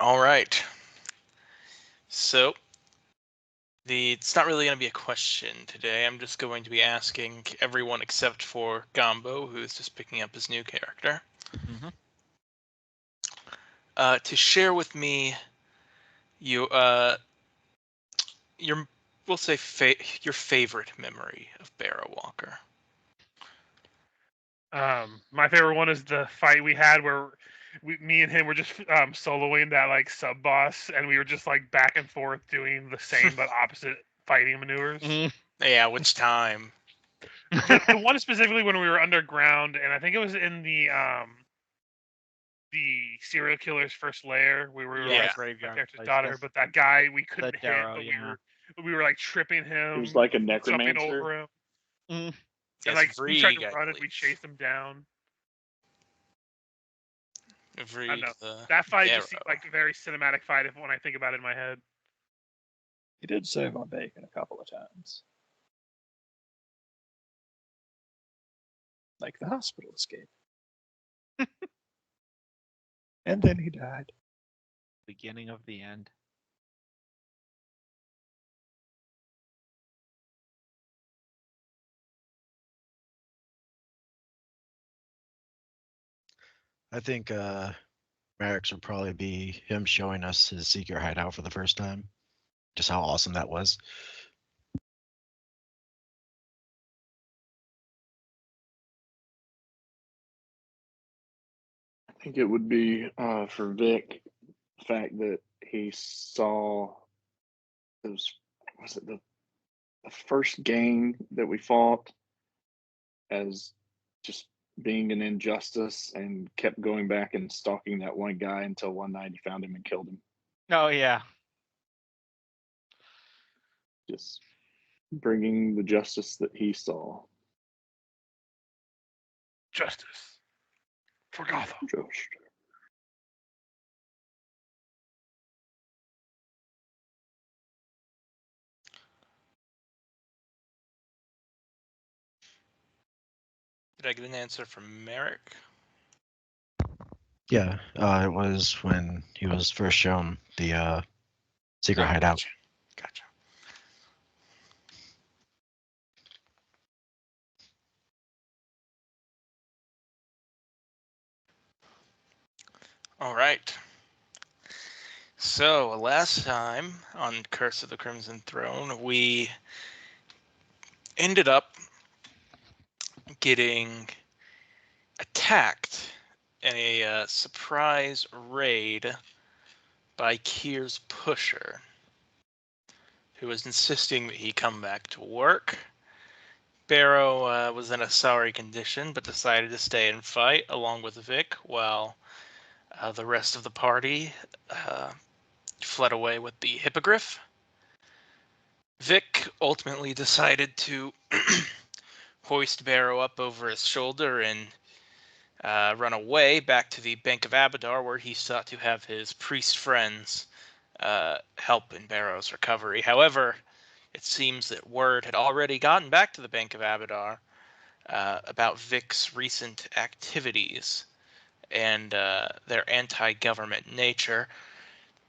All right. So it's not really going to be a question today. I'm just going to be asking everyone except for Gombo, who's just picking up his new character, to share with me your we'll say your favorite memory of Barrow Walker. My favorite one is the fight we had where me and him were just soloing that like sub boss, and we were just like back and forth doing the same but opposite fighting maneuvers. Yeah, which time? The one specifically when we were underground, and I think it was in the serial killer's first lair. We were like my character's daughter, but that guy we couldn't hit, but we were like tripping him. It was like a jumping necromancer. over him. Yes, And like Vrieg, we tried to run it, we chased him down. Vrieg, I know. That fight just seemed like a very cinematic fight when I think about it in my head. He did save on bacon a couple of times. Like the hospital escape. And then he died. Beginning of the end. I think Merrick's would probably be him showing us his secret hideout for the first time. Just how awesome that was. I think it would be for Vic, the fact that he saw was it the first gang that we fought as just being an injustice and kept going back and stalking that one guy until one night he found him and killed him. Oh, yeah. Just bringing the justice that he saw. Justice. For Gotham. Justice. Did I get an answer from Merrick? Yeah, it was when he was first shown the secret hideout. Gotcha. All right. So last time on Curse of the Crimson Throne, we ended up getting attacked in a surprise raid by Kier's pusher, who was insisting that he come back to work. Barrow was in a sorry condition, but decided to stay and fight along with Vic, while the rest of the party fled away with the Hippogriff. Vic ultimately decided to hoist Barrow up over his shoulder and run away back to the Bank of Abadar, where he sought to have his priest friends help in Barrow's recovery. However, it seems that word had already gotten back to the Bank of Abadar about Vic's recent activities and their anti-government nature,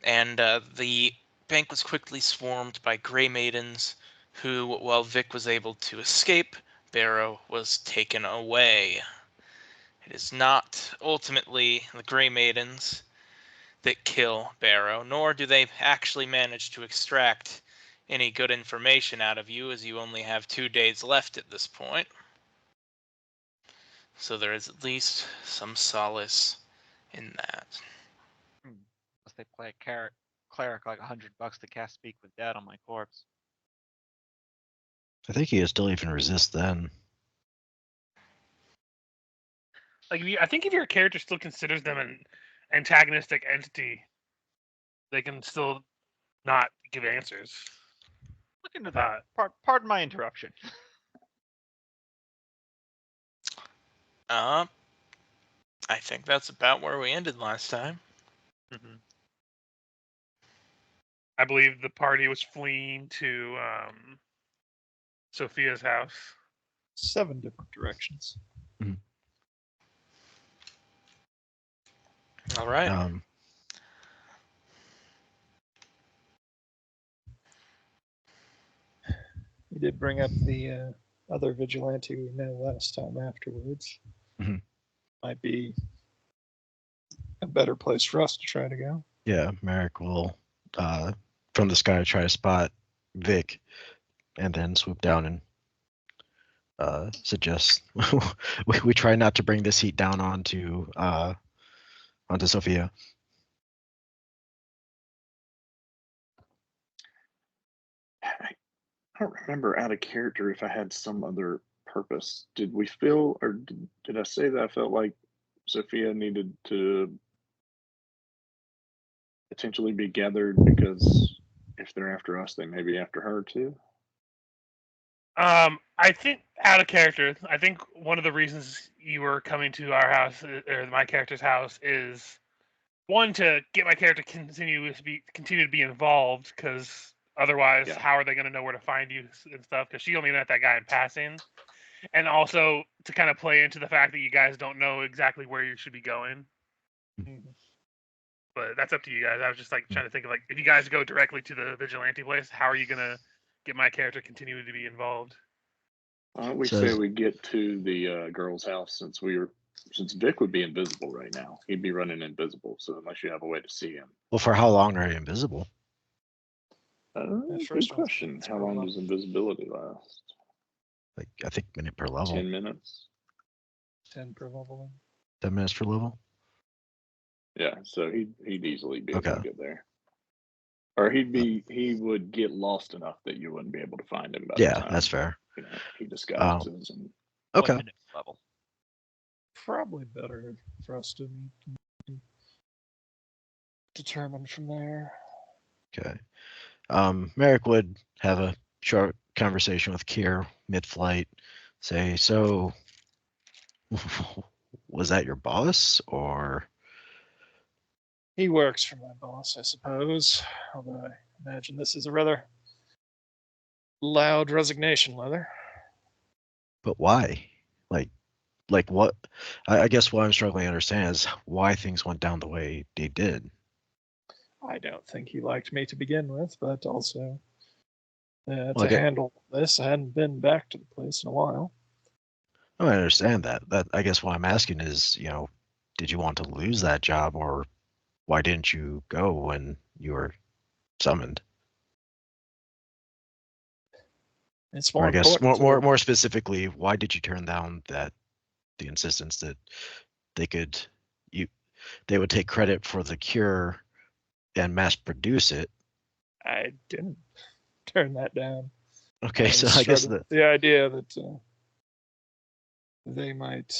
and the bank was quickly swarmed by Grey Maidens, who, while Vic was able to escape, Barrow was taken away. It is not ultimately the Grey Maidens that kill Barrow, nor do they actually manage to extract any good information out of you, as you only have 2 days left at this point. So there is at least some solace in that. Unless they play a cleric like $100 to cast Speak with Dead on my corpse. I think he could still even resist then. Like, I think if your character still considers them an antagonistic entity, they can still not give answers. Look into that. Pardon my interruption. I think that's about where we ended last time. Mm-hmm. I believe the party was fleeing to Sophia's house. 7 different directions. Mm-hmm. All right. He did bring up the other vigilante we met last time afterwards. Mhm. Might be a better place for us to try to go. Yeah, Merrick will from the sky try to spot Vic and then swoop down and suggest we try not to bring this heat down onto Sophia. I don't remember out of character if I had some other purpose. Did we feel, or did I say that I felt like Sophia needed to potentially be gathered because if they're after us, they may be after her too? I think out of character. I think one of the reasons you were coming to our house or my character's house is one to get my character continue to be involved because otherwise, Yeah. how are they going to know where to find you and stuff? Because she only met that guy in passing, and also to kind of play into the fact that you guys don't know exactly where you should be going. But that's up to you guys. I was just like trying to think of like if you guys go directly to the vigilante place, how are you gonna get my character continuing to be involved? Why don't we So say is- we get to the girl's house since Vic would be invisible right now. He'd be running invisible. So unless you have a way to see him. Well, for how long are you invisible? Good first one's question. minutes How per long level. does invisibility last? Like I think minute per level. 10 minutes? 10 per level. 10 minutes per level. Yeah, so he'd easily be able Okay. to get there. Or he would get lost enough that you wouldn't be able to find him by the Yeah, time, that's fair. he disguises and Okay. 1 minute level. Probably better for us to determine from there. Okay. Merrick would have a short conversation with Kier mid-flight. Say, so was that your boss or? He works for my boss, I suppose. Although I imagine this is a rather loud resignation letter. But why? Like what? I guess what I'm struggling to understand is why things went down the way they did. I don't think he liked me to begin with, but also Well, to handle this, I hadn't been back to the place in a while. I understand that. That I guess what I'm asking is, did you want to lose that job, or why didn't you go when you were summoned? It's Or more I guess important. more specifically, why did you turn down the insistence that they would take credit for the cure and mass produce it? I didn't turn that down. Okay, so I guess the idea that they might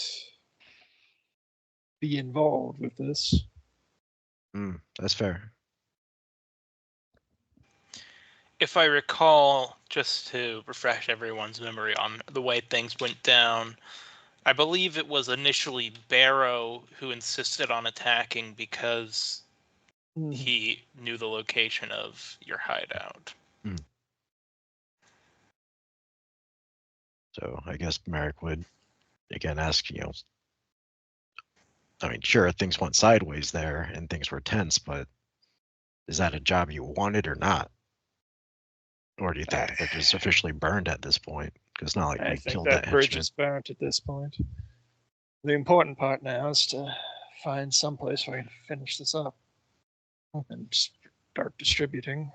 be involved with this. That's fair. If I recall, just to refresh everyone's memory on the way things went down, I believe it was initially Barrow who insisted on attacking because he knew the location of your hideout. So I guess Merrick would again ask, I mean, sure, things went sideways there and things were tense, but is that a job you wanted or not? Or do you think the bridge is officially burned at this point? Because it's not like I we think killed that that bridge henchman. is burnt at this point. The important part now is to find some place where we can finish this up and start distributing.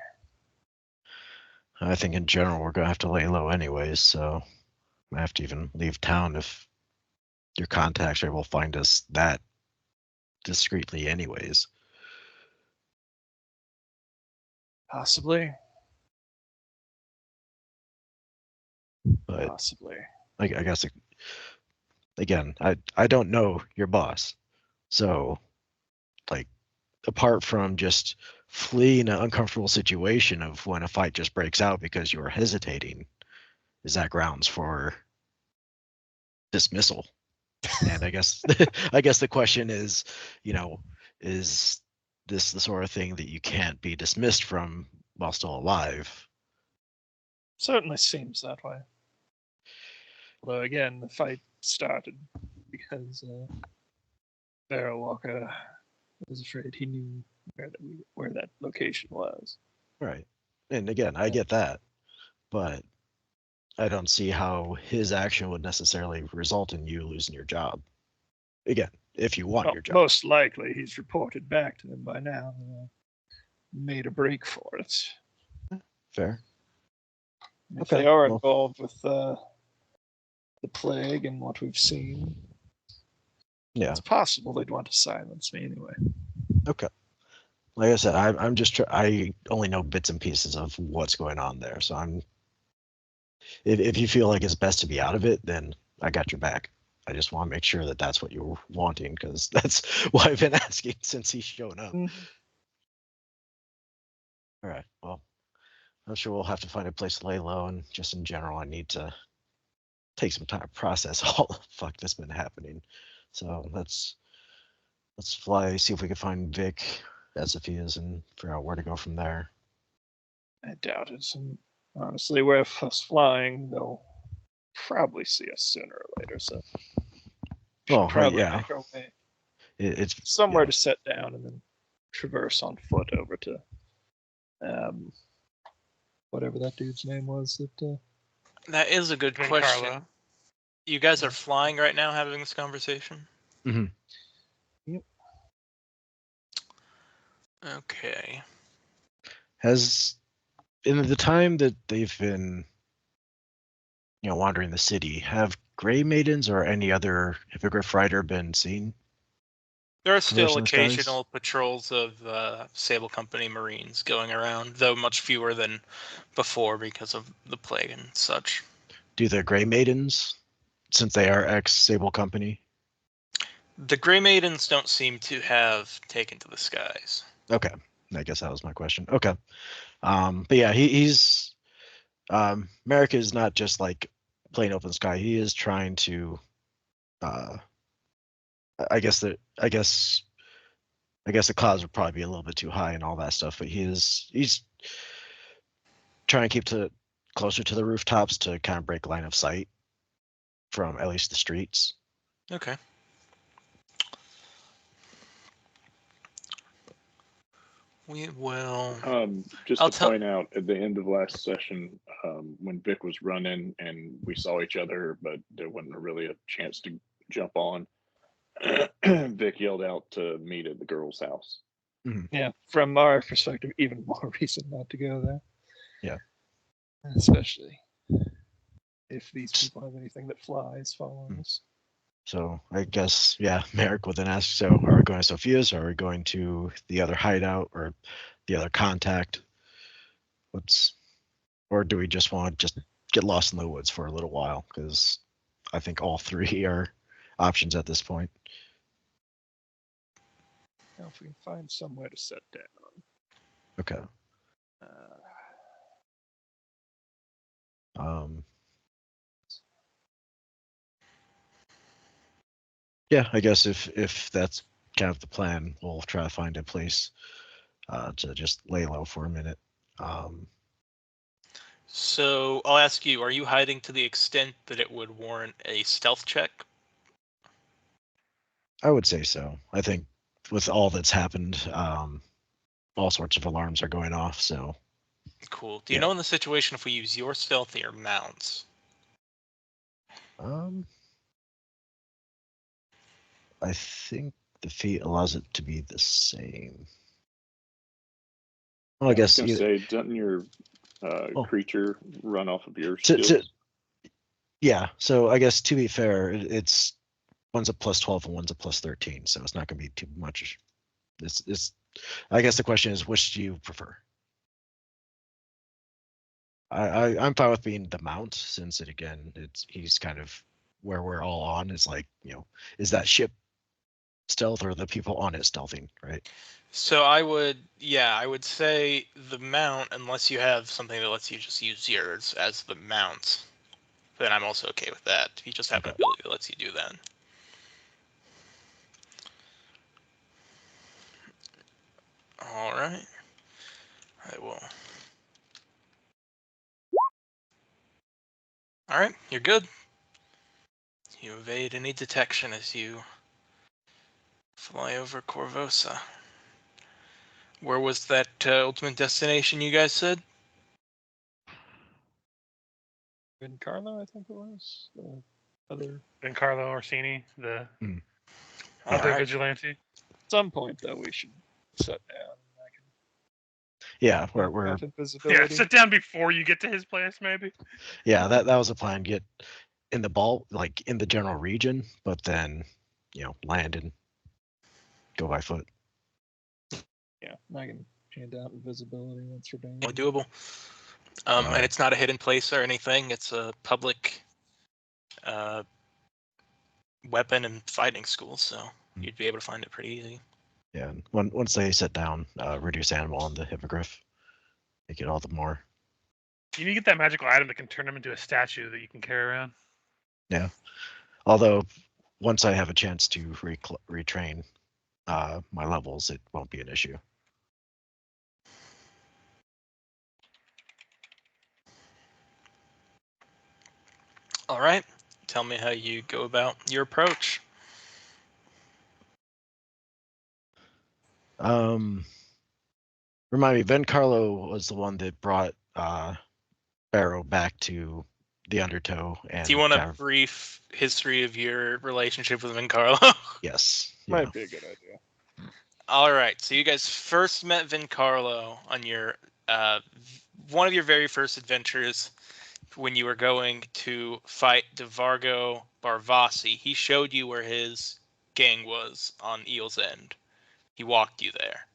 I think in general we're gonna have to lay low anyways, so I have to even leave town if your contacts are able to find us that discreetly anyways. Possibly. But Possibly. I guess again, I don't know your boss, so like apart from just fleeing an uncomfortable situation of when a fight just breaks out because you are hesitating, is that grounds for dismissal? And I guess I guess the question is, is this the sort of thing that you can't be dismissed from while still alive? Certainly seems that way. Although again, the fight started because Barrow Walker was afraid he knew where that location was. Right. And again, I get that, but I don't see how his action would necessarily result in you losing your job. Again, if you want Well, your job. most likely he's reported back to them by now. Made a break for it. Fair. If Okay, they are well. involved with the plague and what we've seen, Yeah. it's possible they'd want to silence me anyway. Okay. Like I said, I'm just I only know bits and pieces of what's going on there. So if you feel like it's best to be out of it, then I got your back. I just want to make sure that that's what you're wanting, because that's why I've been asking since he's shown up. Mhm. All right. Well, I'm sure we'll have to find a place to lay low, and just in general, I need to take some time to process all the fuck that's been happening. So let's fly, see if we can find Vic as if he is, and figure out where to go from there. I doubt it. And honestly, with us flying, they'll probably see us sooner or later. So we Well, should probably yeah. make our way It's somewhere yeah. to set down and then traverse on foot over to whatever that dude's name was. That is a good question. Giancarlo. You guys are flying right now, having this conversation. Mhm. Yep. Okay. Has in the time that they've been, wandering the city, have Gray Maidens or any other Hippogriff rider been seen? There are still in the skies? occasional patrols of Sable Company Marines going around, though much fewer than before because of the plague and such. Do the Gray Maidens, since they are ex-Sable Company? The Grey Maidens don't seem to have taken to the skies. Okay, I guess that was my question. Okay, but yeah, he's Merrick is not just like plain open sky. He is trying to, I guess the clouds would probably be a little bit too high and all that stuff, but he's trying to keep closer to the rooftops to kind of break line of sight from at least the streets. Okay. We will. Just I'll to tell- point out, at the end of last session, when Vic was running and we saw each other, but there wasn't really a chance to jump on, Vic yelled out to meet at the girl's house. Yeah, from our perspective, even more reason not to go there. Yeah. Especially if these people have anything that flies following us. So I guess, yeah, Merrick would then ask, so are we going to Sophia's, or are we going to the other hideout or the other contact? Or do we just want to just get lost in the woods for a little while? Because I think all three are options at this point. Now, if we can find somewhere to set down. Okay. Yeah, I guess if that's kind of the plan, we'll try to find a place to just lay low for a minute. So I'll ask you, are you hiding to the extent that it would warrant a stealth check? I would say so. I think with all that's happened, all sorts of alarms are going off, so. Cool. Do you Yeah. know in the situation if we use your stealth or your mounts? I think the feat allows it to be the same. Well, I I was guess gonna say, doesn't your Oh. creature run off of your To- skills? yeah. So I guess to be fair, it's one's a plus 12 and one's a plus 13, so it's not going to be too much. It's. I guess the question is, which do you prefer? I'm fine with being the mount, since he's kind of where we're all on. It's like, is that ship stealth or the people on it stealthing, right? So I would say the mount, unless you have something that lets you just use yours as the mount. Then I'm also okay with that. If you just have an Okay. ability that lets you do that. All right. I will. All right, you're good. You evade any detection as you fly over Corvosa. Where was that ultimate destination you guys said? Carlo, I think it was. The other. Then Carlo Orsini, the Hmm. other Alright. vigilante. At some point, though, we should sit down. I can Yeah, talk we're about invisibility. Yeah, sit down before you get to his place, maybe. yeah, that was the plan. Get in the ball, like in the general region, but then, land and go by foot. Yeah, I can hand out invisibility once we're done. Well, doable. And Alright. it's not a hidden place or anything. It's a public weapon and fighting school, so you'd be able to find it pretty easy. Yeah, and once they sit down, reduce animal on the hippogriff, make it all the more. You need to get that magical item that can turn him into a statue that you can carry around. Yeah. Although, once I have a chance to retrain my levels, it won't be an issue. All right. Tell me how you go about your approach. Remind me, Ben Carlo was the one that brought Barrow back to the Undertow. And Do you want a kind of- brief history of your relationship with Vincarlo? Yes. Might be a good idea. All right. So you guys first met Vincarlo on your one of your very first adventures when you were going to fight DeVargo Barvasi. He showed you where his gang was on Eel's End. He walked you there.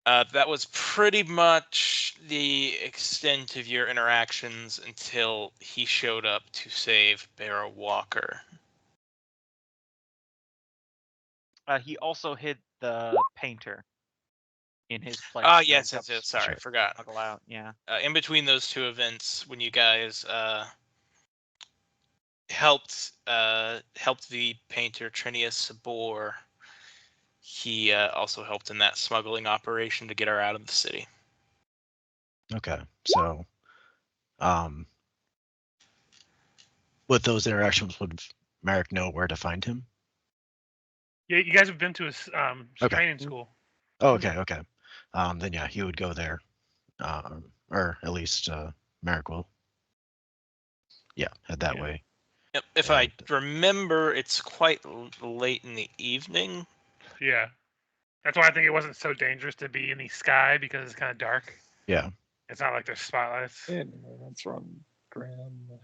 That was pretty much the extent of your interactions until he showed up to save Barrow Walker. He also hid the painter in his place. Ah, so he yes, helped sorry, Sure. forgot. smuggle out. Yeah. In between those two events, when you guys helped the painter Trinius Sabor, he also helped in that smuggling operation to get her out of the city. Okay. So, with those interactions, would Merrick know where to find him? Yeah, you guys have been to his Okay. training school. Oh, okay. Then yeah, he would go there, or at least Merrick will. Yeah, head that Yeah. way. Yep. If I And- remember, it's quite late in the evening. Yeah. That's why I think it wasn't so dangerous to be in the sky because it's kind of dark. Yeah. It's not like there's spotlights. And that's from Graham.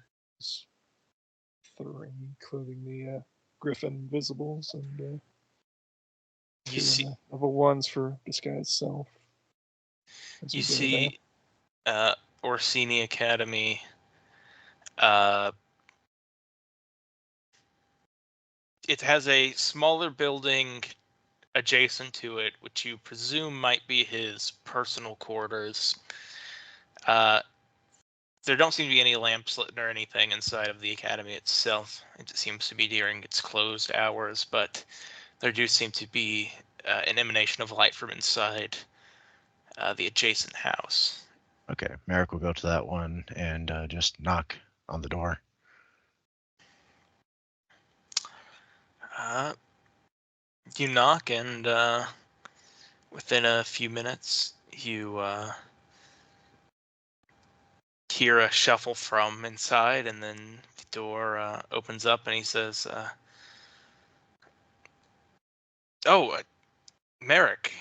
Three, including the Griffin Visibles and You see, level ones for disguise self. as you we go see, Orsini Academy. It has a smaller building adjacent to it, which you presume might be his personal quarters. There don't seem to be any lamps lit or anything inside of the academy itself. It seems to be during its closed hours, but there do seem to be an emanation of light from inside the adjacent house. Okay. Merrick will go to that one and just knock on the door. You knock, and within a few minutes, you hear a shuffle from inside, and then the door opens up, and he says, "Oh, Merrick,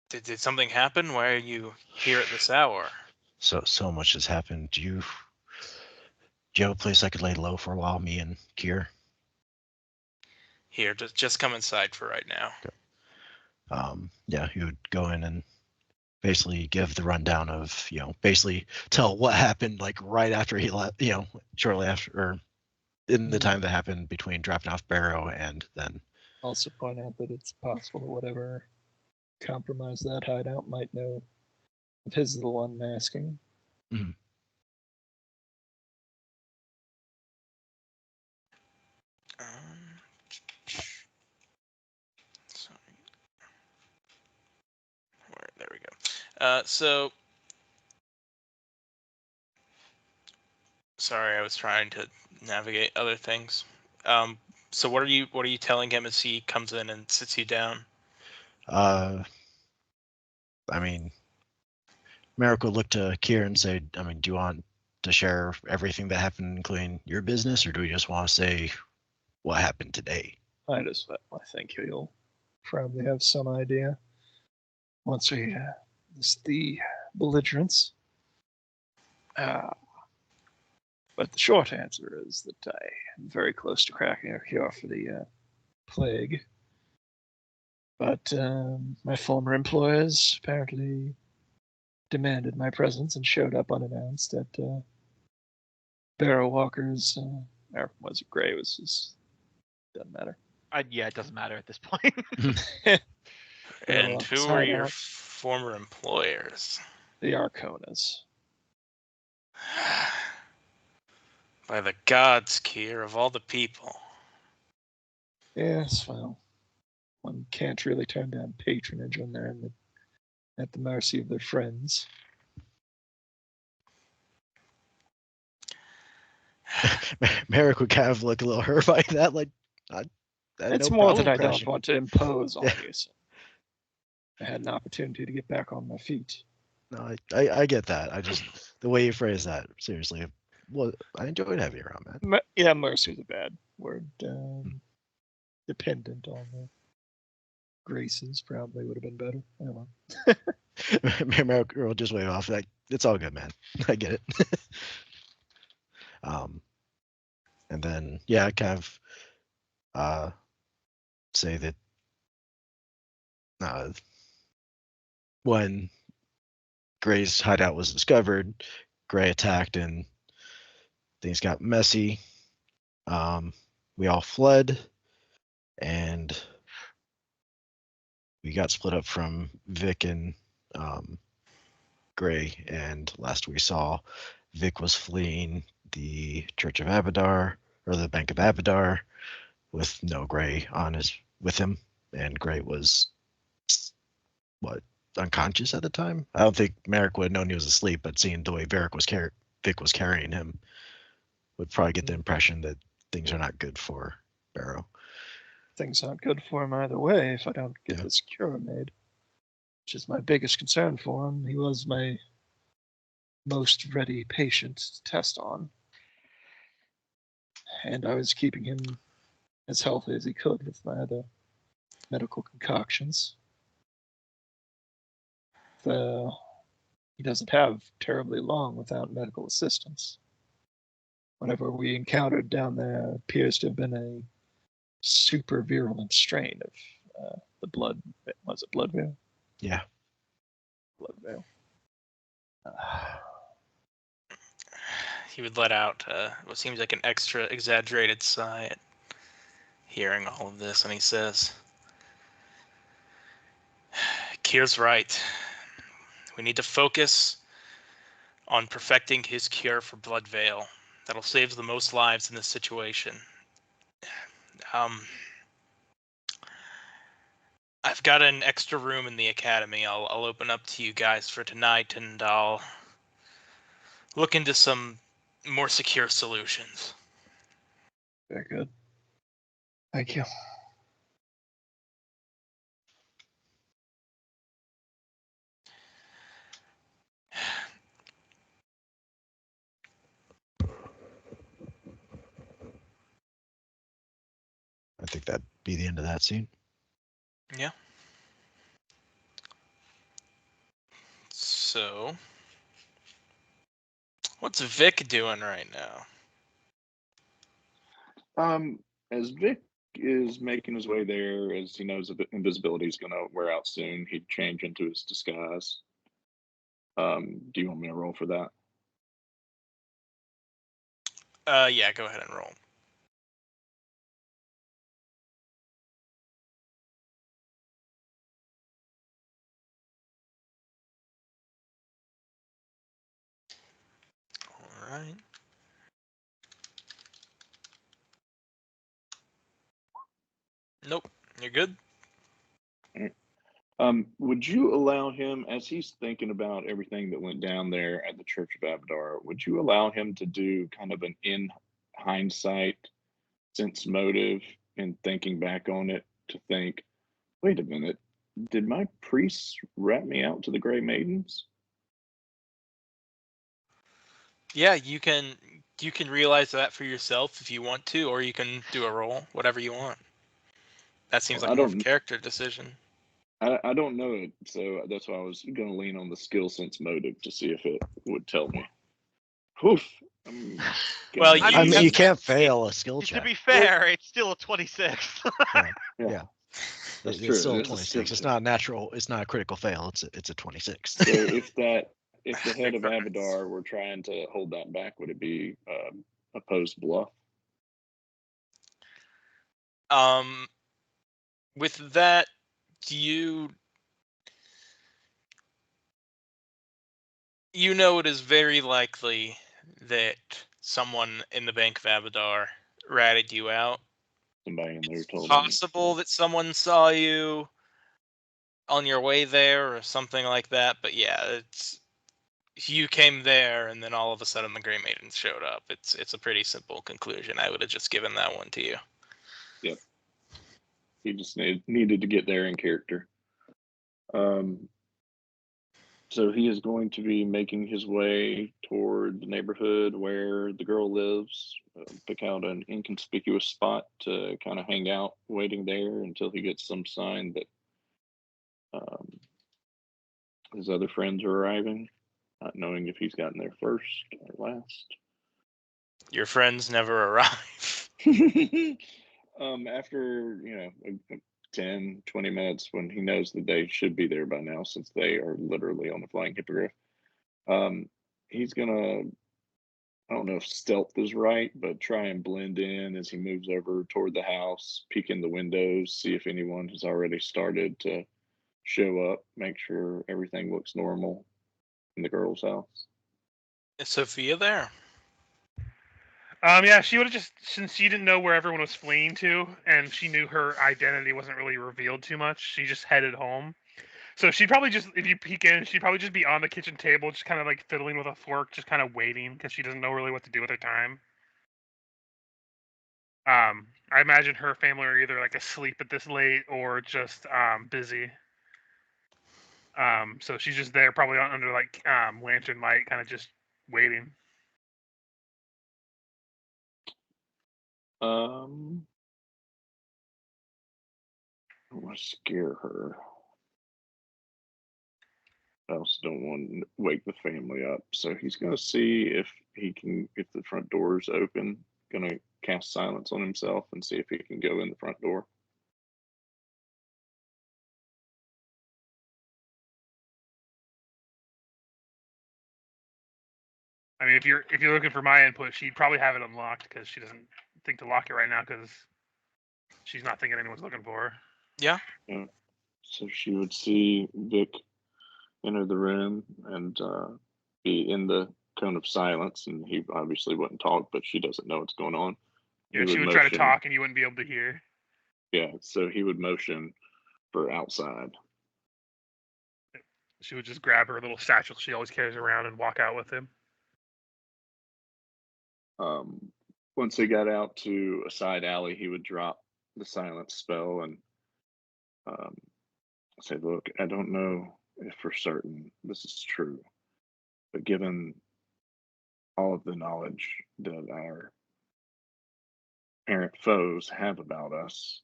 did something happen? Why are you here at this hour?" So much has happened. Do you have a place I could lay low for a while, me and Kier? Here, just come inside for right now. Yeah, he would go in and basically give the rundown of, basically tell what happened like right after he left, shortly after, or in the time that happened between dropping off Barrow and then. Also point out that it's possible that whatever compromised that hideout might know if his is the one masking. Mhm. Sorry. There we go. So, sorry, I was trying to navigate other things. So what are you telling him as he comes in and sits you down? I mean, Merrick would look to Kier and say, I mean, do you want to share everything that happened, including your business, or do we just want to say what happened today? I think he'll probably have some idea once we list the belligerents. But the short answer is that I am very close to cracking a cure for the plague. But my former employers apparently demanded my presence and showed up unannounced at Barrow Walker's. Or was it Gray? Was his? Doesn't matter. Yeah, it doesn't matter at this point. And who were your hideout. former employers? The Arconas. By the gods, Kier, of all the people. Yes, well, one can't really turn down patronage when they're at the mercy of their friends. Merrick would kind of look a little hurt by that. Like, It's more that I don't want to impose on you. So I had an opportunity to get back on my feet. No, I get that. I just the way you phrase that. Seriously, well, I enjoyed having you around, man. Yeah, mercy is a bad word. Dependent on the graces probably would have been better. I don't know. Merrick will just wave off. Like, it's all good, man. I get it. And then yeah, I kind of say that when Gray's hideout was discovered, Gray attacked and things got messy. We all fled and we got split up from Vic and Gray, and last we saw, Vic was fleeing the Church of Abadar, or the Bank of Abadar, with no Gray with him, and Gray was unconscious at the time. I don't think Merrick would have known he was asleep, but seeing the way Vic was carrying him, would probably get the impression that things are not good for Barrow. Things aren't good for him either way if I don't get this cure made, which is my biggest concern for him. He was my most ready patient to test on, and I was keeping him as healthy as he could with my other medical concoctions. He doesn't have terribly long without medical assistance. Whatever we encountered down there appears to have been a super virulent strain of the blood. Was it blood veil? Yeah. Blood veil. He would let out what seems like an extra exaggerated sigh at hearing all of this, and he says, Kier's right. We need to focus on perfecting his cure for blood veil. That'll save the most lives in this situation. I've got an extra room in the academy. I'll open up to you guys for tonight, and I'll look into some more secure solutions. Very good. Thank you. I think that'd be the end of that scene. Yeah. So, what's Vic doing right now? As Vic is making his way there, as he knows invisibility is going to wear out soon, he'd change into his disguise. Do you want me to roll for that? Yeah, go ahead and roll. All right. Nope, you're good. Would you allow him, as he's thinking about everything that went down there at the Church of Abadar, would you allow him to do kind of an in hindsight sense motive and thinking back on it to think, wait a minute, did my priests rat me out to the Grey Maidens? Yeah, you can realize that for yourself if you want to, or you can do a roll, whatever you want. That seems Well, like more of a character decision. I don't know it, so that's why I was going to lean on the skill sense motive to see if it would tell me. Oof. Well, I I mean, mean, you that's- can't fail a skill To check. be fair, it's still a 26. Yeah. That's It's true. still It a is a 26. skill It's check. not a natural. It's not a critical fail. It's a 26. So if the head Big of difference. Abadar were trying to hold that back, would it be opposed bluff? With that, you know it is very likely that someone in the Bank of Abadar ratted you out. Somebody in there told Possible that someone saw you on your way there or something like that, but yeah, it's you came there and then all of a sudden the Grey Maidens showed up. It's a pretty simple conclusion. I would have just given that one to you. Yep. He just needed to get there in character. So he is going to be making his way toward the neighborhood where the girl lives, pick out an inconspicuous spot to kind of hang out, waiting there until he gets some sign that his other friends are arriving, not knowing if he's gotten there first or last. Your friends never arrive. After 10 20 minutes, when he knows that they should be there by now since they are literally on the flying hippogriff, he's gonna, I don't know if stealth is right, but try and blend in as he moves over toward the house, peek in the windows, see if anyone has already started to show up, make sure everything looks normal in the girl's house. Is Sophia there? Yeah, she would have just, since she didn't know where everyone was fleeing to, and she knew her identity wasn't really revealed too much, she just headed home. So she'd probably just, if you peek in, she'd probably just be on the kitchen table, just kind of like fiddling with a fork, just kind of waiting, because she doesn't know really what to do with her time. I imagine her family are either like asleep at this late or just busy. So she's just there, probably under like lantern light, kind of just waiting. I don't want to scare her. I also don't want to wake the family up. So he's going to see if the front door is open, going to cast silence on himself and see if he can go in the front door. I mean, if you're looking for my input, she'd probably have it unlocked because she doesn't think to lock it right now because she's not thinking anyone's looking for her. Yeah. So she would see Vic enter the room and be in the cone of silence, and he obviously wouldn't talk, but she doesn't know what's going on. Yeah, she would try to talk and you wouldn't be able to hear. Yeah, so he would motion for outside. She would just grab her little satchel she always carries around and walk out with him. Once they got out to a side alley, he would drop the silence spell and say, "Look, I don't know if for certain this is true, but given all of the knowledge that our parent foes have about us,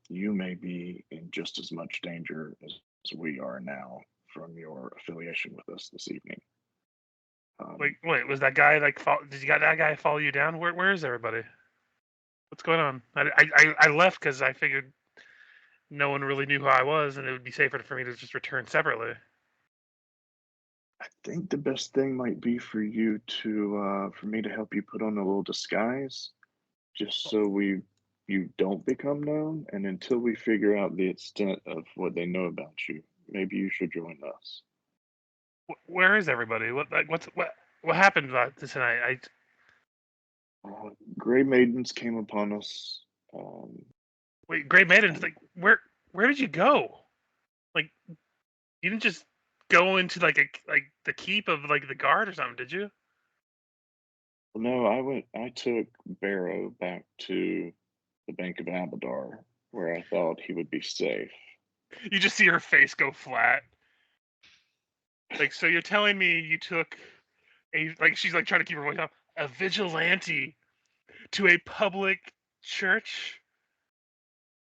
you may be in just as much danger as we are now from your affiliation with us this evening." Wait, was that guy like? Did you got that guy follow you down? Where is everybody? What's going on? I left because I figured no one really knew who I was, and it would be safer for me to just return separately. I think the best thing might be for you to, for me to help you put on a little disguise, just so you don't become known, and until we figure out the extent of what they know about you, maybe you should join us. Where is everybody? What happened tonight? Grey Maidens came upon us. Wait, Grey Maidens, like where did you go? Like you didn't just go into like the keep of like the guard or something, did you? No, I took Barrow back to the Bank of Abadar, where I thought he would be safe. You just see her face go flat. Like, so you're telling me you took she's like trying to keep her voice up, a vigilante to a public church,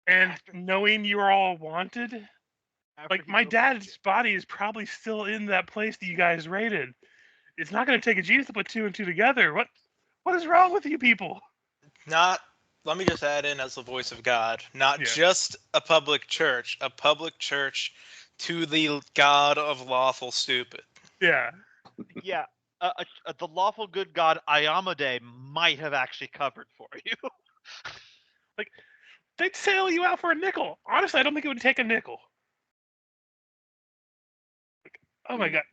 and After- knowing you are all wanted. after Like he my broke his dad's body is probably still in that place that you guys raided. It's not going to take a genius to put two and two together. What is wrong with you people? Not. Let me just add in as the voice of God. Not Yeah. just a public church to the God of lawful stupid. Yeah. Yeah, the lawful good god Ayamade might have actually covered for you. They'd sell you out for a nickel. Honestly, I don't think it would take a nickel. Oh my god.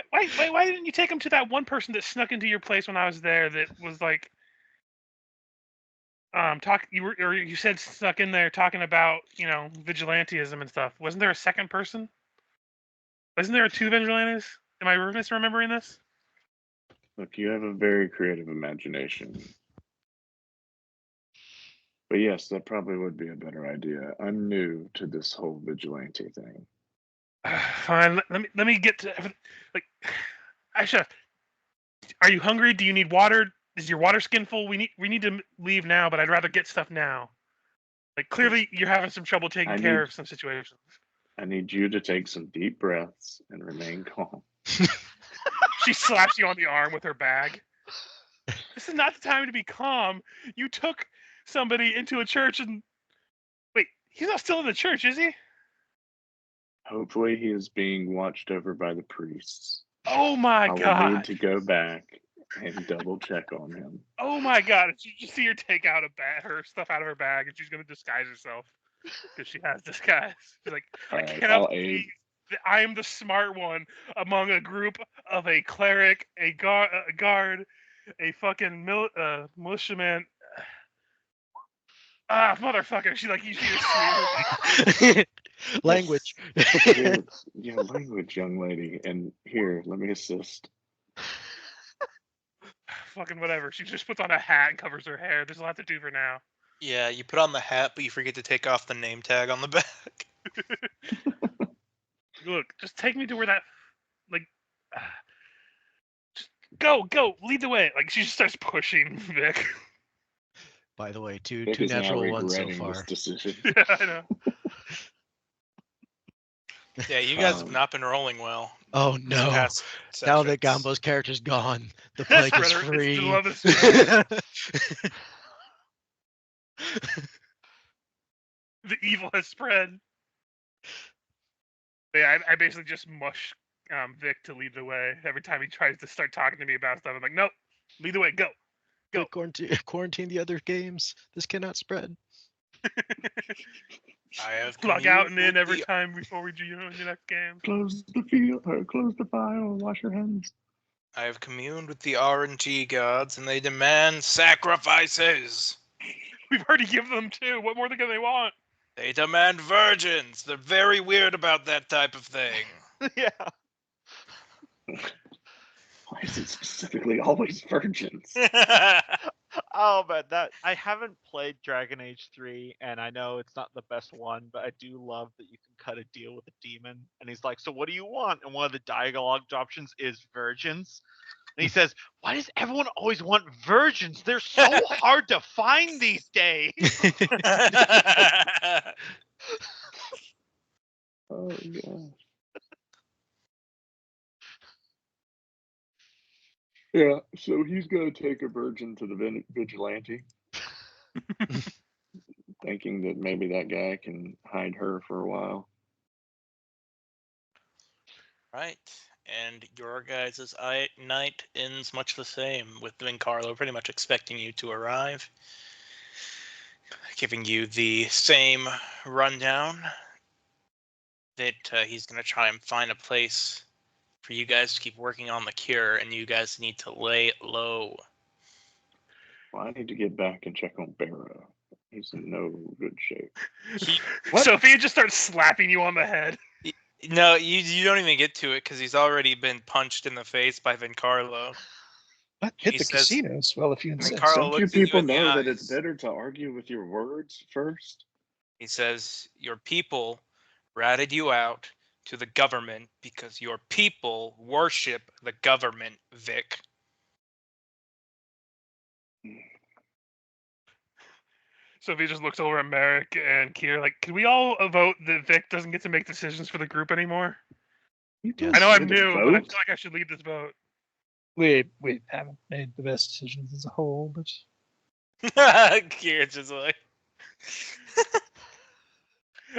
Why didn't you take him to that one person that snuck into your place when I was there that was like you said snuck in there talking about, vigilantism and stuff. Wasn't there a second person? Wasn't there two vigilantes? Am I misremembering this? Look, you have a very creative imagination. But yes, that probably would be a better idea. I'm new to this whole vigilante thing. Fine. Let me get to like. Aisha, are you hungry? Do you need water? Is your water skin full? We need to leave now, but I'd rather get stuff now. Like clearly, you're having some trouble taking care of some situations. I need you to take some deep breaths and remain calm. She slaps you on the arm with her bag. This is not the time to be calm. You took somebody into a church and wait, he's not still in the church, is he? Hopefully, he is being watched over by the priests. Oh my I will god. need to go back and double check on him. Oh my god. You just see her take out her stuff out of her bag and she's going to disguise herself because she has disguise. She's like, I Alright, cannot I'll believe aid. that I am the smart one among a group of a cleric, a guard, a fucking militiaman. Ah, motherfucker. She's like, you see Language. Yeah, language, young lady. And here, let me assist. fucking whatever. She just puts on a hat and covers her hair. There's a lot to do for now. Yeah, you put on the hat, but you forget to take off the name tag on the back. Look, just take me to where that, like, just go, lead the way. Like she just starts pushing Vic. By the way, two Vic is now natural ones so regretting this far. decision. Yeah, I know. Yeah, you guys have not been rolling well. Oh in the no! past Now that sections. Gambo's character's gone, the plague is Spreader- free. the love is spread. The evil has spread. But yeah, I basically just mush Vic to lead the way. Every time he tries to start talking to me about stuff, I'm like, nope, lead the way, go. Go. Quarantine the other games. This cannot spread. I have Log out and communed in with every the- time before we join the next game. Close the field, or close the file, and wash your hands. I have communed with the RNG gods, and they demand sacrifices. We've already given them two. What more can they want? They demand virgins. They're very weird about that type of thing. Yeah. Why is it specifically always virgins? Oh, but I haven't played Dragon Age 3, and I know it's not the best one, but I do love that you can cut a deal with a demon. And he's like, "So what do you want?" And one of the dialogue options is virgins. And he says, "Why does everyone always want virgins? They're so hard to find these days." Oh gosh. Yeah, so he's gonna take a virgin to the vigilante, thinking that maybe that guy can hide her for a while. Right. And your guys' night ends much the same, with Vincarlo pretty much expecting you to arrive, giving you the same rundown that he's going to try and find a place for you guys to keep working on the cure, and you guys need to lay it low. Well, I need to get back and check on Barrow. He's in no good shape. What? Sophia just starts slapping you on the head. No, you don't even get to it because he's already been punched in the face by Vincarlo. What? Hit He the says- casinos? Well, if you insist. Carl Don't you looks at you people in the know that eyes. it's better to argue with your words first? He says, your people ratted you out to the government because your people worship the government, Vic. Sophie just looks over at Merrick and Kier, like, can we all vote that Vic doesn't get to make decisions for the group anymore? You Yes. I know I'm did a new, but I vote? feel like I should lead this vote. We haven't made the best decisions as a whole, but Kira's just like,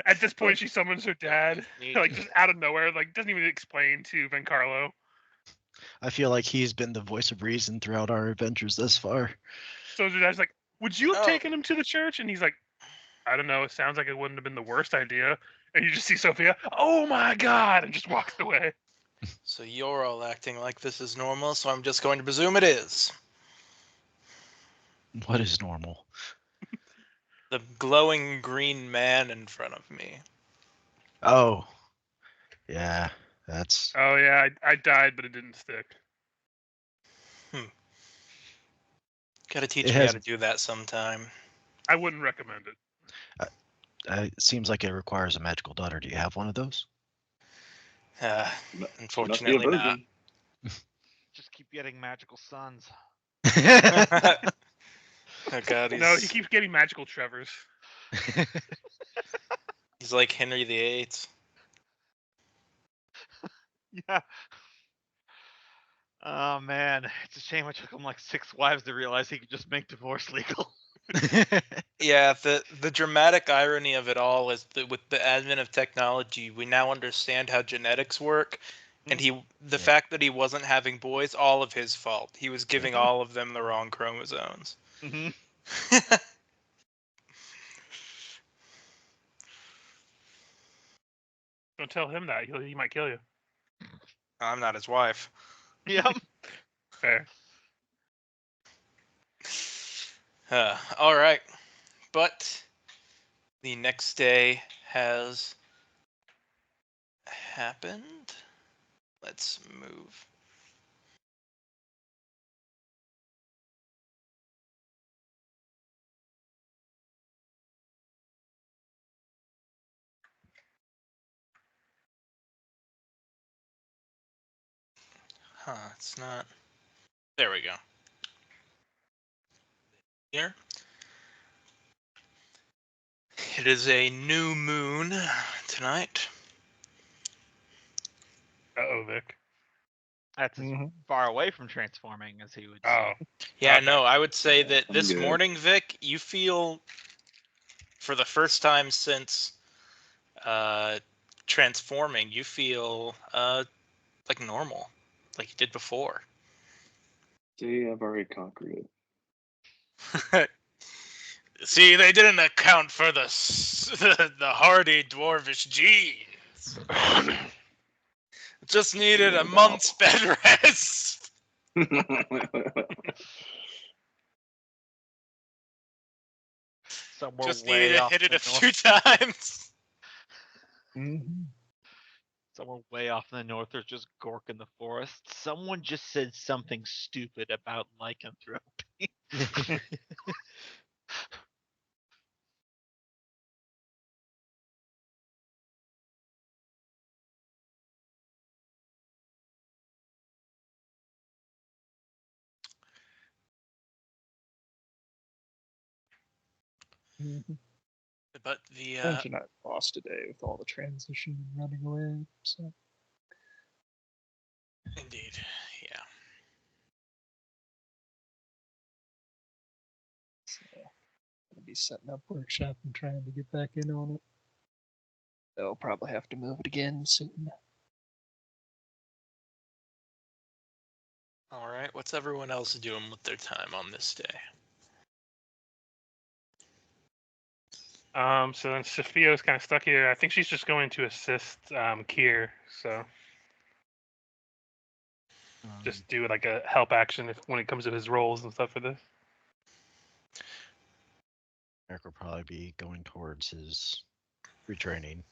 At this point, she summons her dad, like just out of nowhere, like doesn't even explain to Vencarlo. I feel like he's been the voice of reason throughout our adventures thus far. So her dad's like, "Would you have Oh. taken him to the church?" And he's like, "I don't know. It sounds like it wouldn't have been the worst idea." And you just see Sophia, "Oh my god!" and just walks away. so you're all acting like this is normal, so I'm just going to presume it is. What is normal? The glowing green man in front of me. Oh, yeah, that's Oh yeah, I died, but it didn't stick. Gotta teach It me how has- to do that sometime. I wouldn't recommend it. it seems like it requires a magical daughter. Do you have one of those? Uh, Must be a unfortunately not. virgin. Just keep getting magical sons. Oh god, No, he keeps getting magical Trevors. he's like Henry VIII. Yeah. Oh man, it's a shame it took him like 6 wives to realize he could just make divorce legal. Yeah, the dramatic irony of it all is that with the advent of technology, we now understand how genetics work, and the Yeah. fact that he wasn't having boys, all of his fault. He was giving all of them the wrong chromosomes. Mm-hmm. Don't tell him that. He might kill you. I'm not his wife. Yep. Fair. All right, but the next day has happened. Let's move. It's not. There we go. Here. It is a new moon tonight. Uh-oh, Vic. That's as Mhm. far away from transforming as he would. Oh. Yeah, Okay. no, I would say that I'm this good. morning, Vic, you feel, for the first time since transforming, you feel like normal, like you did before. See, I've already conquered it. See, they didn't account for the hardy dwarvish genes. Just needed a month's bed rest. Somewhere Just way needed to off hit it in a the few north, times. Mhm. somewhere way off in the north, there's just Gork in the forest. Someone just said something stupid about lycanthropy. Mhm. But the Imagine I lost today with all the transition and running away. So indeed, yeah. I'll be setting up workshop and trying to get back in on it. They'll probably have to move it again soon. All right, what's everyone else doing with their time on this day? So then Sophia's kind of stuck here. I think she's just going to assist Kier. So just do like a help action when it comes to his roles and stuff for this. Eric will probably be going towards his retraining,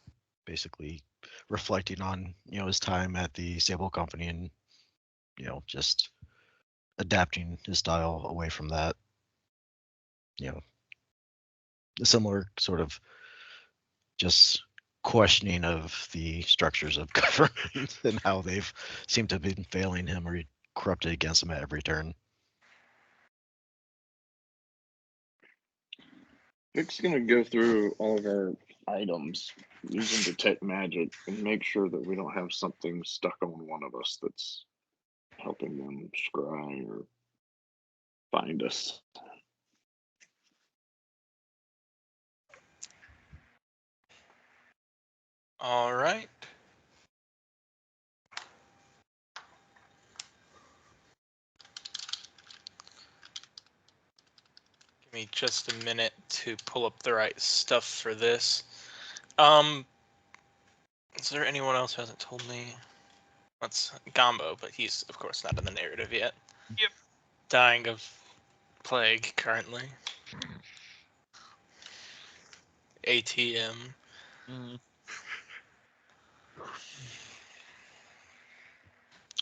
basically reflecting on his time at the Sable Company and just adapting his style away from that. A similar sort of just questioning of the structures of government and how they've seemed to have been failing him or corrupted against him at every turn. Vic's gonna go through all of our items using detect magic and make sure that we don't have something stuck on one of us that's helping them scry or find us. All right. Give me just a minute to pull up the right stuff for this. Is there anyone else who hasn't told me? That's Gombo, but he's of course not in the narrative yet. Yep. Dying of plague currently. ATM. Mm.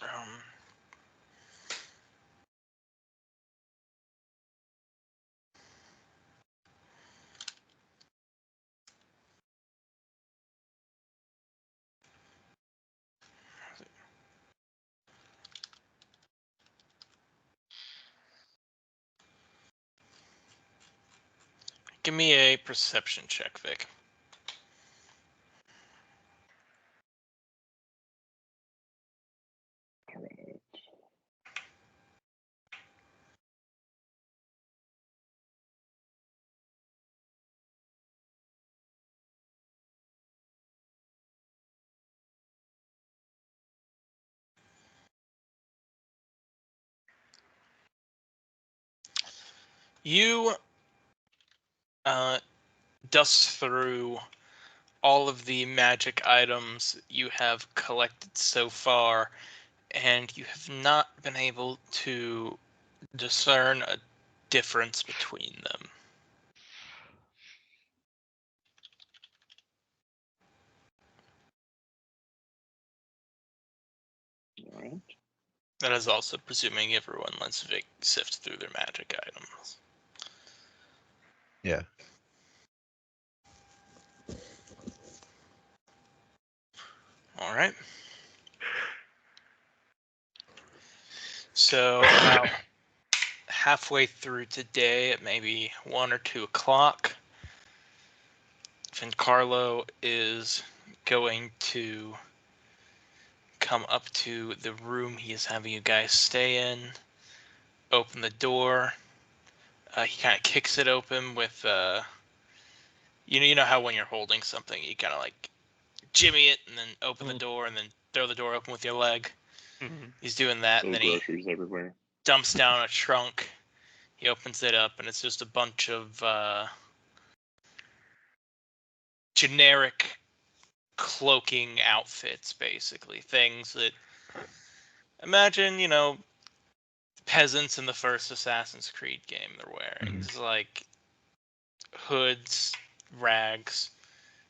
Um, Give me a perception check, Vic. All right. You dust through all of the magic items you have collected so far, and you have not been able to discern a difference between them. All right. That is also presuming everyone lets Vic sift through their magic items. Yeah. All right. So about halfway through today at maybe 1 or 2 o'clock, Giancarlo is going to come up to the room he is having you guys stay in, open the door. He kind of kicks it open with, you know how when you're holding something, you kind of like jimmy it and then open the door and then throw the door open with your leg. Mm-hmm. He's doing that, and So then he groceries everywhere. dumps down a trunk. He opens it up, and it's just a bunch of generic cloaking outfits, basically. Things that, imagine, peasants in the first Assassin's Creed game they're wearing. It's like hoods, rags,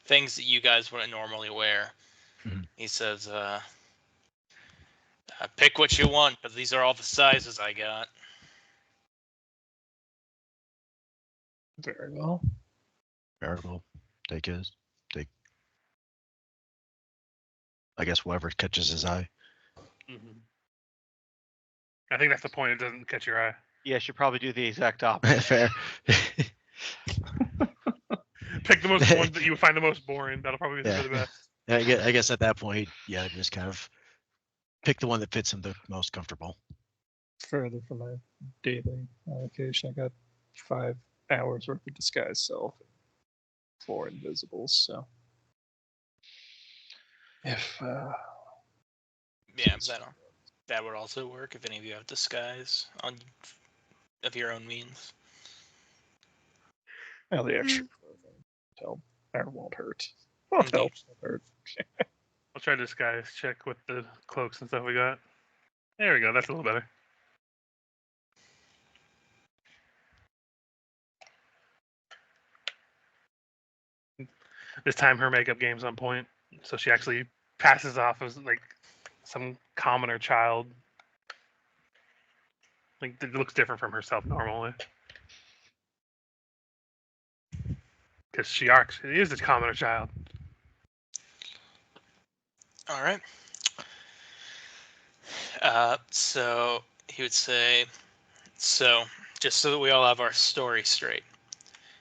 things that you guys wouldn't normally wear. Mhm. He says, pick what you want, but these are all the sizes I got. Very well. Variable. Take his. Take. I guess whoever catches his eye. Mm-hmm. I think that's the point. It doesn't catch your eye. Yeah, should probably do the exact opposite. Fair. Pick the most ones that you would find the most boring. That'll probably be Yeah. for the best. I guess at that point, yeah, just kind of pick the one that fits him the most comfortable. Further from my daily allocation, I got 5 hours worth of disguise self, 4 invisibles. So if Yeah, that would also work if any of you have disguise of your own means. well, the extra clothing won't hurt. Won't Indeed. help. Won't hurt. I'll try disguise check with the cloaks and stuff we got. There we go. That's a little better. This time her makeup game's on point, so she actually passes off as like some commoner child. Like it looks different from herself normally, because she is a commoner child. All right. So he would say, so just so that we all have our story straight,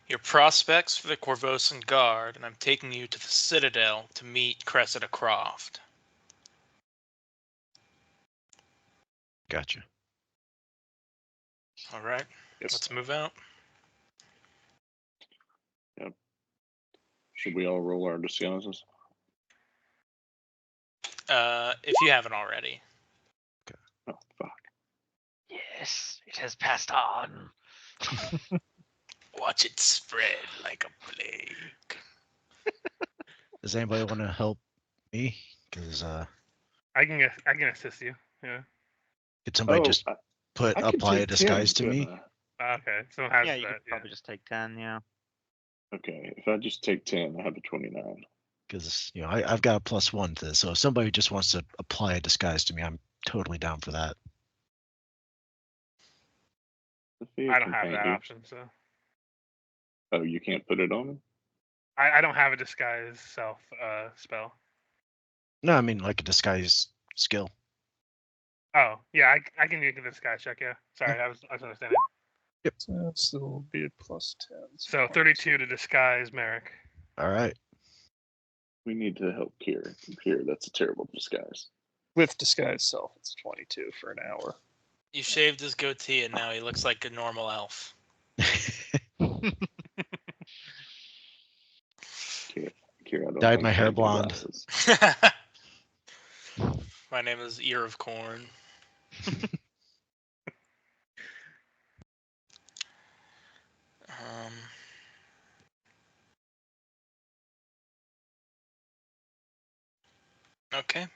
Your prospects for the Corvosan Guard, and I'm taking you to the Citadel to meet Cressida Croft. Gotcha. All right, Yes. let's move out. Should we all roll our disguises? If you haven't already. Oh, fuck. Yes, it has passed on. Watch it spread like a plague. Does anybody want to help me? Because I can assist you. Yeah. could somebody Oh, just I could apply a take disguise 10, to me? couldn't Okay. Someone has Yeah, you that. could probably just take 10. Yeah. I? Okay, if I just take 10, I have a 29. Because I've got a +1 to this, so if somebody just wants to apply a disguise to me, I'm totally down for that. Sophia I don't can have paint that you. option, so Oh, you can't put it on him? I don't have a disguise self spell. No, I mean like a disguise skill. Oh yeah, I can use a disguise check. Yeah. Sorry, I was understanding. So that still will be a +10. So 32 to disguise Merrick. All right. We need to help Kier. Kier, that's a terrible disguise. With disguise self, it's 22 for an hour. You shaved his goatee, and now he looks like a normal elf. Kier, I don't Dyed think my you hair need blonde. glasses. My name is Ear of Corn. Um, okay.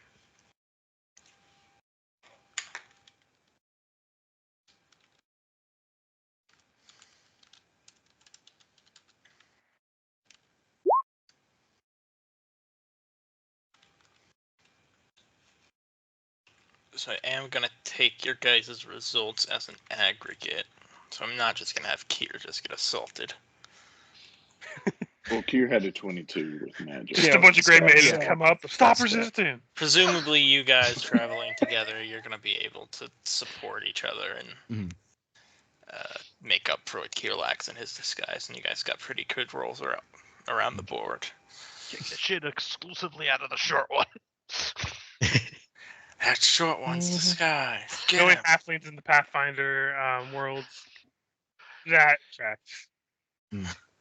So I am going to take your guys' results as an aggregate. So I'm not just going to have Kier just get assaulted. Well, Kier had a 22 with magic. Just Yeah, a bunch of great disguise maidens self. come up. Stop That's it. resisting. Presumably you guys traveling together, you're going to be able to support each other and Mhm. make up for what Kier lacks in his disguise. And you guys got pretty good rolls around the board. Take the shit exclusively out of the short one. That short one's Mhm. disguise. Get Knowing him. halflings in the Pathfinder worlds, that tracks.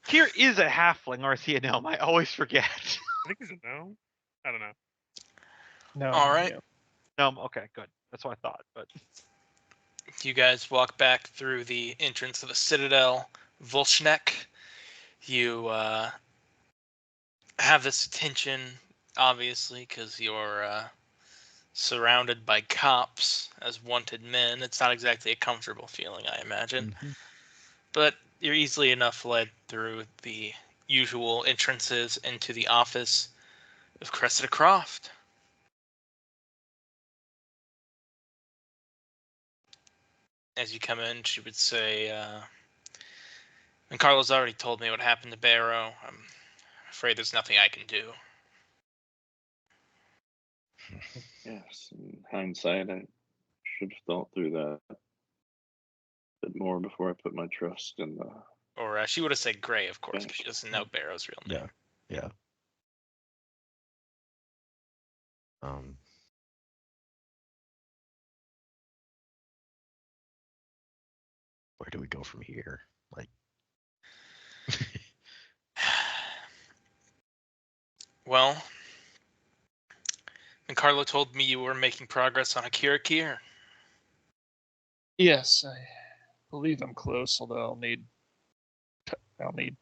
Kier is a halfling, or is he a gnome? I always forget. I think he's a gnome. I don't know. No. All right. Yeah. Gnome. Okay, good. That's what I thought. But You guys walk back through the entrance of the Citadel, Volchnek. You have this tension, obviously, because you're surrounded by cops as wanted men. It's not exactly a comfortable feeling, I imagine. Mhm. But you're easily enough led through the usual entrances into the office of Cressida Croft. As you come in, she would say, and Carlos already told me what happened to Barrow. I'm afraid there's nothing I can do. Yes, in hindsight, I should have thought through that a bit more before I put my trust in the. Or she would have said Gray, of course, because she Bank. doesn't know Barrow's real name. Yeah. Um. Where do we go from here? Like. Well, and Carlo told me you were making progress on Akira Kier. Yes, I believe I'm close, although I'll need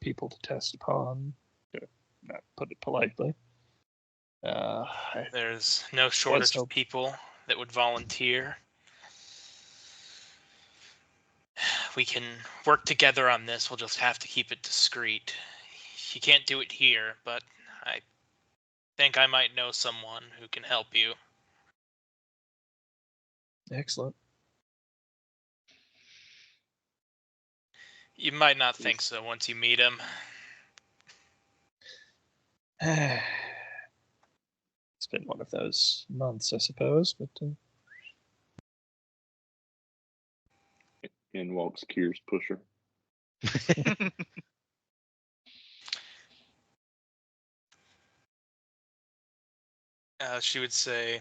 people to test upon, to not put it politely. There's no shortage of hope- people that would volunteer. We can work together on this. We'll just have to keep it discreet. You can't do it here, but I think I might know someone who can help you. Excellent. You might not think so once you meet him. It's been one of those months, I suppose, but In walks Kier's pusher. She would say,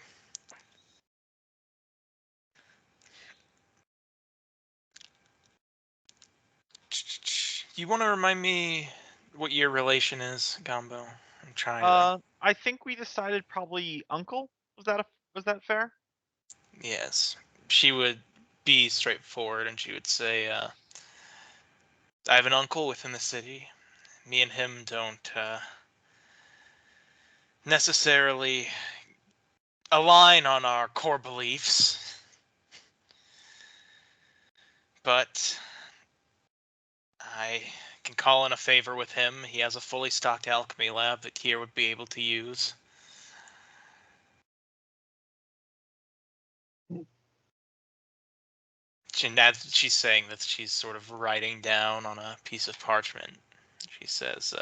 "You want to remind me what your relation is, Gombo? I'm trying to." I think we decided probably uncle. Was that fair? Yes. She would be straightforward, and she would say, "I have an uncle within the city. Me and him don't necessarily align on our core beliefs, but I can call in a favor with him. He has a fully stocked alchemy lab that Kier would be able to use." She's saying that she's sort of writing down on a piece of parchment. She says,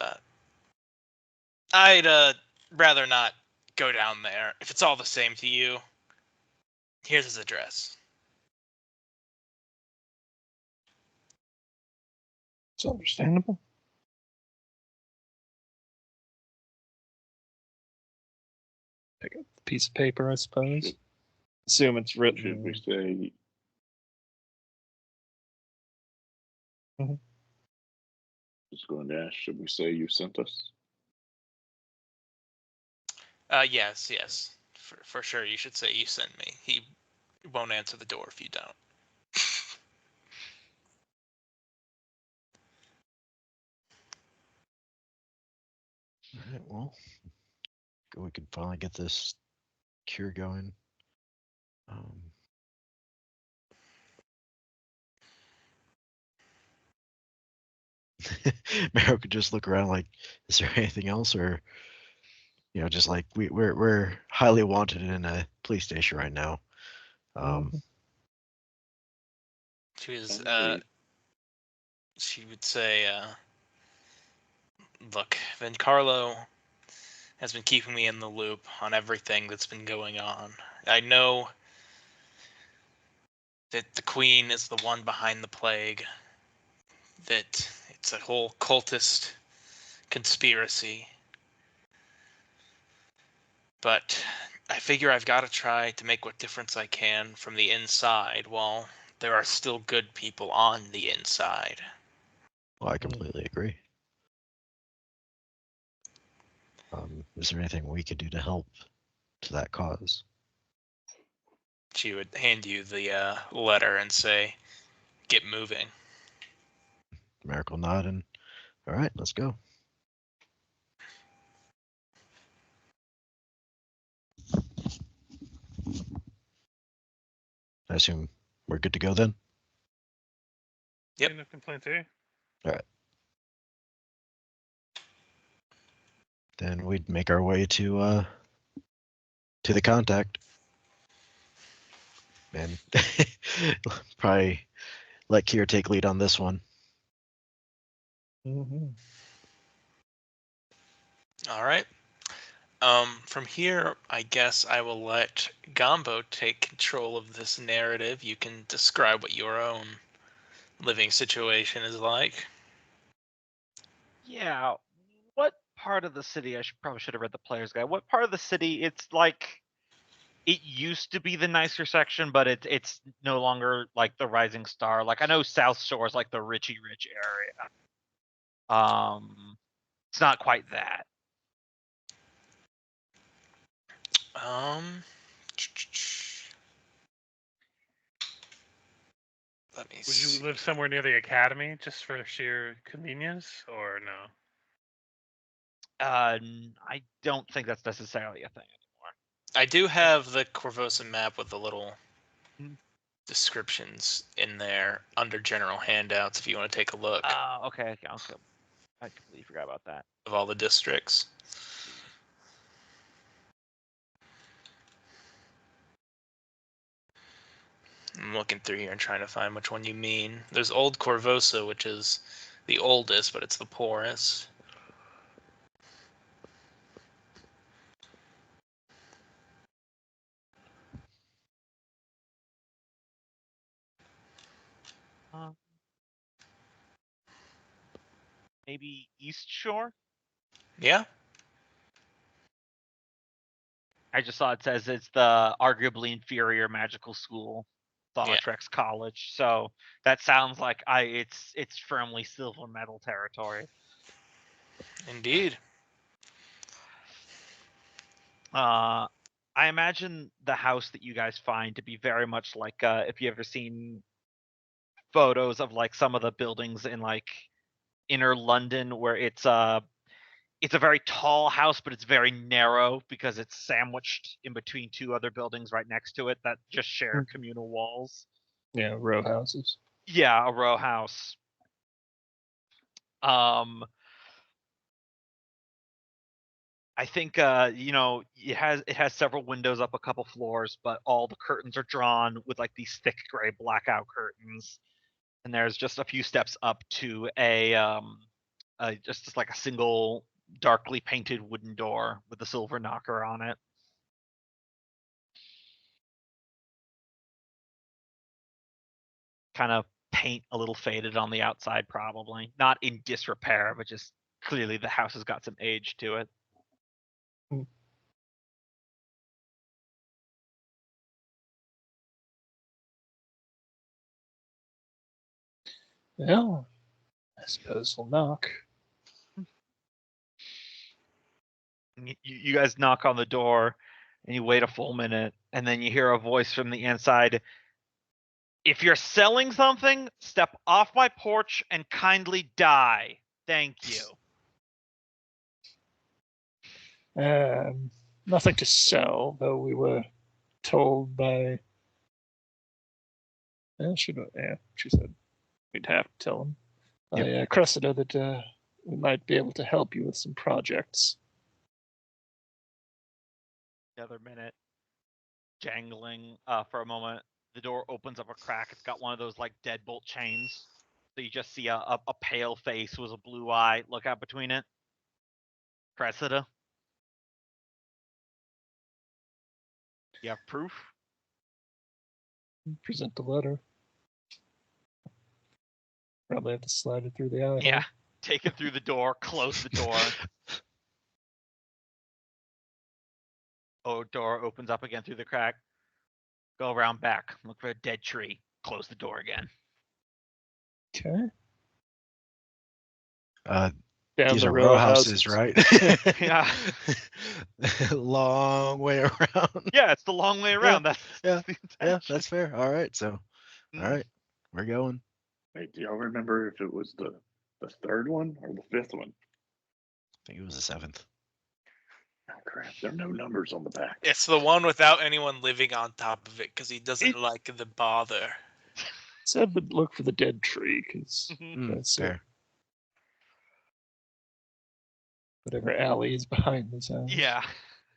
"I'd rather not go down there. If it's all the same to you, here's his address." It's understandable. Pick up the piece of paper, I suppose. Should- Assume it's written. Should we say? Mhm. Just going to ask. Should we say you sent us? Yes. For sure, you should say you sent me. He won't answer the door if you don't. All right, well, we can finally get this cure going. Mero could just look around like, is there anything else, or just like we're highly wanted in a police station right now. She was, Indeed. she would say, "Look, Carlo has been keeping me in the loop on everything that's been going on. I know that the Queen is the one behind the plague, that it's a whole cultist conspiracy. But I figure I've got to try to make what difference I can from the inside while there are still good people on the inside." Well, I completely agree. Is there anything we could do to help to that cause? She would hand you the letter and say, "Get moving." Miracle nod and all right, let's go. I assume we're good to go then. Yep. No complaints, eh? All right. Then we'd make our way to the contact. And probably let Kier take lead on this one. Mm-hmm. All right. From here, I guess I will let Gombo take control of this narrative. You can describe what your own living situation is like. Yeah. What part of the city? Probably should have read the player's guide. What part of the city? It's like it used to be the nicer section, but it's no longer like the Rising Star. Like I know South Shore is like the richy rich area. It's not quite that. Um, let me Would you see. live somewhere near the academy just for sheer convenience, or no? I don't think that's necessarily a thing anymore. I do have the Corvosa map with the little Mhm. descriptions in there under general handouts if you want to take a look Okay. I completely forgot about that. of all the districts. I'm looking through here and trying to find which one you mean. There's Old Corvosa, which is the oldest, but it's the poorest. Maybe East Shore. Yeah. I just saw it says it's the arguably inferior magical school, Thonotrex College. So that sounds like it's firmly silver medal territory. Indeed. I imagine the house that you guys find to be very much like if you ever seen photos of like some of the buildings in like inner London where it's a very tall house, but it's very narrow because it's sandwiched in between two other buildings right next to it that just share communal walls. Yeah, row houses. Yeah, a row house. I think it has several windows up a couple floors, but all the curtains are drawn with like these thick gray blackout curtains. And there's just a few steps up to a just like a single darkly painted wooden door with a silver knocker on it. Kind of paint a little faded on the outside, probably. Not in disrepair, but just clearly the house has got some age to it. Well, I suppose we'll knock. You guys knock on the door and you wait a full minute, and then you hear a voice from the inside. If you're selling something, step off my porch and kindly die. Thank you. Nothing to sell, though we were told by. She said we'd have to tell him. Yep. Cressida that we might be able to help you with some projects. Another minute, jangling for a moment. The door opens up a crack. It's got one of those like deadbolt chains. So you just see a pale face with a blue eye look out between it. Cressida. You have proof? Present the letter. Probably have to slide it through the eye. Yeah. Take it through the door, close the door. Door opens up again through the crack. Go around back. Look for a dead tree. Close the door again. Okay. These Down the are row row of houses, right? Yeah. Long way around. Yeah, it's the long way around. That's yeah, the Yeah, intention. that's fair. All right, so Mm. all right, we're going. Wait, do y'all remember if it was the third one or the fifth one? I think it was the 7th. Oh crap! There are no numbers on the back. It's the one without anyone living on top of it because he doesn't like the bother. Said to look for the dead tree because that's Fair. whatever alley is behind this house. Yeah.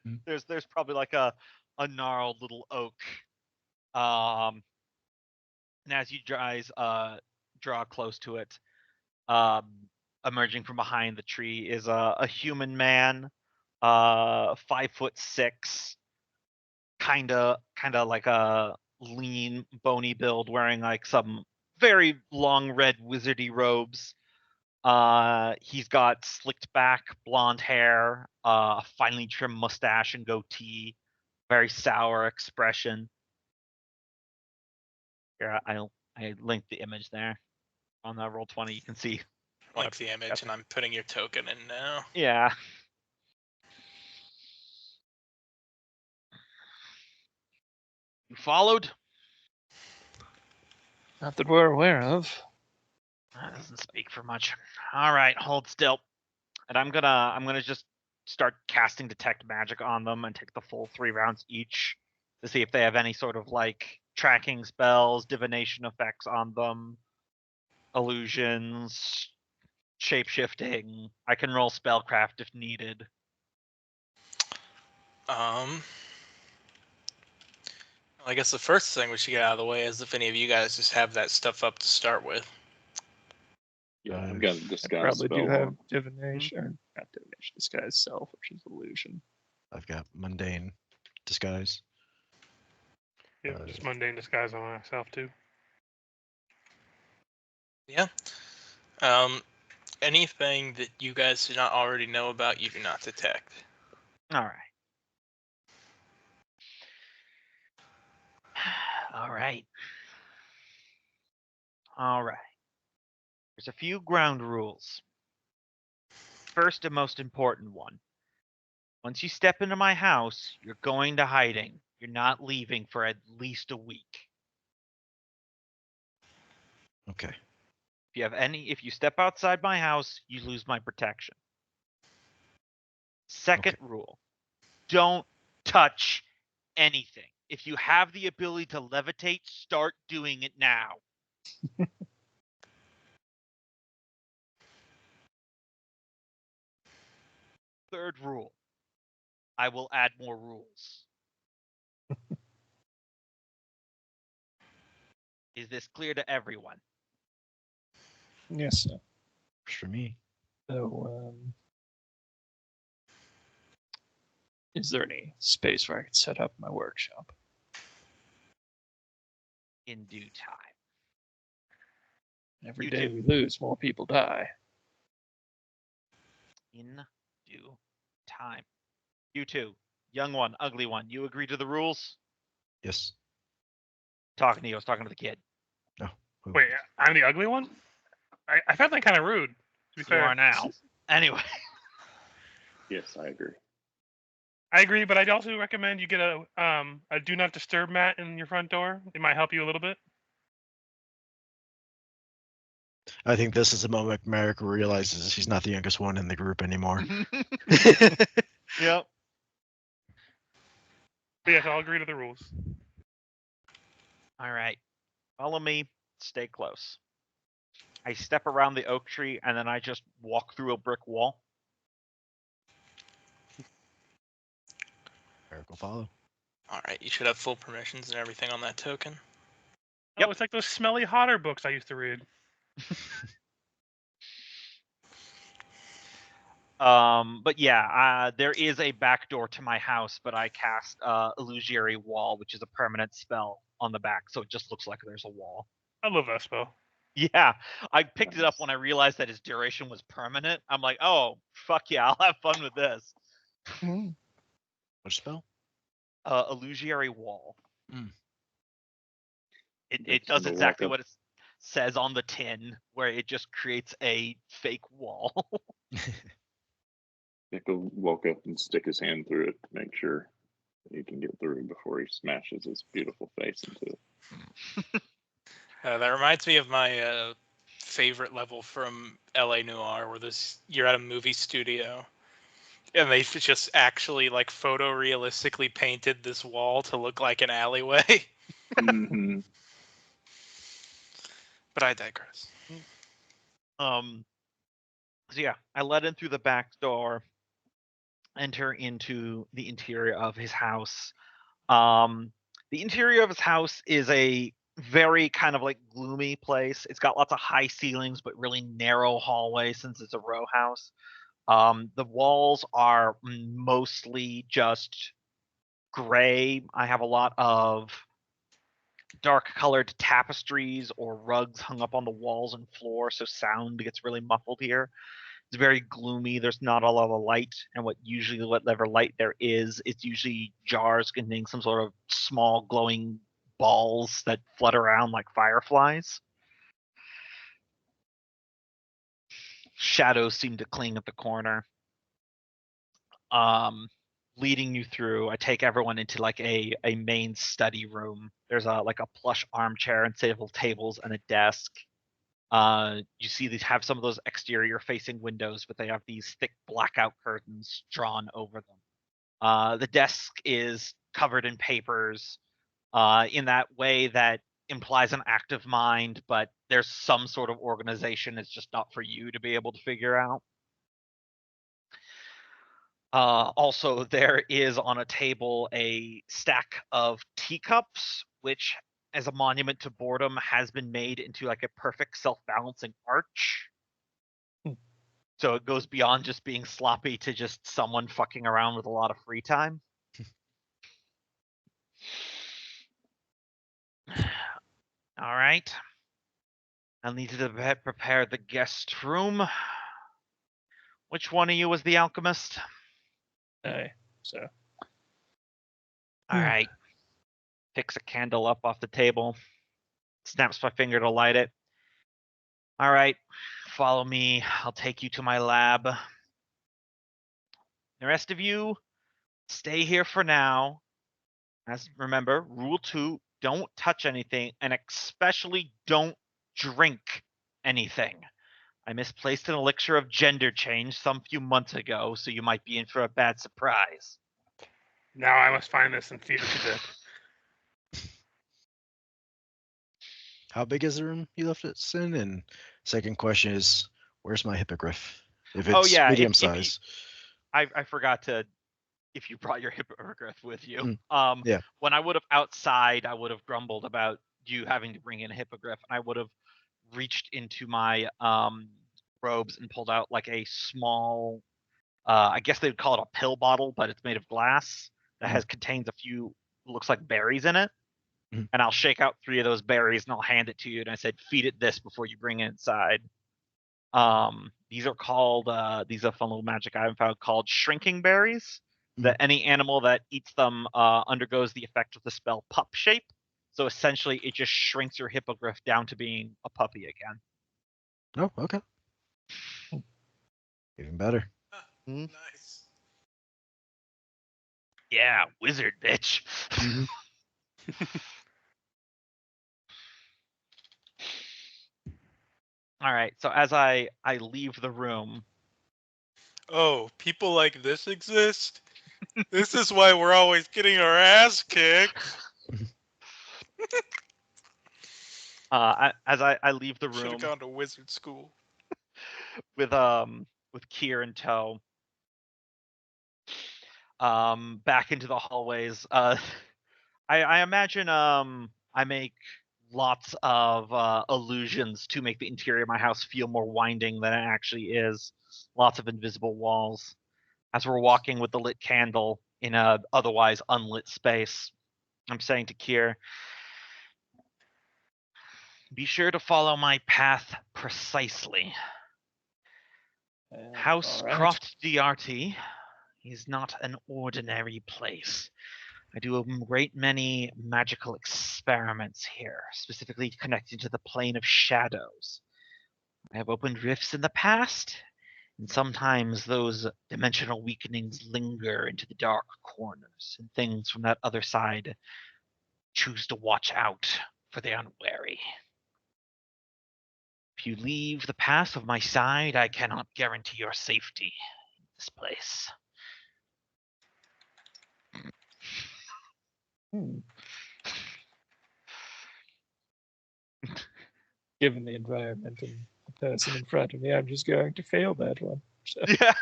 Mm. There's probably like a gnarled little oak. And as you guys draw close to it, emerging from behind the tree is a human man, 5'6", kinda like a lean, bony build, wearing like some very long red wizardy robes. He's got slicked back blonde hair, a finely trimmed mustache and goatee, very sour expression. Here, I linked the image there on that Roll20. You can see. Like the image, and I'm putting your token in now. Yeah. You followed? Not that we're aware of. That doesn't speak for much. All right, hold still. And I'm gonna just start casting detect magic on them and take the full 3 rounds each to see if they have any sort of like tracking spells, divination effects on them, illusions, shape-shifting. I can roll spellcraft if needed. I guess the first thing we should get out of the way is if any of you guys just have that stuff up to start with. Yeah, I've got a disguise Probably spell do have on. divination, or not divination, disguise self, which is illusion. I've got mundane disguise. Yeah, just mundane disguise on myself too. Yeah. Anything that you guys do not already know about, you do not detect. All right. right. All right. There's a few ground rules. First and most important one. Once you step into my house, you're going to hiding. You're not leaving for at least a week. Okay. If you step outside my house, you lose my protection. Second rule. Don't touch anything. If you have the ability to levitate, start doing it now. Third rule. I will add more rules. Is this clear to everyone? Yes, sir. Works for me. So, is there any space where I could set up my workshop? In due time. Every You day too. we lose, more people die. In due time. You too. Young one, ugly one. You agree to the rules? Yes. Talking to you. I was talking to the kid. Who? Wait, I'm the ugly one? I found that kind of rude, to be You fair. are now. Anyway. Yes, I agree. I agree, but I'd also recommend you get a do not disturb mat in your front door. It might help you a little bit. I think this is the moment Merrick realizes he's not the youngest one in the group anymore. Yep. But yes, I'll agree to the rules. All right. Follow me. Stay close. I step around the oak tree and then I just walk through a brick wall. Merrick will follow. All right, you should have full permissions and everything on that token. Oh, it's like those smelly hotter books I used to read. But yeah, there is a back door to my house, but I cast Illusory Wall, which is a permanent spell on the back, so it just looks like there's a wall. I love that spell. Yeah, I picked it up Nice. when I realized that its duration was permanent. I'm like, oh, fuck yeah, I'll have fun with this. Which spell? Illusory Wall. Mm. It That's does gonna exactly walk what it says on the tin, where it just creates a fake wall. Nico woke up and stick his hand through it to make sure that he can get through before he smashes his beautiful face into it. That reminds me of my favorite level from LA Noire, where you're at a movie studio, and they just actually like photorealistically painted this wall to look like an alleyway. Mm-hmm. But I digress. So yeah, I let in through the back door, enter into the interior of his house. The interior of his house is a very kind of like gloomy place. It's got lots of high ceilings, but really narrow hallways since it's a row house. The walls are mostly just gray. I have a lot of dark colored tapestries or rugs hung up on the walls and floor, so sound gets really muffled here. It's very gloomy. There's not a lot of light, and whatever light there is, it's usually jars containing some sort of small glowing balls that flutter around like fireflies. Shadows seem to cling at the corner. Leading you through, I take everyone into like a main study room. There's a plush armchair and several tables and a desk. You see these have some of those exterior facing windows, but they have these thick blackout curtains drawn over them. The desk is covered in papers in that way that implies an active mind, but there's some sort of organization. It's just not for you to be able to figure out. Also, there is on a table a stack of teacups, which, as a monument to boredom, has been made into like a perfect self-balancing arch. So it goes beyond just being sloppy to just someone fucking around with a lot of free time. All right. I'll need you to prepare the guest room. Which one of you was the alchemist? Aye. So All right. picks a candle up off the table, snaps my finger to light it. All right, follow me. I'll take you to my lab. The rest of you, stay here for now. Remember, rule 2, don't touch anything, and especially don't drink anything. I misplaced an elixir of gender change some few months ago, so you might be in for a bad surprise. Now I must find this and feed it to Vic. How big is the room you left us in? And second question is, where's my hippogriff? If it's Oh, yeah, medium if you- size. I forgot to, if you brought your hippogriff with you. Yeah. When I would have outside, I would have grumbled about you having to bring in a hippogriff. I would have reached into my robes and pulled out like a small, I guess they would call it a pill bottle, but it's made of glass that contains a few, looks like berries in it. Mhm. And I'll shake out 3 of those berries and I'll hand it to you. And I said, feed it this before you bring it inside. These are called, these are a fun little magic item found called shrinking berries. That any animal that eats them undergoes the effect of the spell pup shape. So essentially, it just shrinks your hippogriff down to being a puppy again. Oh, okay. Even better. Nice. Yeah, wizard bitch. All right, so as I leave the room, Oh, people like this exist? This is why we're always getting our ass kicked. as I leave the Should room have gone to wizard school. with Kier in tow, back into the hallways. I imagine I make lots of illusions to make the interior of my house feel more winding than it actually is. Lots of invisible walls. As we're walking with the lit candle in a otherwise unlit space, I'm saying to Kier, be sure to follow my path precisely. House all right. Croft Diarty is not an ordinary place. I do a great many magical experiments here, specifically connected to the plane of shadows. I have opened rifts in the past, and sometimes those dimensional weakenings linger into the dark corners, and things from that other side choose to watch out for the unwary. If you leave the path of my side, I cannot guarantee your safety in this place. Given the environment and the person in front of me, I'm just going to fail that one. So, Yeah.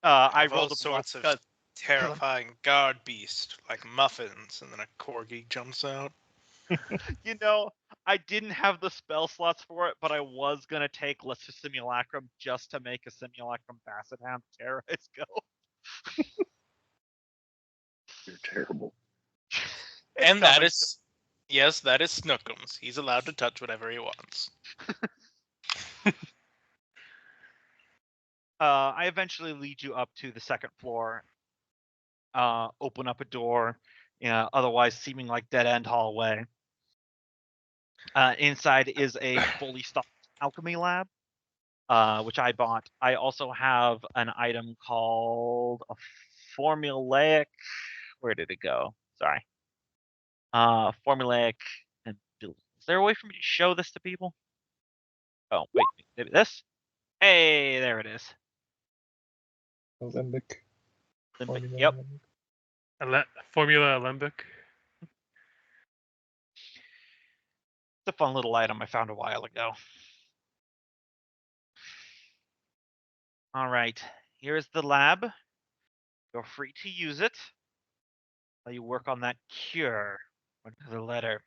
I Have all rolled a sorts plus of terrifying guard beast like muffins, and then a corgi jumps out. You know, I didn't have the spell slots for it, but I was gonna take Lesser Simulacrum just to make a Simulacrum Basset Hound terrorize go. You're terrible. And that is, yes, that is Snookums. He's allowed to touch whatever he wants. I eventually lead you up to the second floor, open up a door, otherwise seeming like dead end hallway. Inside is a fully stocked alchemy lab, which I bought. I also have an item called a formulaic. Where did it go? Sorry. Formulaic. And is there a way for me to show this to people? Oh, wait, maybe this? Hey, there it is. Alembic. Limbic. formula Yep. alembic. Formula Alembic. It's a fun little item I found a while ago. All right, here's the lab. Feel free to use it while you work on that cure. Another letter.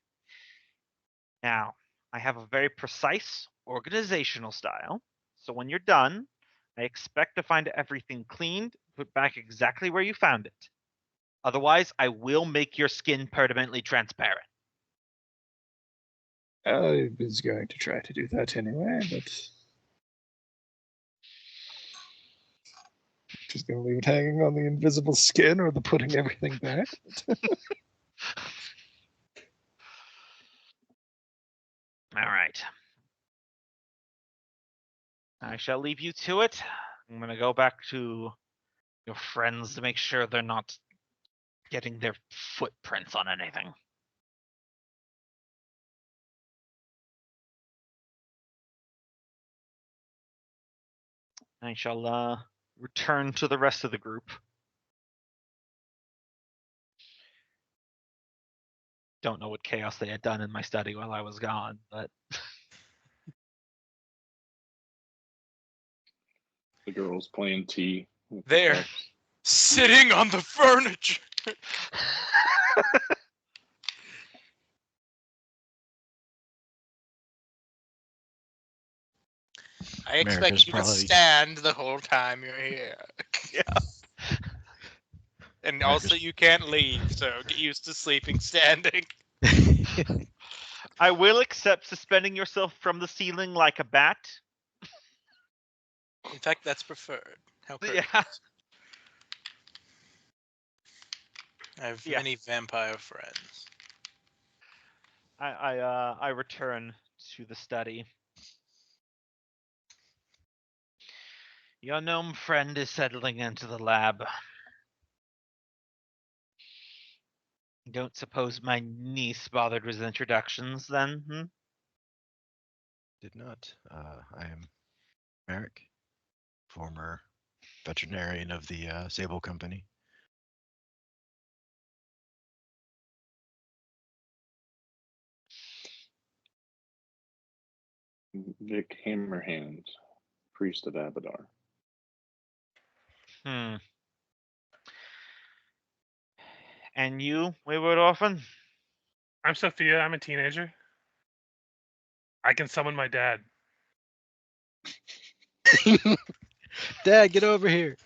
Now, I have a very precise organizational style. So when you're done, I expect to find everything cleaned, put back exactly where you found it. Otherwise, I will make your skin permanently transparent. I was going to try to do that anyway, but just going to leave it hanging on the invisible skin or the putting everything back. All right. I shall leave you to it. I'm gonna go back to your friends to make sure they're not getting their footprints on anything. I shall return to the rest of the group. Don't know what chaos they had done in my study while I was gone, but The girls playing tea. with the There. cups. Sitting on the furniture. I expect America's you probably- to stand the whole time you're here. Yeah. And also you can't leave, so get used to sleeping standing. I will accept suspending yourself from the ceiling like a bat. In fact, that's preferred. How Yeah. courteous. I have Yeah. many vampire friends. I return to the study. Your gnome friend is settling into the lab. Don't suppose my niece bothered with introductions then? Hmm? Did not. I am Merrick, former veterinarian of the Sable Company. Vic Hammerhand, priest of Abadar. Hmm. And you, Wayward Orphan? I'm Sophia. I'm a teenager. I can summon my dad. Dad, get over here.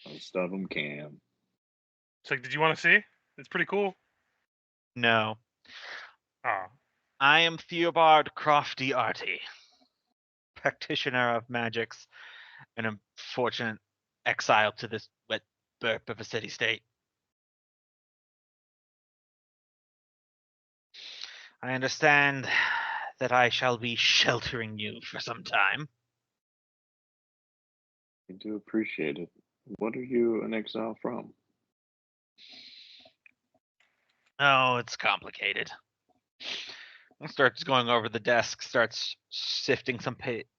Most of them can. It's like, did you want to see? It's pretty cool. No. Oh, I am Theobald Crofty Arty, practitioner of magics, and unfortunate exile to this wet burp of a city-state. I understand that I shall be sheltering you for some time. I do appreciate it. What are you an exile from? Oh, it's complicated. Starts going over the desk, starts sifting some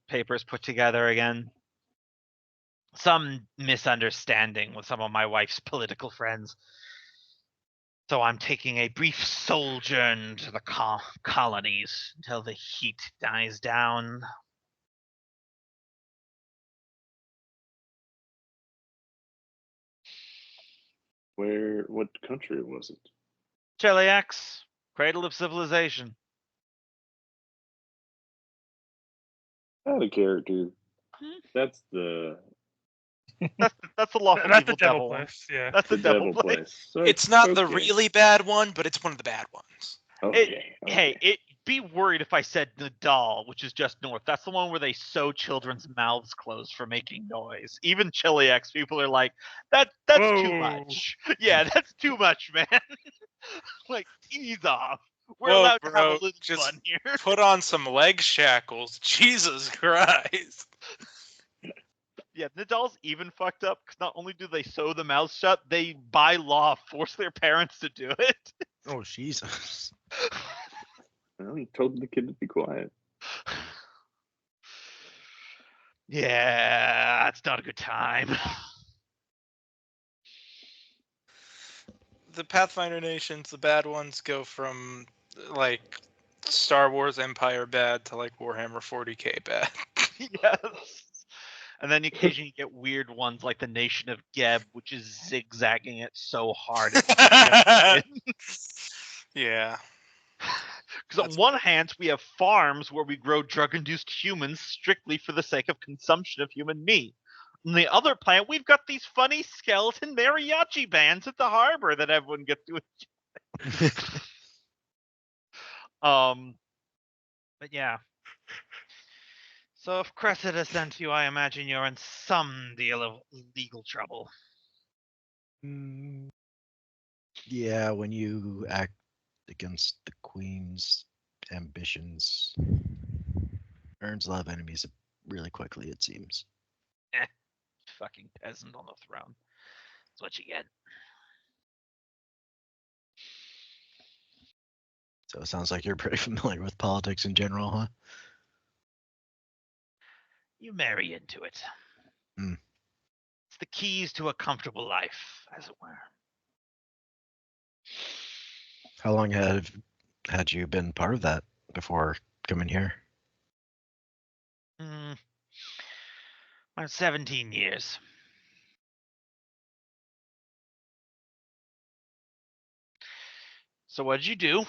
papers put together again. Some misunderstanding with some of my wife's political friends. So I'm taking a brief sojourn to the colonies until the heat dies down. What country was it? Cheliax, cradle of civilization. Out of character. Hmm. That's the That's the lawful that's evil the devil devil one. place. Yeah. That's the devil place. place. So It's not the okay. really bad one, but it's one of the bad ones. Okay. Hey, it be worried if I said Nadal, which is just north. That's the one where they sew children's mouths closed for making noise. Even Chiliax people are like, that's too Whoa. much. Yeah, that's too much, man. Like, ease off. We're Whoa, allowed to have a bro, little just fun here. Put on some leg shackles. Jesus Christ. Yeah, Nadal's even fucked up because not only do they sew the mouths shut, they by law force their parents to do it. Oh, Jesus. Well, he told the kid to be quiet. Yeah, it's not a good time. The Pathfinder nations, the bad ones, go from like Star Wars Empire bad to like Warhammer 40k bad. Yes. And then occasionally you get weird ones like the Nation of Geb, which is zigzagging it so hard. Yeah. Because on one hand, we have farms where we grow drug-induced humans strictly for the sake of consumption of human meat. On the other planet, we've got these funny skeleton mariachi bands at the harbor that everyone gets to enjoy. But yeah. So if Cressida sent you, I imagine you're in some deal of legal trouble. Yeah, when you against the queen's ambitions. Earns a lot of enemies really quickly, it seems. Fucking peasant on the throne. That's what you get. So it sounds like you're pretty familiar with politics in general, huh? You marry into it. Hmm. It's the keys to a comfortable life, as it were. How long had you been part of that before coming here? About 17 years. So what did you do?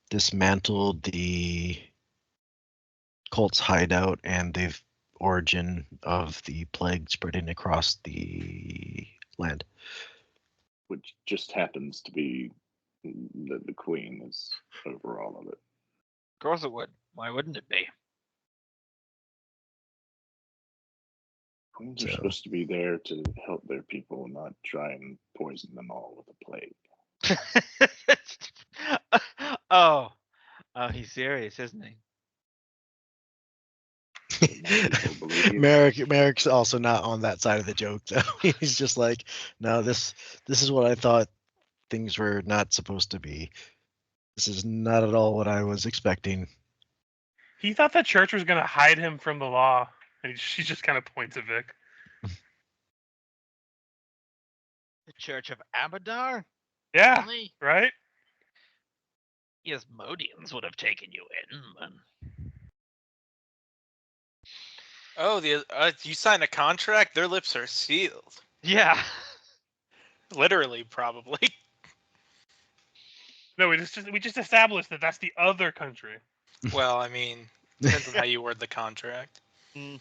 Dismantled the cult's hideout and the origin of the plague spreading across the land. Which just happens to be that the queen is over all of it. Of course it would. Why wouldn't it be? Queens are So- supposed to be there to help their people, not try and poison them all with a plague. Oh, he's serious, isn't he? People believe you. Merrick's also not on that side of the joke though. He's just like, no, this is what I thought things were not supposed to be. This is not at all what I was expecting. He thought the church was going to hide him from the law, and she just kind of points at Vic. The Church of Abadar? Yeah, Really? right? Asmodeans would have taken you in, but Oh, you signed a contract? Their lips are sealed. yeah. Literally, probably. No, we just established that that's the other country. Well, I mean, depends on how you word the contract. Mm.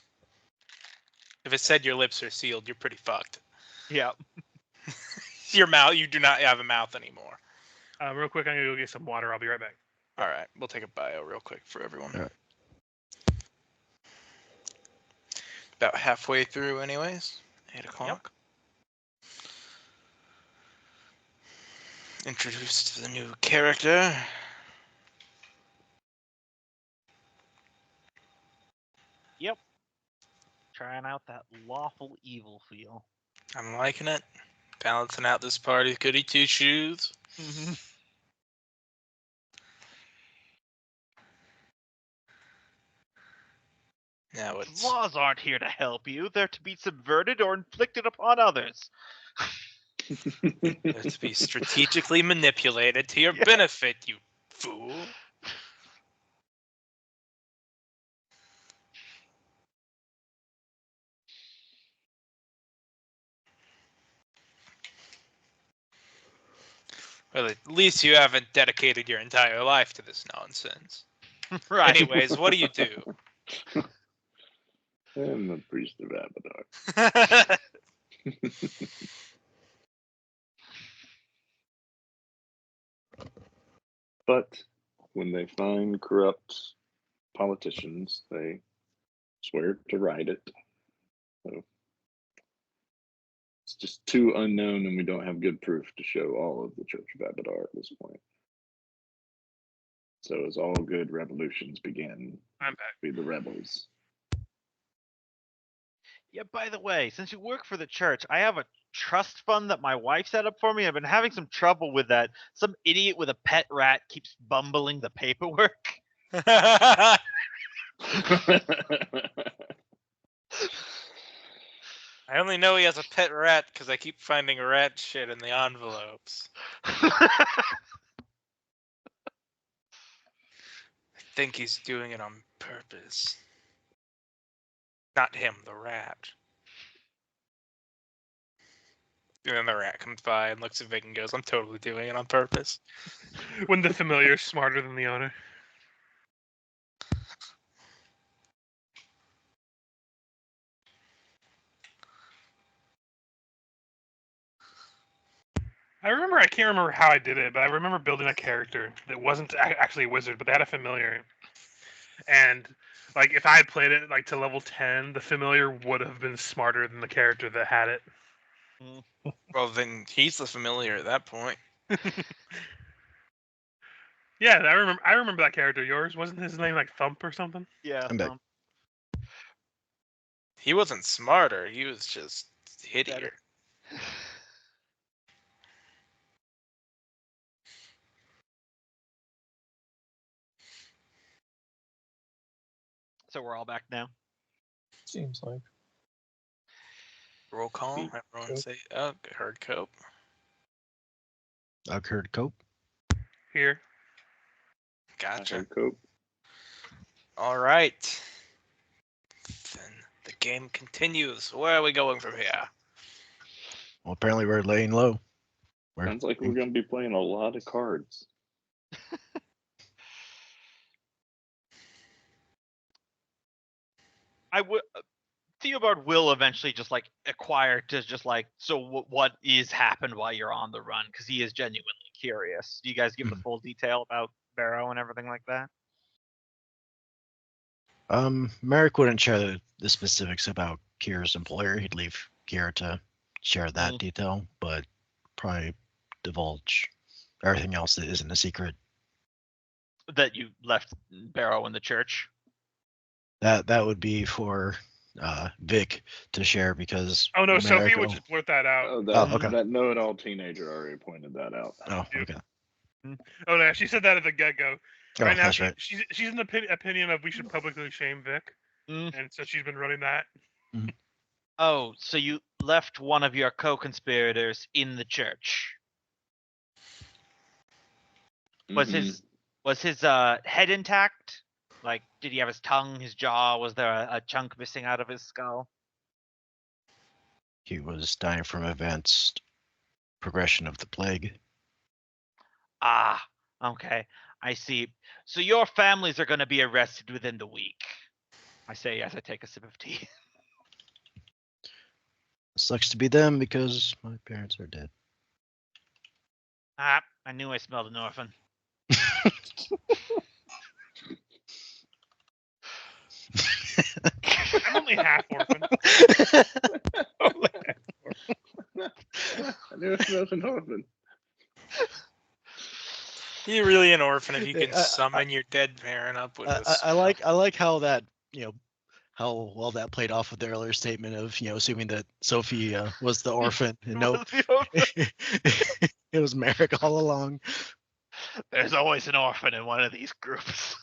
If it said your lips are sealed, you're pretty fucked. Yeah. Your mouth, you do not have a mouth anymore. Real quick, I'm going to go get some water. I'll be right back. All right, we'll take a bio real quick for everyone. All right. About halfway through, anyways. 8 o'clock. Introduced the new character. Yep. Trying out that lawful evil feel. I'm liking it. Balancing out this party. Goody two shoes. Mm-hmm. Now it's Laws aren't here to help you. They're to be subverted or inflicted upon others. they're to be strategically manipulated to your Yeah. benefit, you fool. Well, at least you haven't dedicated your entire life to this nonsense. Right. Anyways, what do you do? I'm the priest of Abadar. But when they find corrupt politicians, they swear to right it. So it's just too unknown, and we don't have good proof to show all of the Church of Abadar at this point. So as all good revolutions begin, I'm back. be the rebels. Yeah, by the way, since you work for the church, I have a trust fund that my wife set up for me. I've been having some trouble with that. Some idiot with a pet rat keeps bumbling the paperwork. I only know he has a pet rat because I keep finding rat shit in the envelopes. I think he's doing it on purpose. Not him, the rat. And then the rat comes by and looks at Vic and goes, I'm totally doing it on purpose. When the familiar's smarter than the owner. I can't remember how I did it, but I remember building a character that wasn't actually a wizard, but they had a familiar. And like, if I had played it like to level 10, the familiar would have been smarter than the character that had it. Well, then he's the familiar at that point. Yeah, I remember that character. Yours wasn't his name like Thump or something? Yeah. I'm back. He wasn't smarter. He was just hittier. Better. So we're all back now. Seems like. Roll call. Beat Everyone Cope. say, "Oh, heard Cope." I've heard Cope. Here. Gotcha. Cope. All right. Then the game continues. Where are we going from here? Well, apparently we're laying low. Sounds like we're going to be playing a lot of cards. I would. Theobald will eventually just like acquire to just like, so what is happened while you're on the run? Because he is genuinely curious. Do you guys give the full detail about Barrow and everything like that? Merrick wouldn't share the specifics about Kira's employer. He'd leave Kira to share that detail, but probably divulge everything else that isn't a secret. That you left Barrow in the church. That would be for Vic to share because. Oh no, Sophie Merrick would will- just blurt that out. Oh, that, okay. that know-it-all teenager already pointed that out. Oh, okay. Oh no, she said that at the get-go. Oh, Right now, that's right. she's in the opinion of we should publicly shame Vic, and so she's been running that. Oh, so you left one of your co-conspirators in the church. Was his head intact? Like, did he have his tongue, his jaw? Was there a chunk missing out of his skull? He was dying from advanced progression of the plague. Ah, okay. I see. So your families are going to be arrested within the week. I say as I take a sip of tea. Sucks to be them because my parents are dead. Ah, I knew I smelled an orphan. I'm only half orphan. I knew it was an orphan. You're really an orphan if you can I- summon your dead parent up with this. I like how that, how well that played off with the earlier statement of, assuming that Sophie was the orphan and no, it was Merrick all along. There's always an orphan in one of these groups.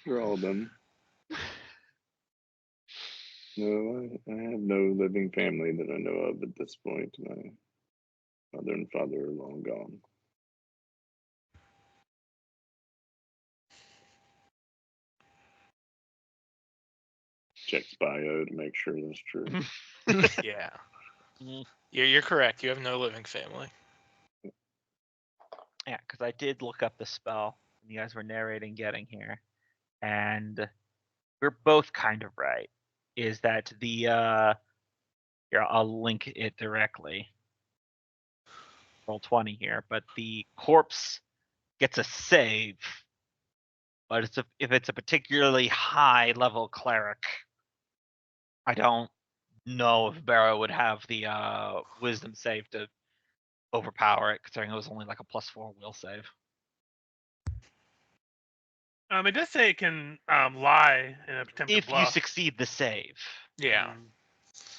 For all of them. No, I have no living family that I know of at this point. My mother and father are long gone. Checks bio to make sure that's true. Yeah. Mm. You're correct. You have no living family. Yeah, because I did look up the spell when you guys were narrating getting here, and we're both kind of right. Is that the here, I'll link it directly. Roll 20 here, but the corpse gets a save, but if it's a particularly high level cleric, I don't know if Barrow would have the wisdom save to overpower it, considering it was only like a +4 will save. It does say it can lie in a attempt to If bluff. you succeed the save. Yeah.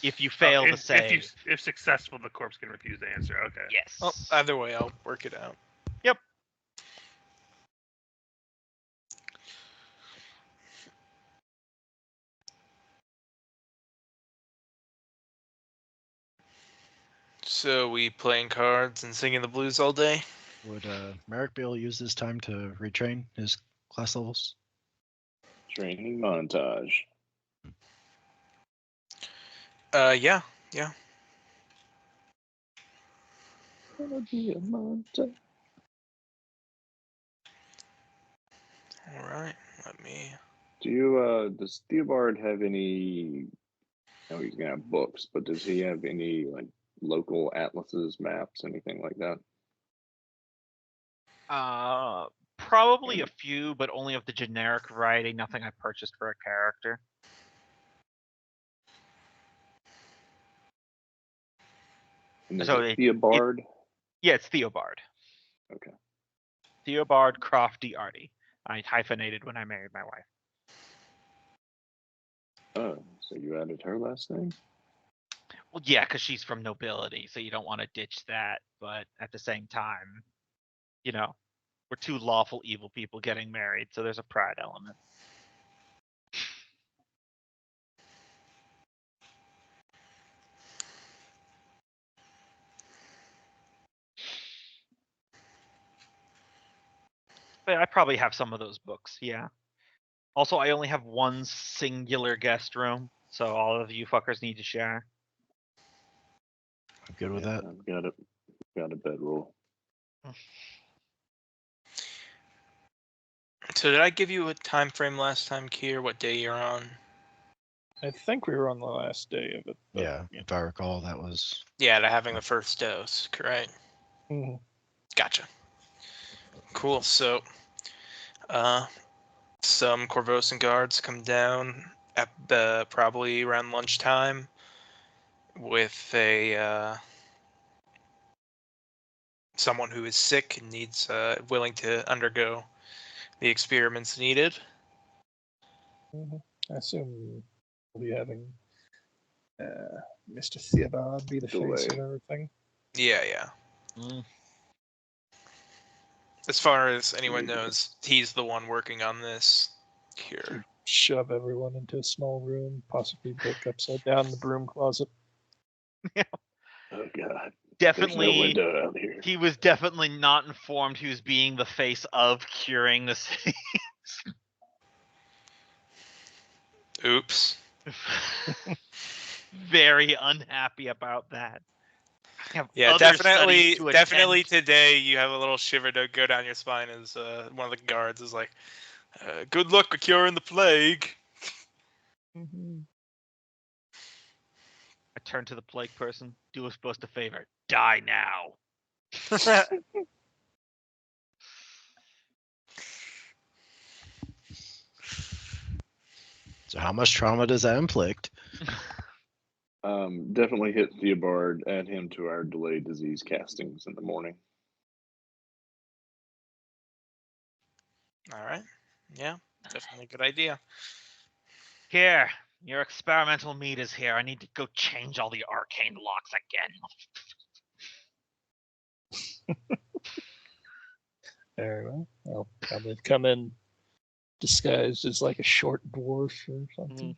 If you fail the save. If successful, the corpse can refuse to answer. Okay. Yes. Well, either way, I'll work it out. Yep. So we playing cards and singing the blues all day? Would Merrick be able to use this time to retrain his class levels? Training montage. Yeah. Gonna be a montage. All right. Let me. Do you does Theobald have any? No, he's gonna have books, but does he have any like local atlases, maps, anything like that? Probably a few, but only of the generic variety. Nothing I purchased for a character. And is So it it- Theobald? Yeah, it's Theobald. Okay. Theobald Crofty Artie. I hyphenated when I married my wife. Oh, so you added her last name? Well, yeah, because she's from nobility, so you don't want to ditch that. But at the same time, you know, we're two lawful evil people getting married, so there's a pride element. But I probably have some of those books, yeah. Also, I only have one singular guest room, so all of you fuckers need to share. I'm good with Yeah, that. I've got a bedroll. So did I give you a time frame last time, Kier? What day you're on? I think we were on the last day of it. but- Yeah, if I recall, that was. Yeah, to having the first dose, correct? Mhm. Gotcha. Cool. So, some Corvosan guards come down at probably around lunchtime with a someone who is sick and needs willing to undergo the experiments needed. Mhm. I assume we'll be having Mr. Theobald be the face of Delay. everything. Yeah. Mm. As far as anyone Yeah. knows, he's the one working on this cure. Shove everyone into a small room, possibly break upside down the broom closet. Oh God. There's no Definitely, window out here. he was definitely not informed he was being the face of curing the city. Oops. Very unhappy about that. I have Yeah, other studies to definitely attend. today you have a little shiver to go down your spine as one of the guards is like, good luck with curing the plague. Mhm. I turn to the plague person. Do us both a favor. Die now. So how much trauma does that inflict? Definitely hit Theobald, add him to our delayed disease castings in the morning. All right. Yeah, definitely a good idea. Here, your experimental meat is here. I need to go change all the arcane locks again. Very well. I'll probably come in disguised as like a short dwarf or something.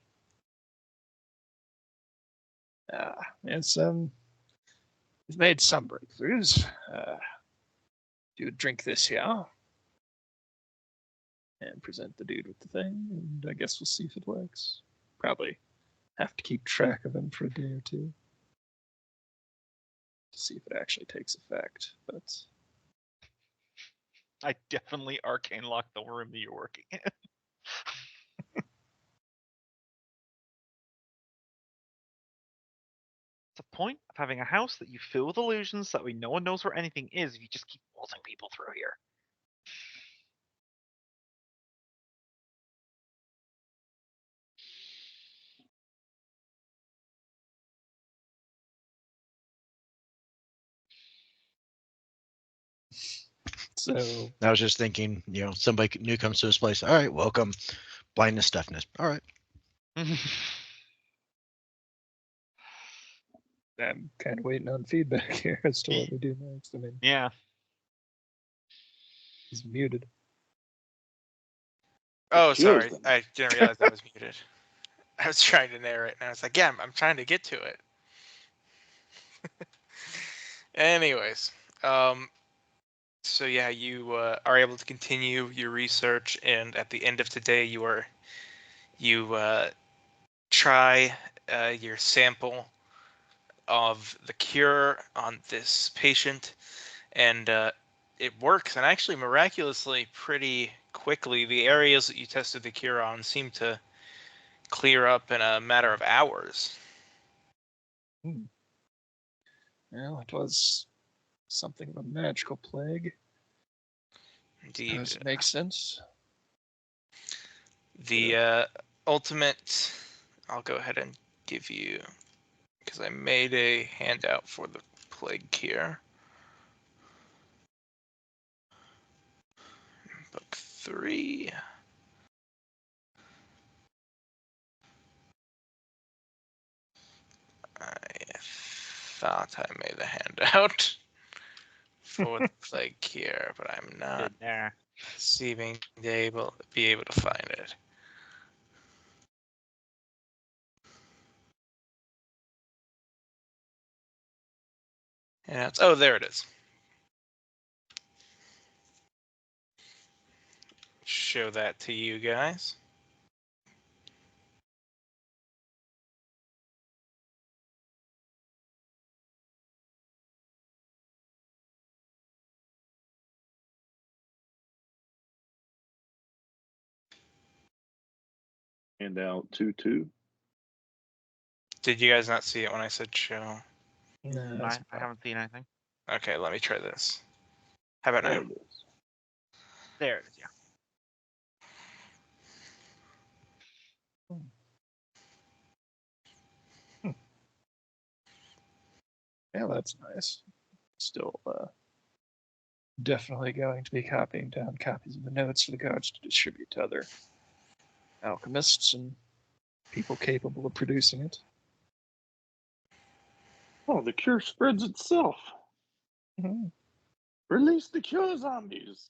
It's we've made some breakthroughs. Do you drink this here? And present the dude with the thing, and I guess we'll see if it works. Probably have to keep track of him for a day or two to see if it actually takes effect. But I definitely arcane lock the room that you're working in. The point of having a house that you fill with illusions so that way no one knows where anything is if you just keep waltzing people through here. so I was just thinking, somebody new comes to this place. All right, welcome. Blindness, deafness. All right. I'm kind of waiting on feedback here as to what we do next. I mean, Yeah. he's muted. Oh, Cures sorry. them. I didn't realize I was muted. I was trying to narrate, and I was like, yeah, I'm trying to get to it. Anyways, so yeah, you are able to continue your research, and at the end of today, you try your sample of the cure on this patient, and it works. And actually, miraculously, pretty quickly, the areas that you tested the cure on seem to clear up in a matter of hours. Well, it was something of a magical plague. Indeed, Does it make sense? the ultimate. I'll go ahead and give you, because I made a handout for the Plague Cure. Book 3. I thought I made a handout for the Plague Cure, but I'm not Did there. seeming to be able to find it. And oh, there it is. Show that to you guys. Handout 2-2. Did you guys not see it when I said show? No, I haven't seen anything. Okay, let me try this. How about There now? it is. There it is, yeah. Yeah, that's nice. Still, definitely going to be copying down copies of the notes for the guards to distribute to other alchemists and people capable of producing it. Oh, the cure spreads itself. Mhm. Release the cure zombies.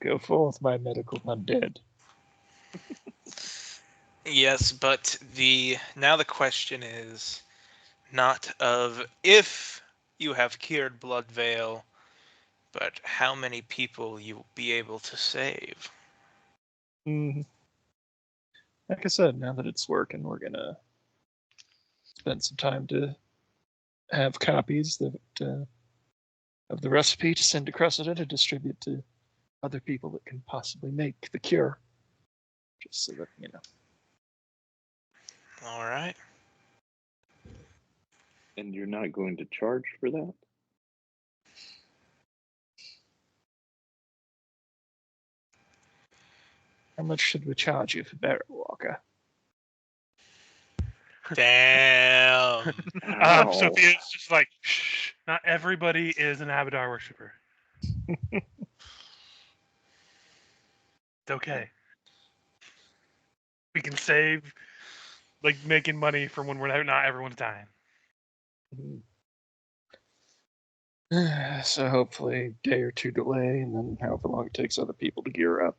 Go forth, my medical undead. Yes, but now the question is not of if you have cured Bloodveil, but how many people you will be able to save. Mhm. Like I said, now that it's working, we're gonna spend some time to have copies of the recipe to send to Cressida to distribute to other people that can possibly make the cure. Just so that, you know. All right. And you're not going to charge for that? How much should we charge you for Barrow Walker? Damn. Ow. Sophia's just like, shh, not everybody is an Abadar worshiper. It's okay. We can save, like, making money from when we're not everyone's dying. So hopefully a day or two delay, and then however long it takes other people to gear up.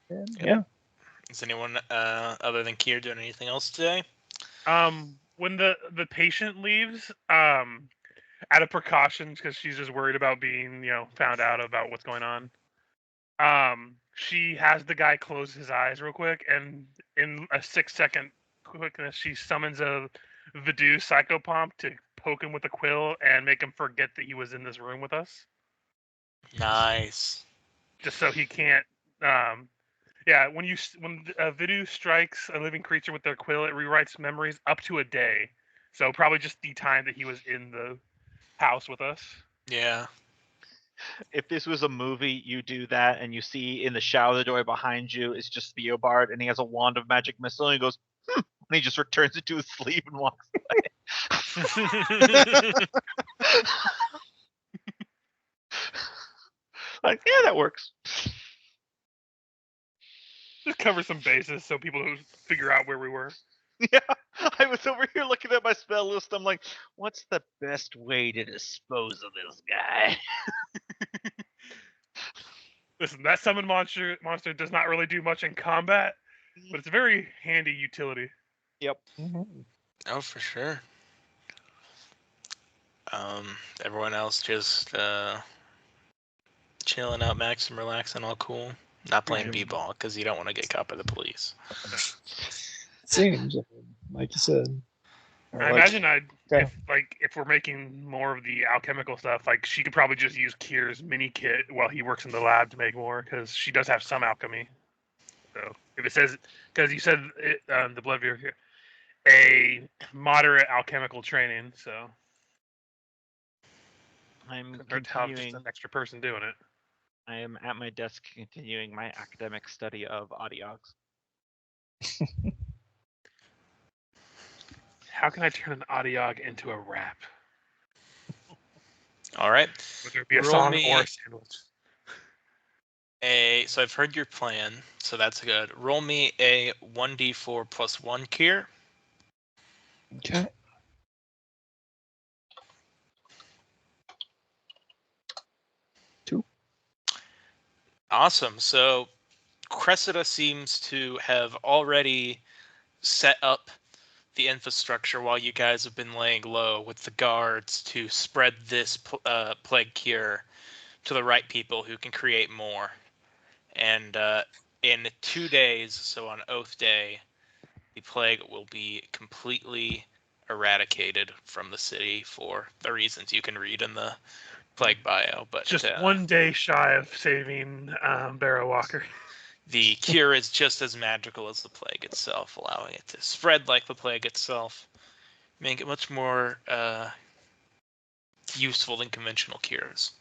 And Yep. yeah, Is anyone other than Kier doing anything else today? When the patient leaves, out of precautions, because she's just worried about being, found out about what's going on. She has the guy close his eyes real quick, and in a 6-second quickness, she summons a Voodoo Psychopomp to poke him with a quill and make him forget that he was in this room with us, Nice. just so he can't. Yeah, when Voodoo strikes a living creature with their quill, it rewrites memories up to a day. So probably just the time that he was in the house with us. Yeah. If this was a movie, you do that, and you see in the shower door behind you is just Theobard, and he has a wand of magic missile, and he goes, and he just returns it to his sleeve and walks away. Like, yeah, that works. Just cover some bases so people don't figure out where we were. Yeah, I was over here looking at my spell list. I'm like, what's the best way to dispose of this guy? Listen, that summon monster does not really do much in combat, but it's a very handy utility. Yep. Oh, for sure. Everyone else just chilling out, maxing, relaxing, all cool. Not playing b-ball because you don't want to get caught by the police. seems like you said. or I like- imagine Okay. if we're making more of the alchemical stuff, like she could probably just use Kier's mini kit while he works in the lab to make more, because she does have some alchemy. So if it says, because you said it, the blood viewer here, a moderate alchemical training, so I'm couldn't hurt to have just continuing. an extra person doing it. I am at my desk continuing my academic study of Audiogs. How can I turn an audiog into a rap? All right. Whether it be a Roll song me or a sandwich. So I've heard your plan, so that's good. Roll me a 1d4 plus 1 Kier. Okay. Awesome. So Cressida seems to have already set up the infrastructure while you guys have been laying low with the guards to spread this plague cure to the right people who can create more. And in 2 days, so on Oath Day, the plague will be completely eradicated from the city for the reasons you can read in the plague bio. But Just 1 day shy of saving Barrow Walker. the cure is just as magical as the plague itself, allowing it to spread like the plague itself, make it much more useful than conventional cures.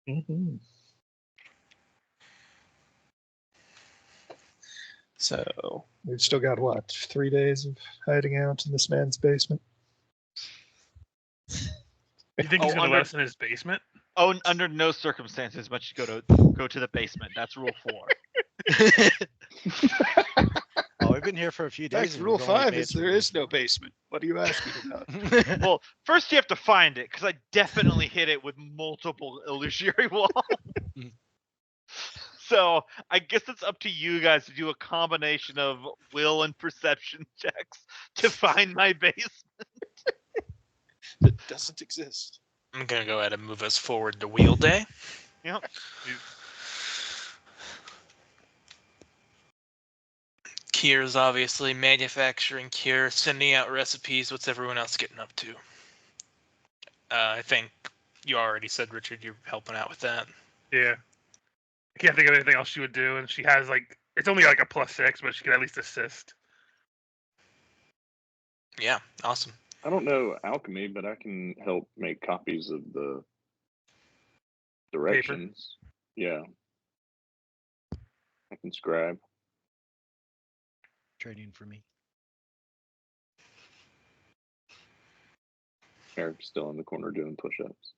Mm-hmm. So we've still got what, 3 days of hiding out in this man's basement? You think he's Oh, gonna under- let us in his basement? Oh, under no circumstances must you go to the basement. That's rule 4. Oh, we've been here for a few In days. fact, and rule we've only 5 made is there is no basement. What are you asking about? Well, first you have to find it, because I definitely hit it with multiple illusory walls. So I guess it's up to you guys to do a combination of will and perception checks to find my basement. That doesn't exist. I'm going to go ahead and move us forward to Wheel Day. Yep. Cures, obviously, manufacturing cure, sending out recipes. What's everyone else getting up to? I think you already said, Richard, you're helping out with that. Yeah. I can't think of anything else she would do, and she has it's only like a +6, but she can at least assist. Yeah, awesome. I don't know alchemy, but I can help make copies of the directions. Yeah. I can scribe. Trading for me. Eric's still in the corner doing push-ups.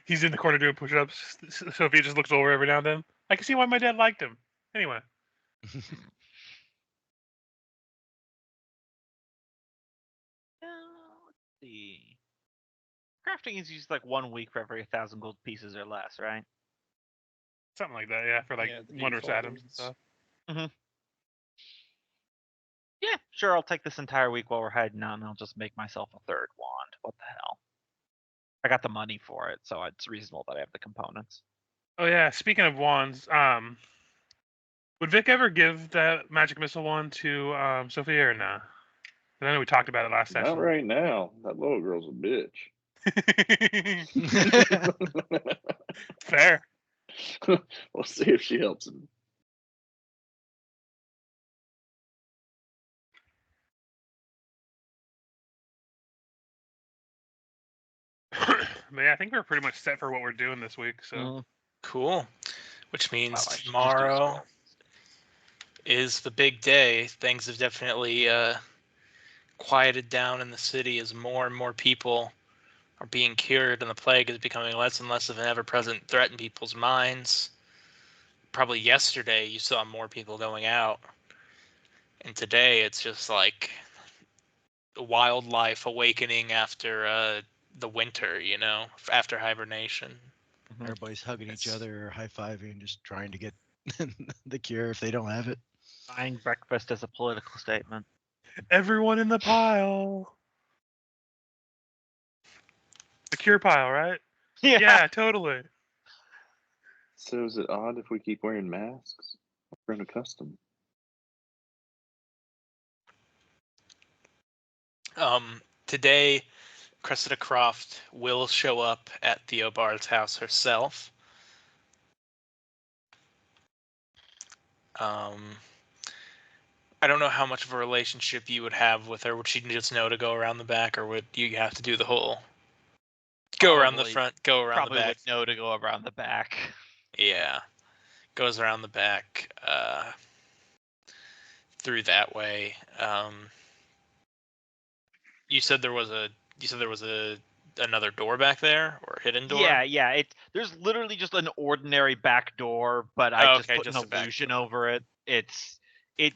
He's in the corner doing push-ups. Sophia just looks over every now and then. I can see why my dad liked him. Anyway. Let's see. Crafting is used like 1 week for every 1,000 gold pieces or less, right? Something like that, yeah, for Yeah, the wondrous default atoms and is. stuff. Yeah, sure. I'll take this entire week while we're hiding out, and I'll just make myself a 3rd wand. What the hell? I got the money for it, so it's reasonable that I have the components. Oh yeah, speaking of wands, would Vic ever give that magic missile wand to Sophia or nah? I know we talked about it last Not session. right now. That little girl's a bitch. Fair. We'll see if she helps him. But yeah, I think we're pretty much set for what we're doing this week. So Cool. Which means Wow, I should just do tomorrow scroll. is the big day. Things have definitely quieted down in the city as more and more people are being cured, and the plague is becoming less and less of an ever-present threat in people's minds. Probably yesterday you saw more people going out, and today it's just like wildlife awakening after the winter, after hibernation. Everybody's hugging each other, high-fiving, just trying to get the cure if they don't have it. Buying breakfast as a political statement. everyone in the pile. The cure pile, right? Yeah, totally. So is it odd if we keep wearing masks? We're unaccustomed. Today, Cressida Croft will show up at Theobald's house herself. I don't know how much of a relationship you would have with her. Would she just know to go around the back, or would you have to do the whole go around the Probably- front, go around the Probably back? would know to go around the back. Yeah. goes around the back, through that way. You said there was another door back there, or a hidden door? Yeah. There's literally just an ordinary back door, but I Oh, just okay, put just an a back illusion door. over it.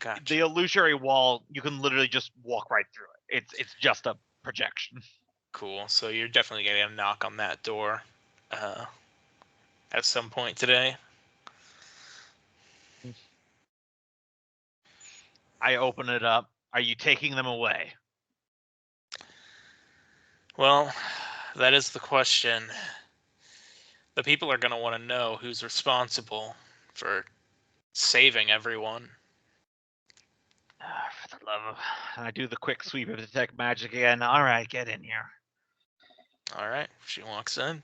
Gotcha. The illusory wall. You can literally just walk right through it. It's just a projection. Cool. So you're definitely getting a knock on that door at some point today. I open it up. Are you taking them away? Well, that is the question. The people are going to want to know who's responsible for saving everyone. For the love of... I do the quick sweep of detect magic again. All right, get in here. All right, she walks in.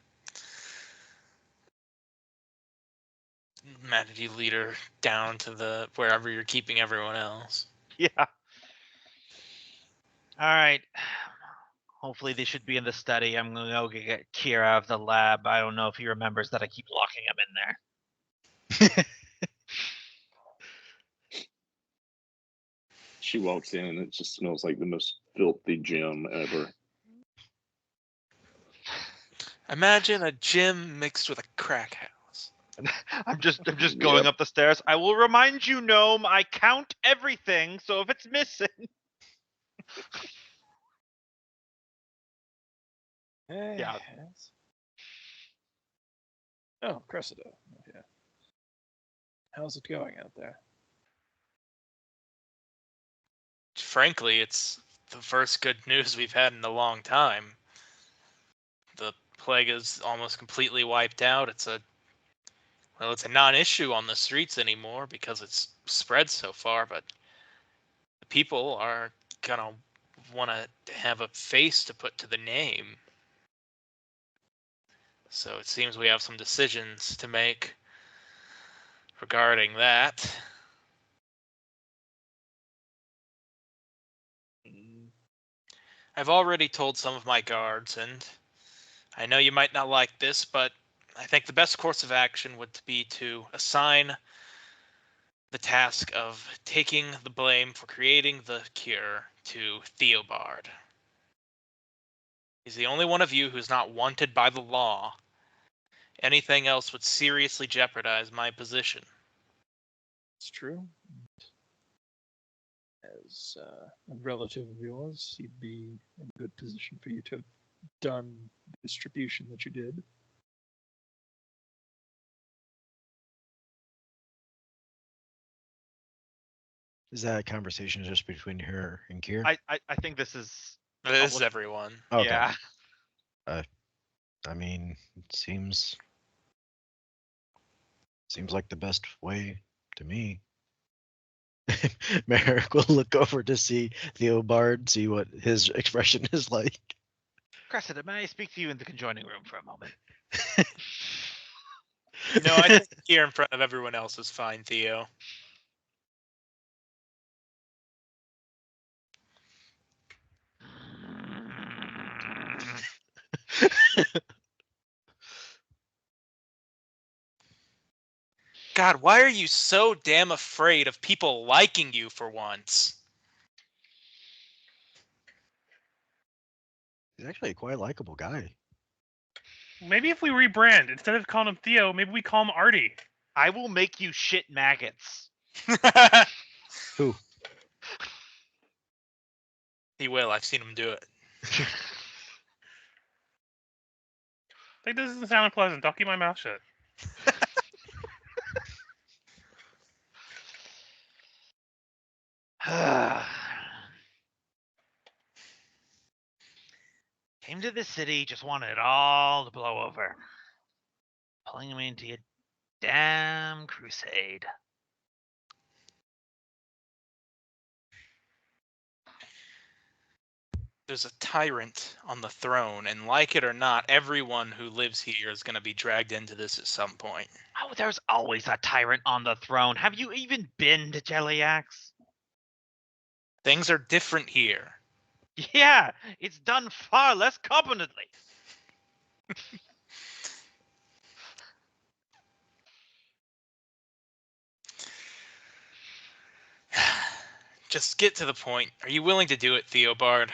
Matt, did you lead her down to wherever you're keeping everyone else? Yeah. All right. Hopefully they should be in the study. I'm gonna go get Kira out of the lab. I don't know if he remembers that I keep locking him in there. She walks in and it just smells like the most filthy gym ever. Imagine a gym mixed with a crack house. I'm just going Yep. up the stairs. I will remind you, Gnome, I count everything, so if it's missing. Yeah. Yes. Oh, Cressida. Yeah. How's it going out there? Frankly, it's the first good news we've had in a long time. The plague is almost completely wiped out. It's a non-issue on the streets anymore because it's spread so far, but the people are gonna want to have a face to put to the name. So it seems we have some decisions to make regarding that. I've already told some of my guards, and I know you might not like this, but I think the best course of action would be to assign the task of taking the blame for creating the cure to Theobard. He's the only one of you who's not wanted by the law. Anything else would seriously jeopardize my position. It's true. As a relative of yours, he'd be in a good position for you to have done the distribution that you did. Is that a conversation just between her and Kier? I think this is This is public. everyone. Okay. Yeah. I mean, it seems like the best way to me. Merrick will look over to see Theobard, see what his expression is like. Cressida, may I speak to you in the conjoining room for a moment? No, I think here in front of everyone else is fine, Theo. God, why are you so damn afraid of people liking you for once? He's actually a quite likable guy. Maybe if we rebrand, instead of calling him Theo, maybe we call him Artie. I will make you shit maggots. Who? He will. I've seen him do it. That doesn't sound pleasant. I'll keep my mouth shut. Came to this city, just wanted it all to blow over. Pulling me into a damn crusade. There's a tyrant on the throne, and like it or not, everyone who lives here is going to be dragged into this at some point. Oh, there's always a tyrant on the throne. Have you even been to Jeliax? Things are different here. Yeah, it's done far less competently. Just get to the point. Are you willing to do it, Theobard?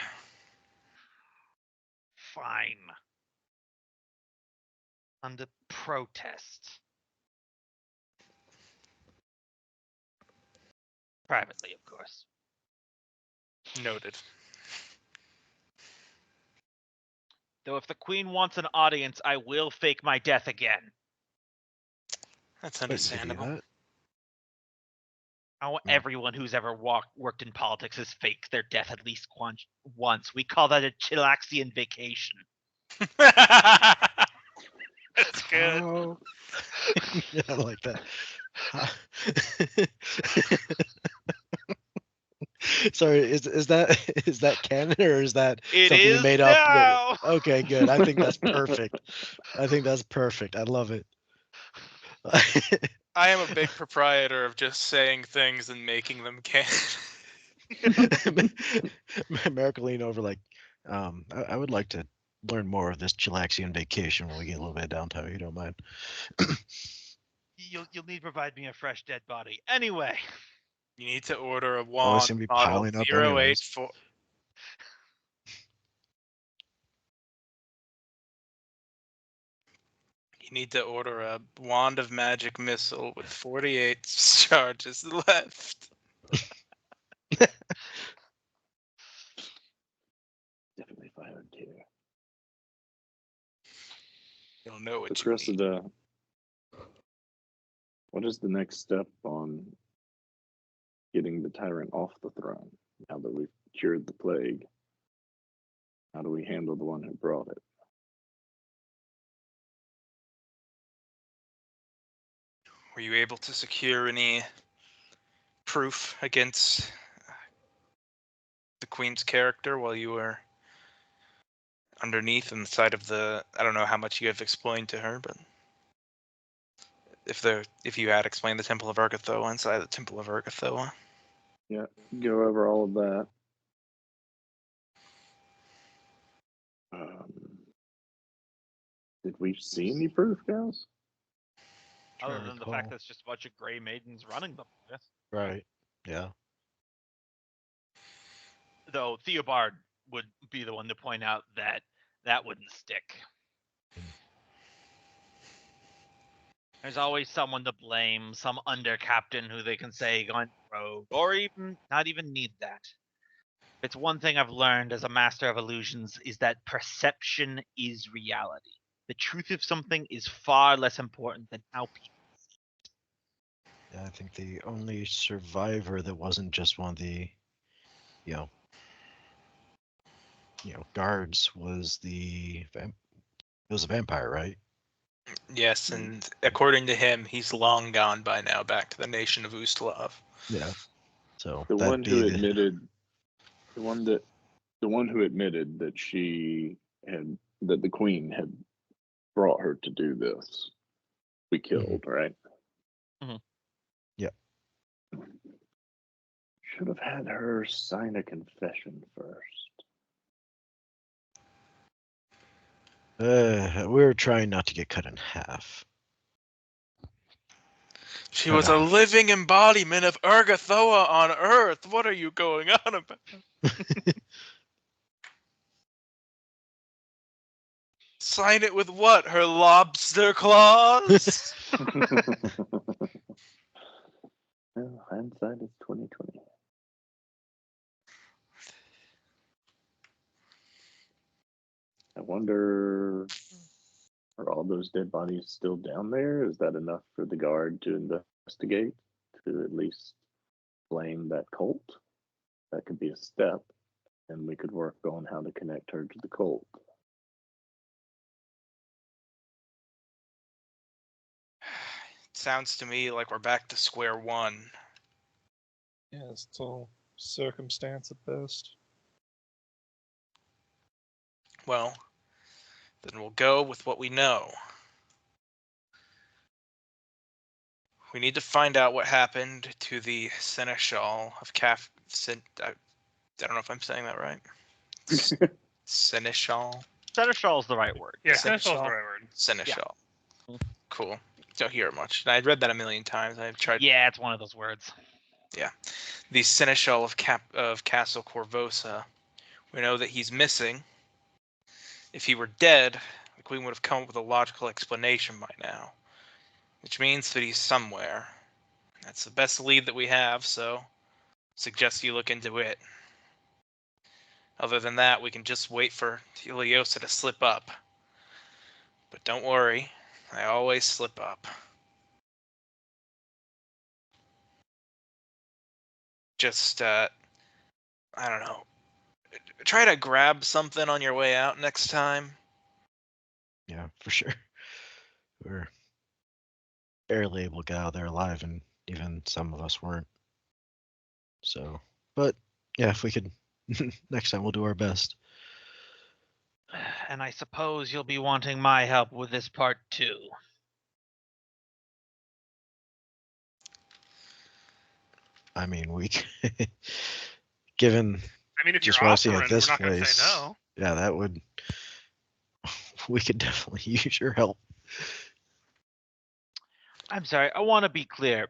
Fine. Under protest. Privately, of course. Noted. Though if the queen wants an audience, I will fake my death again. That's Wait, you could do understandable. that? I want Yeah. everyone who's ever worked in politics has faked their death at least once. We call that a Chilaxian vacation. That's good. Oh. Yeah, I like that. Sorry, is that canon or is that It something you is made up? now. Okay, good. I think that's perfect. I think that's perfect. I love it. I am a big proprietor of just saying things and making them canon. Merrick will lean over like, I would like to learn more of this Chilaxian vacation when we get a little bit of downtime, if you don't mind. You'll need to provide me a fresh dead body. Anyway. You need to order a it's wand gonna be model piling up anyways. 084. You need to order a wand of magic missile with 48 charges left. Definitely 502. You'll know what So you need. Cressida, what is the next step on getting the tyrant off the throne? Now that we've cured the plague, how do we handle the one who brought it? Were you able to secure any proof against the Queen's character while you were underneath inside of the... I don't know how much you have explained to her, but if you had explained the Temple of Urgathoa inside the Temple of Urgathoa. Yeah, go over all of that. Did we see any proof, guys? Other Trying to than the fact recall. that it's just a bunch of gray maidens running them. Yes. Right. Yeah. Though Theobard would be the one to point out that that wouldn't stick. There's always someone to blame, some under captain who they can say gone rogue, or even not even need that. It's one thing I've learned as a master of illusions is that perception is reality. The truth of something is far less important than how people see it. Yeah, I think the only survivor that wasn't just one of the, you know, guards was it was a vampire, right? Yes, and according to him, he's long gone by now, back to the nation of Ustalav. Yeah. So The that'd one be who admitted, the one who admitted that that the queen had brought her to do this, we killed, right? Mhm. Yep. Should have had her sign a confession first. we were trying not to get cut in half. She was a living embodiment of Urgathoa on Earth. What are you going on about? Sign it with what? Her lobster claws? Well, hindsight is 2020. I wonder, are all those dead bodies still down there? Is that enough for the guard to investigate, to at least blame that cult? That could be a step, and we could work on how to connect her to the cult. Sounds to me like we're back to square one. Yeah, it's all circumstance at best. Well, then we'll go with what we know. We need to find out what happened to the Seneschal of I don't know if I'm saying that right. Seneschal? Seneschal is the right word. Yeah, Seneschal. Seneschal's the right word. Seneschal. Yeah. Cool. Don't hear it much. I'd read that a million times. I've tried. Yeah, it's one of those words. the Seneschal of Castle Corvosa. We know that he's missing. If he were dead, the Queen would have come up with a logical explanation by now, which means that he's somewhere. That's the best lead that we have, so suggest you look into it. Other than that, we can just wait for Iliosa to slip up. But don't worry, I always slip up. Just, I don't know. Try to grab something on your way out next time. Yeah, for sure. We're barely able to get out of there alive, and even some of us weren't. So, but yeah, if we could, next time we'll do our best. And I suppose you'll be wanting my help with this part too. I mean, given I mean, if just you're what I see offering, at we're this not going to place, say no. yeah, that would. We could definitely use your help. I'm sorry, I want to be clear.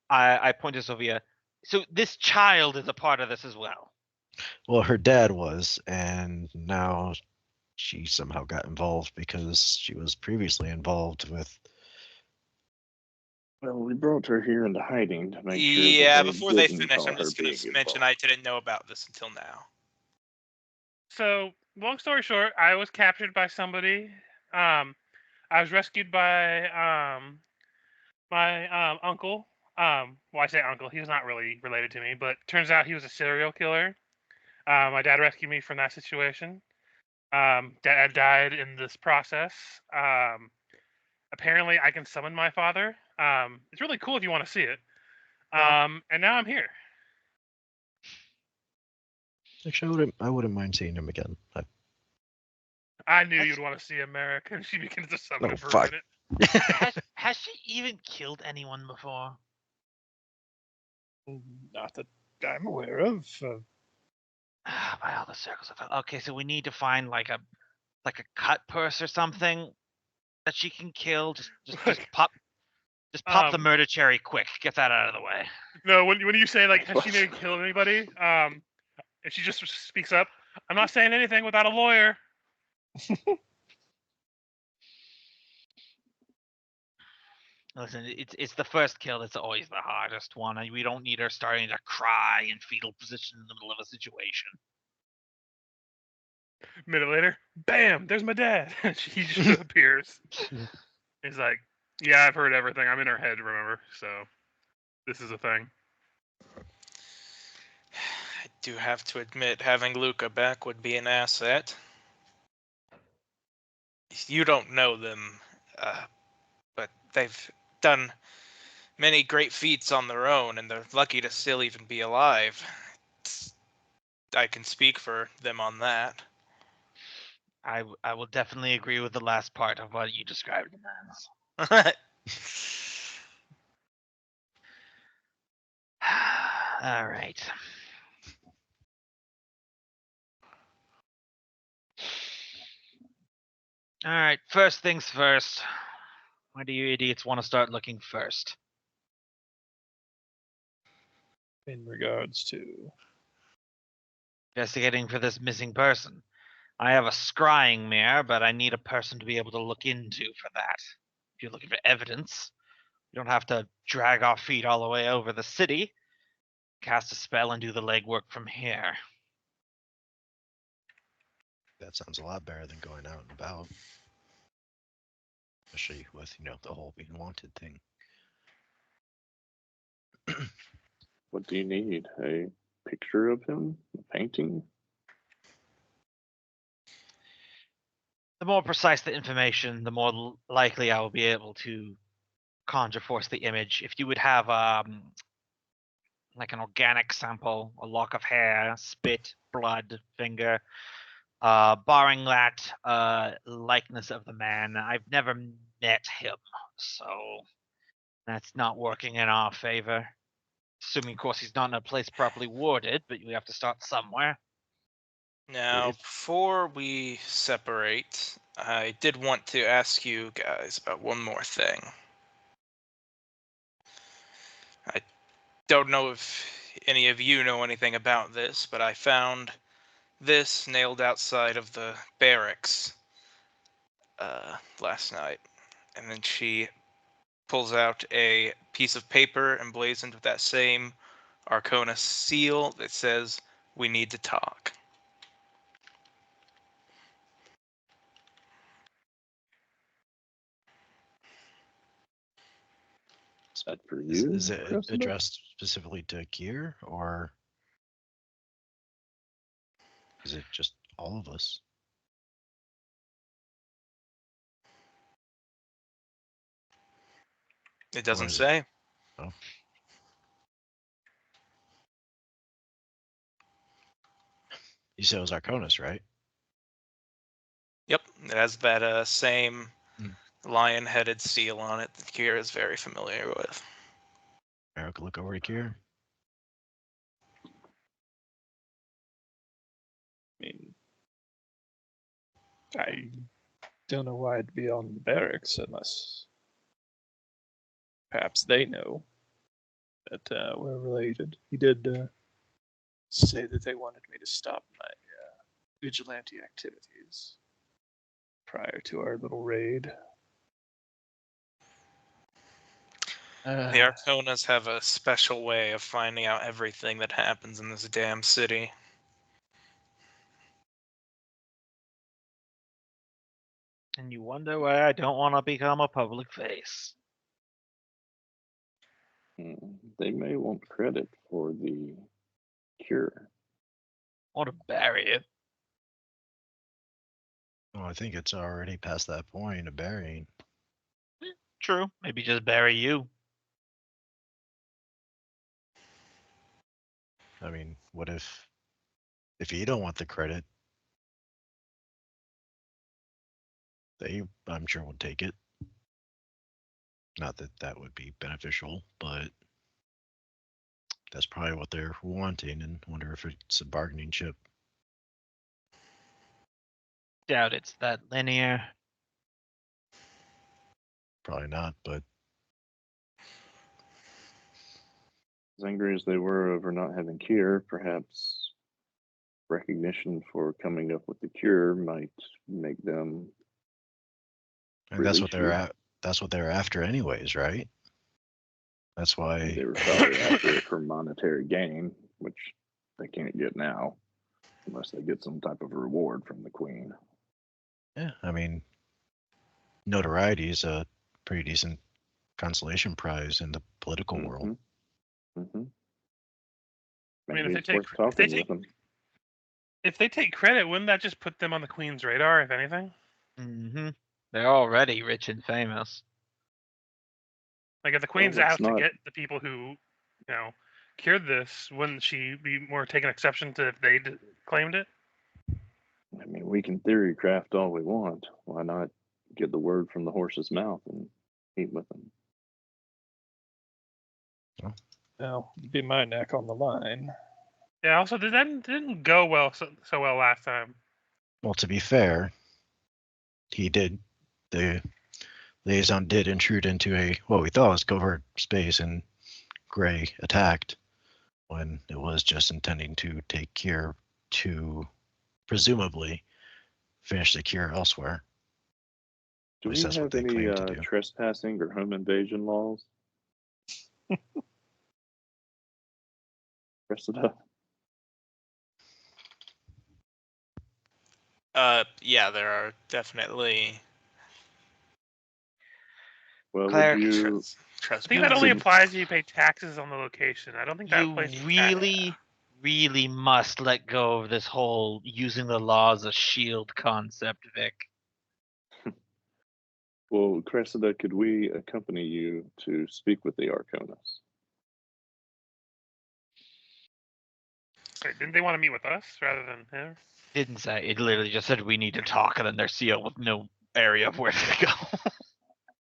I point to Sophia. So this child is a part of this as well. Well, her dad was, and now she somehow got involved because she was previously involved with. Well, we brought her here into hiding to make sure Yeah, that they before they didn't finish, call I'm her just going being to mention involved. I didn't know about this until now. So, long story short, I was captured by somebody. I was rescued by my uncle. Well, I say uncle. He was not really related to me, but turns out he was a serial killer. My dad rescued me from that situation. Dad died in this process. Apparently, I can summon my father. It's really cool if you want to see it. And now I'm here. Actually, I wouldn't mind seeing him again. I knew That's- you'd want to see America, and she begins to summon Oh, him for fuck. a minute. Has she even killed anyone before? Not that I'm aware of. By all the circles of hell. Okay, so we need to find like a cut purse or something that she can kill. Just Like, pop the um, murder cherry quick. Get that out of the way. No, when you say like, has she What? maybe killed anybody? And she just speaks up. I'm not saying anything without a lawyer. Listen, it's the first kill that's always the hardest one. We don't need her starting to cry in fetal position in the middle of a situation. A minute later, bam! There's my dad. He just appears. He's like, "Yeah, I've heard everything. I'm in her head, remember? So this is a thing." I do have to admit, having Luca back would be an asset. You don't know them, but they've done many great feats on their own, and they're lucky to still even be alive. I can speak for them on that. I will definitely agree with the last part of what you described them as. All right. All right. First things first. Where do you idiots want to start looking first? In regards to. Investigating for this missing person. I have a scrying mirror, but I need a person to be able to look into for that. If you're looking for evidence, you don't have to drag our feet all the way over the city. Cast a spell and do the legwork from here. That sounds a lot better than going out and about. Especially with, the whole being wanted thing. What do you need? A picture of him? A painting? The more precise the information, the more likely I will be able to conjure forth the image. If you would have like an organic sample, a lock of hair, spit, blood, finger, barring that likeness of the man, I've never met him, so that's not working in our favor. Assuming, of course, he's not in a place properly warded, but we have to start somewhere. Now, before we separate, I did want to ask you guys about one more thing. don't know if any of you know anything about this, but I found this nailed outside of the barracks last night. And then she pulls out a piece of paper emblazoned with that same Arcona seal that says, "We need to talk." Is that for Is, you? is it Cressida? addressed specifically to Kier, or is it just all of us? It doesn't is it- say. Oh. You said it was Arconis, right? Yep, it has that same Hmm. lion-headed seal on it that Kier is very familiar with. Eric, look over to Kier. I mean, I don't know why it'd be on the barracks unless perhaps they know that we're related. He did say that they wanted me to stop my vigilante activities prior to our little raid. The Arconas have a special way of finding out everything that happens in this damn city. And you wonder why I don't want to become a public face. They may want credit for the cure. I want to bury it. Oh, I think it's already past that point of burying. True. Maybe just bury you. I mean, what if you don't want the credit, they, I'm sure, would take it. Not that that would be beneficial, but that's probably what they're wanting, and wonder if it's a bargaining chip. Doubt it's that linear. Probably not, but As angry as they were over not having cure, perhaps recognition for coming up with the cure might make them. and that's what Release they're you. at. That's what they're after, anyways, right? That's why They were probably after it for monetary gain, which they can't get now, unless they get some type of reward from the queen. Yeah, I mean, notoriety is a pretty decent consolation prize in the political world. Mm-hmm. I mean, Maybe if it's they worth take- talking with them. If they take credit, wouldn't that just put them on the Queen's radar, if anything? Mm-hmm. They're already rich and famous. Like, if the Queen's let's out to not- get the people who, cured this, wouldn't she be more taking exception to if they claimed it? I mean, we can theory craft all we want. Why not get the word from the horse's mouth and eat with them? Well, be my neck on the line. Yeah. Also, that didn't go well so well last time. Well, to be fair, the liaison did intrude into what we thought was covert space, and Gray attacked when it was just intending to take cure to presumably finish the cure elsewhere. Do At we least that's what have they any claim to do. trespassing or home invasion laws? Cressida? Yeah, there are definitely Well, Claire, would you? I think that only Couldn't- applies if you pay taxes on the location. I don't think that You applies to really must let go of this whole using the law as a shield concept, Vic. Well, Cressida, could we accompany you to speak with the Arconas? Wait, didn't they want to meet with us rather than her? Didn't say. It literally just said we need to talk, and then they're sealed with no area of where to go.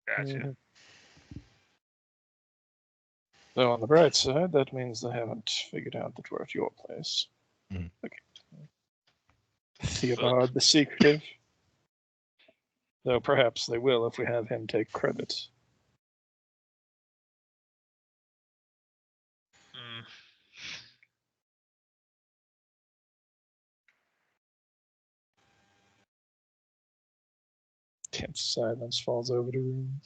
Gotcha. Mhm. Though on the bright side, that means they haven't figured out that we're at your place. Mhm. Okay. Theobald the Secretive. Though perhaps they will if we have him take credit. Tense silence falls over the room.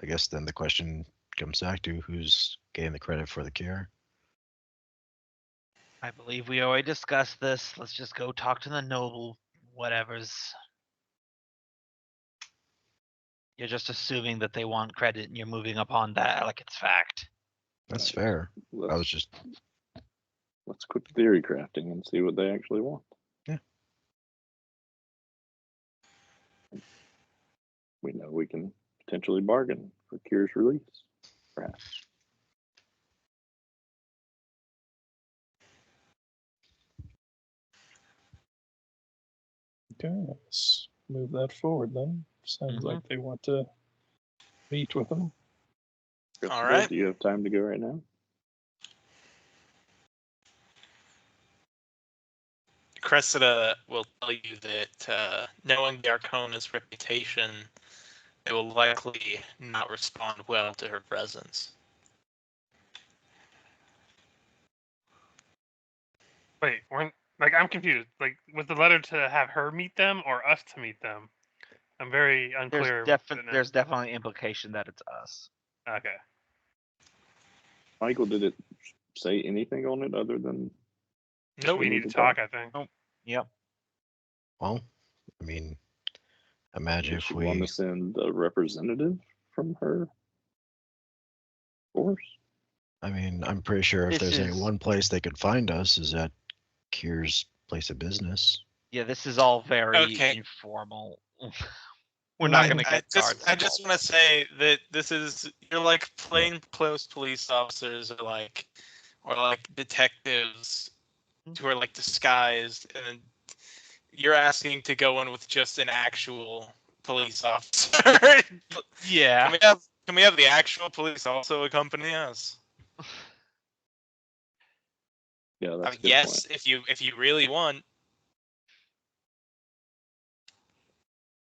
I guess then the question comes back to who's getting the credit for the cure. I believe we already discussed this. Let's just go talk to the noble whatevers. You're just assuming that they want credit and you're moving upon that like it's fact. That's fair. I was just Let's quit theory crafting and see what they actually want. Yeah. We know we can potentially bargain for Cure's release, perhaps. Okay, let's move that forward then. Sounds Mhm. like they want to meet with them. All right. Do you have time to go right now? Cressida will tell you that knowing the Arcona's reputation, they will likely not respond well to her presence. Wait, I'm confused. Like, was the letter to have her meet them or us to meet them? I'm very unclear. There's definitely implication that it's us. Okay. Michael, did it say anything on it other than Nope. We need to talk, I think. Yep. well, I mean, imagine does if she we want to send a representative from her force? I mean, I'm pretty sure if This there's any is- one place they could find us is at Cure's place of business. Yeah, this is all very Okay. informal. We're not gonna get cards. I just want to say that you're like plain clothes police officers or like detectives who are like disguised, and you're asking to go in with just an actual police officer. Yeah. Can we have the actual police also accompany us? Yeah, that's a good Yes, point. if you really want.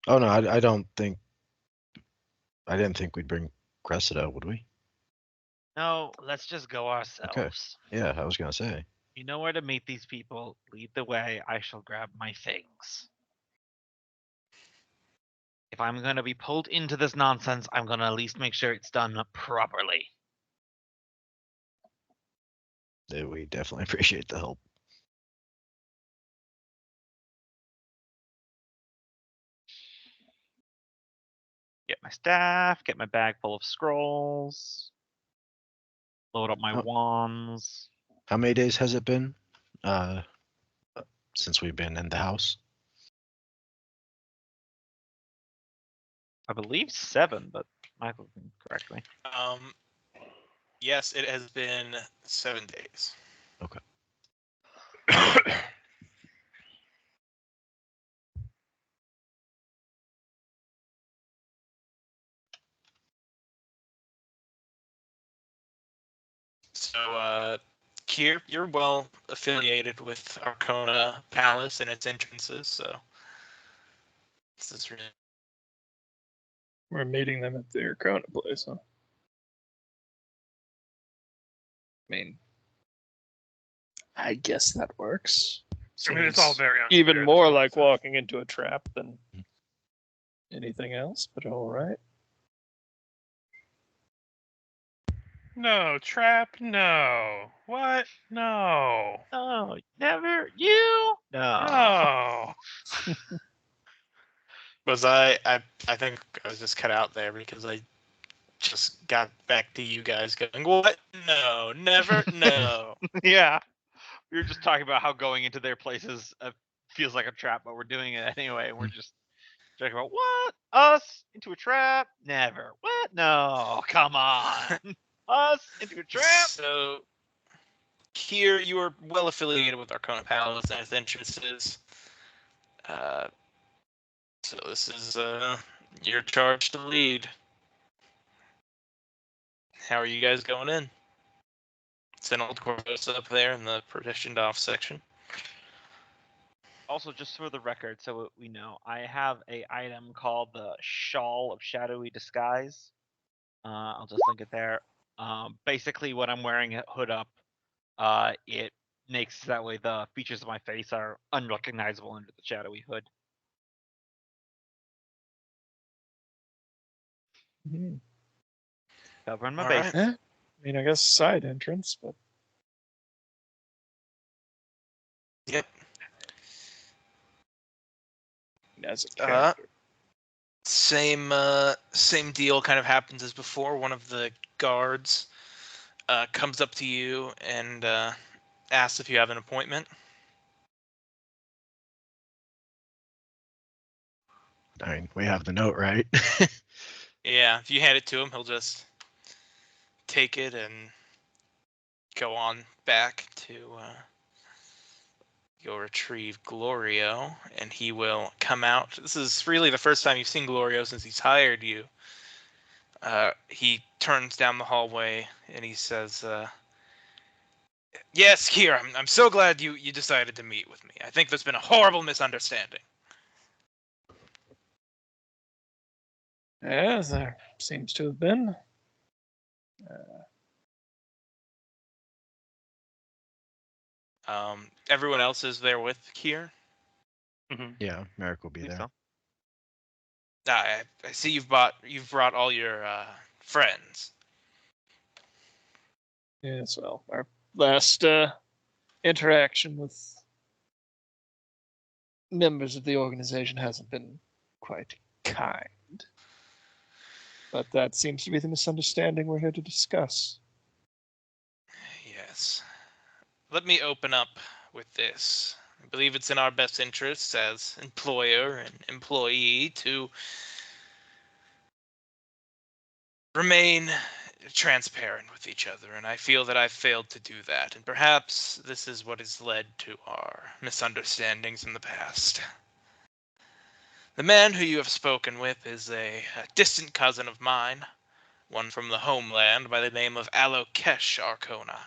Oh no, I didn't think we'd bring Cressida, would we? No, let's just go ourselves. Yeah, I was gonna say. You know where to meet these people. Lead the way. I shall grab my things. If I'm gonna be pulled into this nonsense, I'm gonna at least make sure it's done properly. We definitely appreciate the help. Get my staff, get my bag full of scrolls, load up my Oh. wands. How many days has it been? Since we've been in the house? I believe 7, but Michael can correct me. Yes, it has been 7 days. Okay. So, Kier, you're well affiliated with Arcona Palace and its entrances, so this is really We're meeting them at their Arcona place, huh? I mean, I guess that works. I mean, it's all Seems very unclear even at this more point, like so- walking into a trap than anything else, but all right. No, trap, no. What? No. Oh, never you? No. No. was I think I was just cut out there because I just got back to you guys going, what? No, never, no. Yeah. We were just talking about how going into their places feels like a trap, but we're doing it anyway. And we're just talking about what? Us into a trap? Never. What? No. Come on. Us into a trap? So here you are well affiliated with Arcona Palace and its entrances. So this is your charge to lead. How are you guys going in? It's an old Corvosa up there in the partitioned off section. Also, just for the record, so we know, I have a item called the Shawl of Shadowy Disguise. I'll just link it there. Basically, what I'm wearing, hood up, it makes that way the features of my face are unrecognizable under the shadowy hood. Mhm. Covering my All base. right. I mean, I guess side entrance, but Yep. as a Uh, character. same deal kind of happens as before. One of the guards comes up to you and asks if you have an appointment. I mean, we have the note, right? Yeah, if you hand it to him, he'll just take it and go on back to go retrieve Glorio, and he will come out. This is really the first time you've seen Glorio since he's hired you. He turns down the hallway and he says, "Yes, Kier, I'm so glad you decided to meet with me. I think there's been a horrible misunderstanding." Yeah, there seems to have been. Everyone else is there with Kier. Hmm. Yeah, Merrick will be Think there. so. I see you've brought all your friends. Yes, well, our last interaction with members of the organization hasn't been quite kind. But that seems to be the misunderstanding we're here to discuss. Yes. Let me open up with this. I believe it's in our best interests as employer and employee to remain transparent with each other, and I feel that I've failed to do that, and perhaps this is what has led to our misunderstandings in the past. The man who you have spoken with is a distant cousin of mine, one from the homeland by the name of Alokesh Arcona.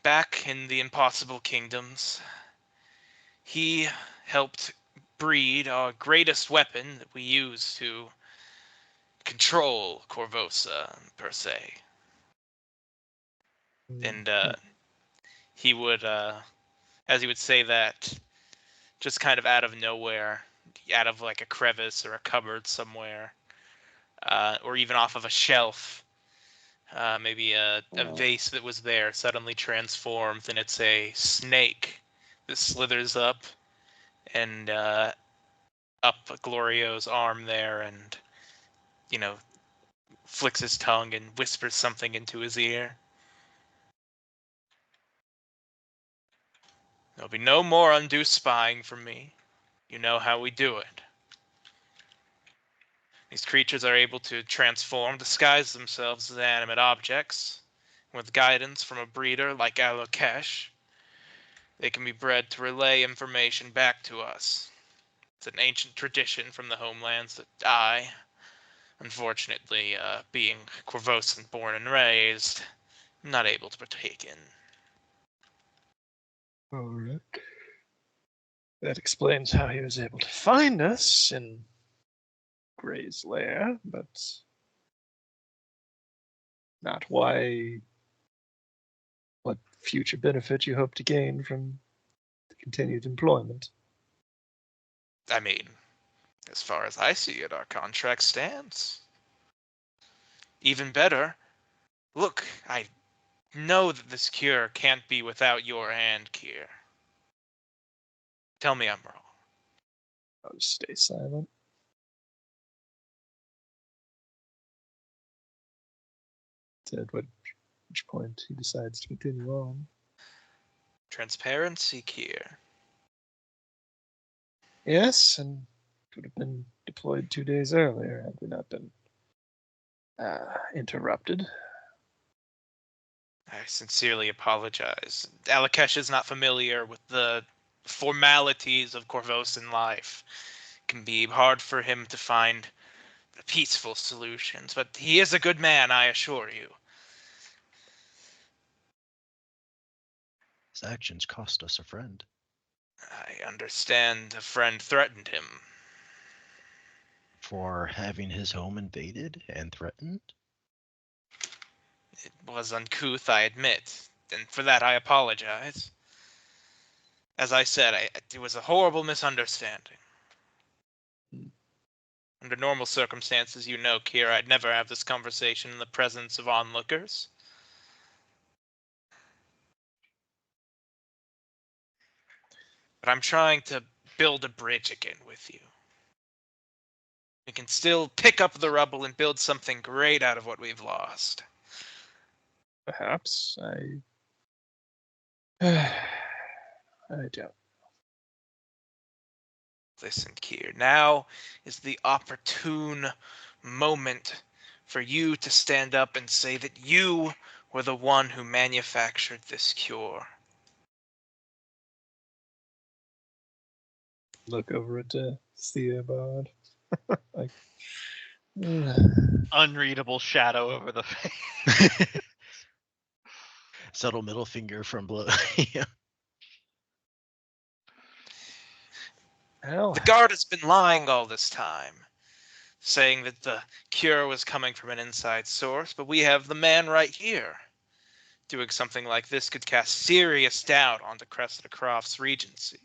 Back in the Impossible Kingdoms, he helped breed our greatest weapon that we use to control Corvosa, per se. And he would, as he would say that, just kind of out of nowhere, out of like a crevice or a cupboard somewhere, or even off of a shelf, maybe a vase that was there suddenly transforms, and it's a snake that slithers up and up Glorio's arm there, and flicks his tongue and whispers something into his ear. There'll be no more undue spying from me. You know how we do it. These creatures are able to transform, disguise themselves as animate objects. With guidance from a breeder like Alokesh, they can be bred to relay information back to us. It's an ancient tradition from the homelands that I, unfortunately, being Corvosan born and raised, am not able to partake in. All right. That explains how he was able to find us in Gray's lair, but not why. What future benefit you hope to gain from the continued employment. I mean, as far as I see it, our contract stands. Even better, look, I know that this cure can't be without your hand, Kier. Tell me I'm wrong. I'll just stay silent. At which point he decides to continue on. Transparency, Kier. Yes, and could have been deployed 2 days earlier had we not been interrupted. I sincerely apologize. Alokesh is not familiar with the formalities of Corvosan life. It can be hard for him to find peaceful solutions, but he is a good man, I assure you. His actions cost us a friend. I understand a friend threatened him. For having his home invaded and threatened? It was uncouth, I admit. and for that I apologize. As I said, it was a horrible misunderstanding. Under normal circumstances, you know, Kier, I'd never have this conversation in the presence of onlookers. But I'm trying to build a bridge again with you. We can still pick up the rubble and build something great out of what we've lost. Perhaps I don't. Listen, Kier, now is the opportune moment for you to stand up and say that you were the one who manufactured this cure. Look over at Theobald. Like, Unreadable shadow over the face. Subtle middle finger from below. Yeah. well, The guard has been lying all this time, saying that the cure was coming from an inside source, but we have the man right here. Doing something like this could cast serious doubt onto Cressida Croft's regency.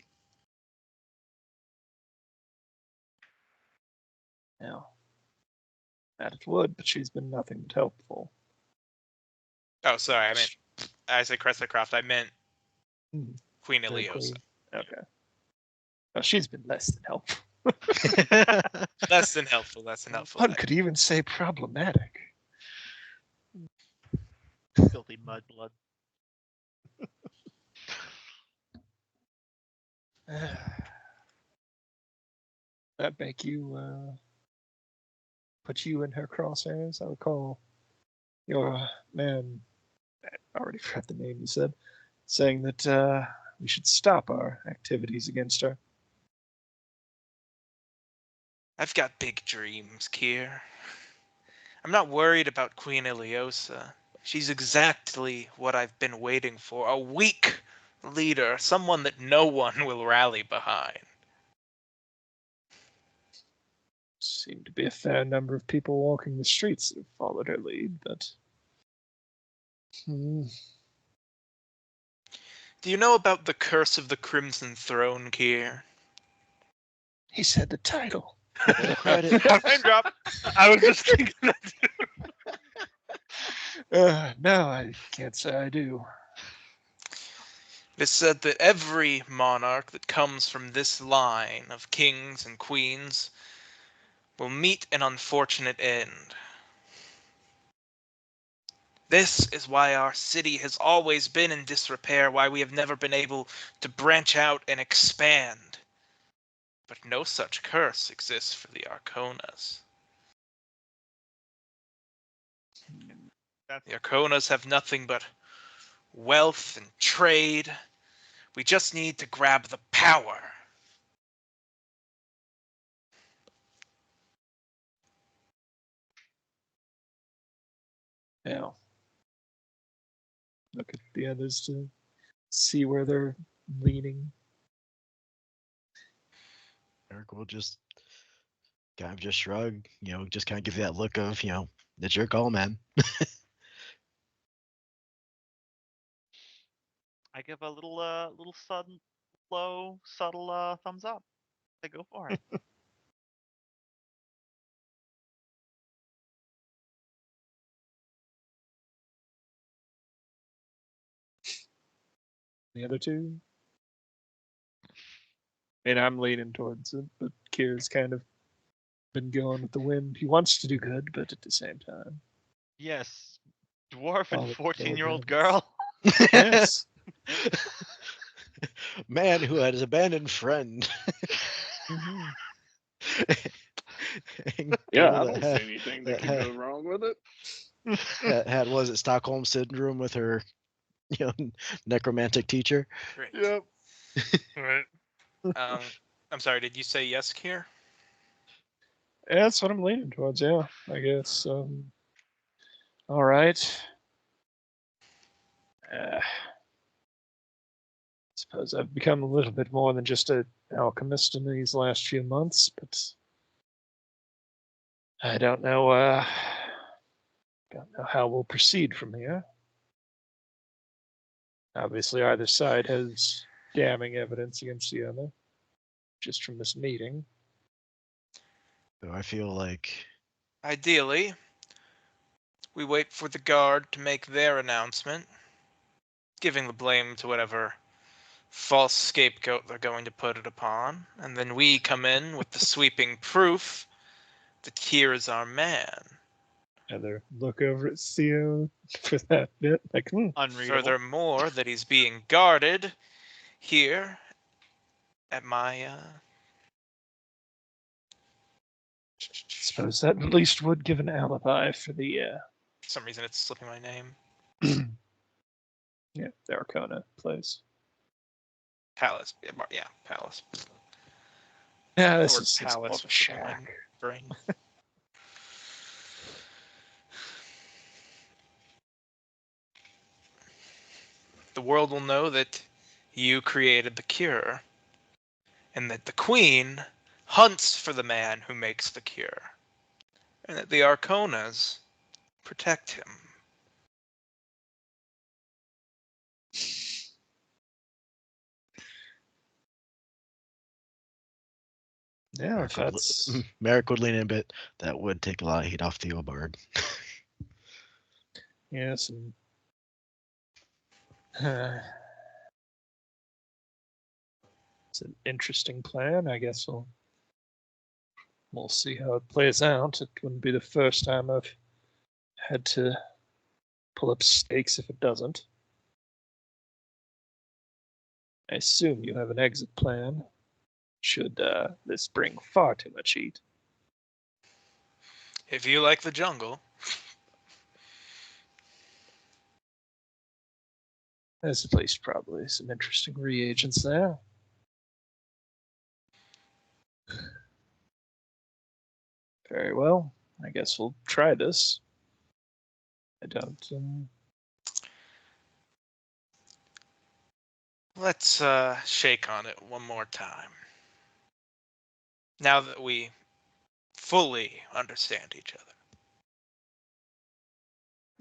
no. That it would, but she's been nothing but helpful. Oh, sorry, I said Cressida Croft, I meant Hmm. Queen The Iliosa. queen. Okay. Well, she's been less than helpful. Less than helpful, less than helpful. One could even say problematic. Filthy mudblood. That make you put you in her crosshairs? I recall your man, I already forgot the name you said, saying that we should stop our activities against her. I've got big dreams, Kier. I'm not worried about Queen Iliosa. She's exactly what I've been waiting for. A weak leader, someone that no one will rally behind. Seem to be a fair number of people walking the streets that have followed her lead, but Do you know about the Curse of the Crimson Throne, Kier? he said the title. Credit. Name drop. I was just thinking that too. No, I can't say I do. It is said that every monarch that comes from this line of kings and queens will meet an unfortunate end. This is why our city has always been in disrepair, why we have never been able to branch out and expand. But no such curse exists for the Arconas. The Arconas have nothing but wealth and trade. We just need to grab the power. Now, look at the others to see where they're leaning. Eric will just kind of just shrug, just kind of give you that look of, it's your call, man. I give a little sudden, low, subtle thumbs up. They go for it. The other two? And I'm leaning towards it, but Kier's kind of been going with the wind. He wants to do good, but at the same time. Yes, dwarf All and the 14-year-old kilograms. girl. Yes. Man who had his abandoned friend. Mhm. And Yeah, girl I that don't had- see anything that that could had- go wrong with it. had was it Stockholm syndrome with her, necromantic teacher. Great. Yep. Right. I'm sorry, did you say yes, Kier? Yeah, that's what I'm leaning towards, yeah, I guess. All right. Suppose I've become a little bit more than just an alchemist in these last few months, but I don't know how we'll proceed from here. Obviously, either side has damning evidence against the other, just from this meeting. So I feel like Ideally, we wait for the guard to make their announcement, giving the blame to whatever false scapegoat they're going to put it upon, and then we come in with the sweeping proof that here is our man. Either look over at Theo for that bit, like, Unreadable. Furthermore, that he's being guarded here at my suppose that at least would give an alibi for the for some reason it's slipping my name. yeah, the Arcona place. Palace. Yeah, Palace. Yeah, The this word is it's more palace of a was slipping my shack. brain. The world will know that you created the cure, and that the queen hunts for the man who makes the cure, and that the Arconas protect him. Yeah, if that's Merrick would lean in a bit. That would take a lot of heat off Theobald. yeah, some it's an interesting plan. I guess we'll see how it plays out. It wouldn't be the first time I've had to pull up stakes if it doesn't. I assume you have an exit plan. Should this bring far too much heat? If you like the jungle, There's at least probably some interesting reagents there. Very well. I guess we'll try this. I don't. let's shake on it one more time. Now that we fully understand each other.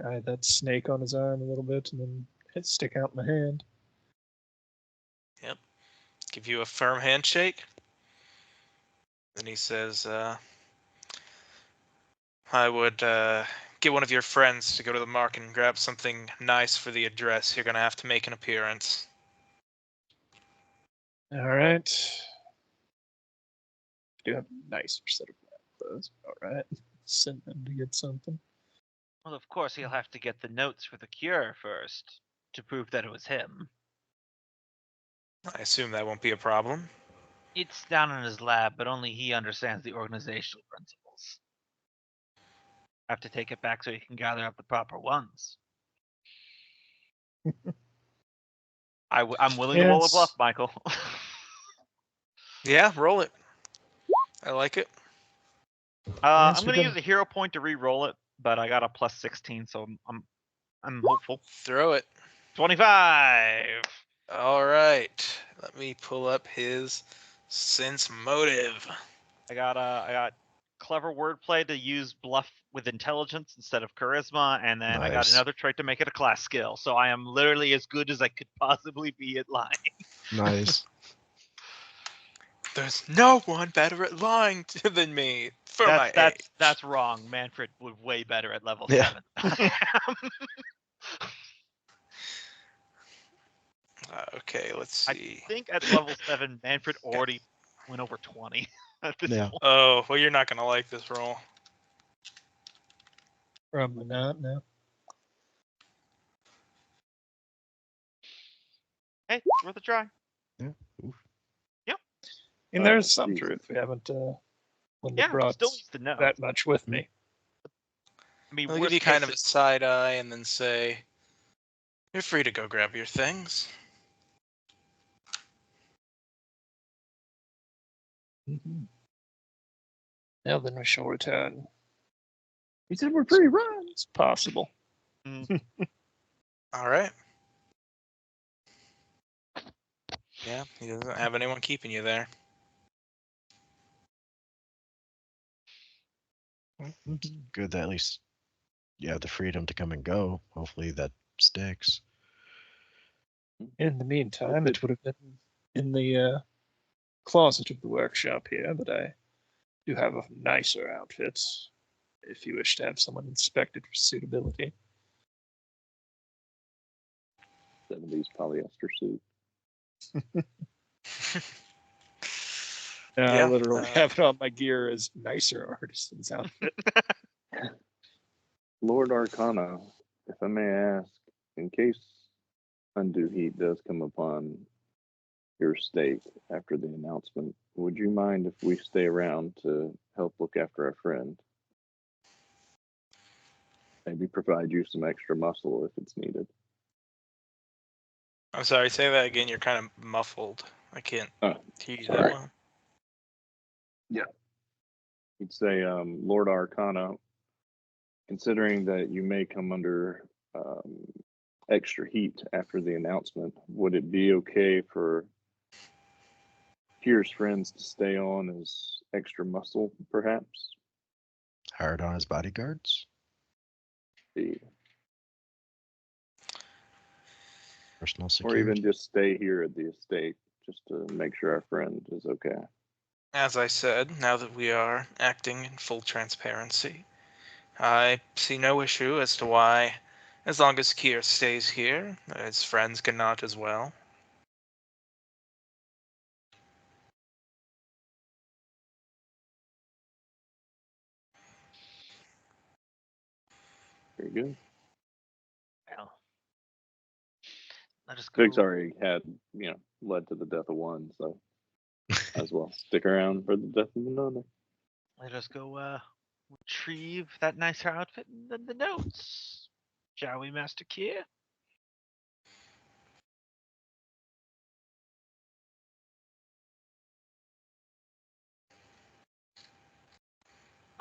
I had that snake on his arm a little bit and then it stick out my hand. Give you a firm handshake. Then he says, I would get one of your friends to go to the market and grab something nice for the address. You're going to have to make an appearance. All right. Do have a nicer set of clothes. All right. Send them to get something. Well, of course, he'll have to get the notes for the cure first to prove that it was him. I assume that won't be a problem. It's down in his lab, but only he understands the organizational principles. I have to take it back so he can gather up the proper ones. I'm willing to roll a Yes. bluff, Michael. Yeah, roll it. I like it. Yes, I'm we going to can- use a hero point to re-roll it, but I got a plus 16, so I'm hopeful. Throw it. 25. All right. Let me pull up his sense motive. I got clever wordplay to use bluff with intelligence instead of charisma, and then I got Nice. another trait to make it a class skill. So I am literally as good as I could possibly be at lying. Nice. There's no one better at lying than me for my age. That's wrong. Manfred was way better at level Yeah. 7. Okay, let's I see. think at level 7, Manfred already went over 20 at this Yeah. point. Oh, well, you're not going to like this roll. Probably not, no. Hey, worth a try. And there's some Jesus. truth. We haven't Yeah, brought still needs to know. that much with me. I mean, I'll give worst you kind case of a side eye and then say, you're free to go grab your things. Mm-hmm. Now then we shall return. He said we're free run. It's possible. All right. Yeah, he doesn't have anyone keeping you there. Good that at least you have the freedom to come and go. Hopefully that sticks. In the meantime, it would have been in the closet of the workshop here, but I do have a nicer outfit if you wish to have someone inspected for suitability. 70s polyester suit. I Yeah, literally have it on my gear as nicer artisan's outfit. Lord Arcana, if I may ask, in case undue heat does come upon your state after the announcement, would you mind if we stay around to help look after our friend? Maybe provide you some extra muscle if it's needed. I'm sorry. Say that again. You're kind of muffled. I can't Oh, hear you sorry. that well. You'd say, Lord Arcana, considering that you may come under extra heat after the announcement, would it be okay for Kier's friends to stay on as extra muscle, perhaps? Hired on as bodyguards. The, Personal or security. even just stay here at the estate just to make sure our friend is okay. As I said, now that we are acting in full transparency, I see no issue as to why, as long as Kier stays here, his friends cannot as well. Very good. Well, let us go. Vic's already had, led to the death of one, so as well stick around for the death of another. Let us go retrieve that nicer outfit and then the notes. Shall we, Master Kier?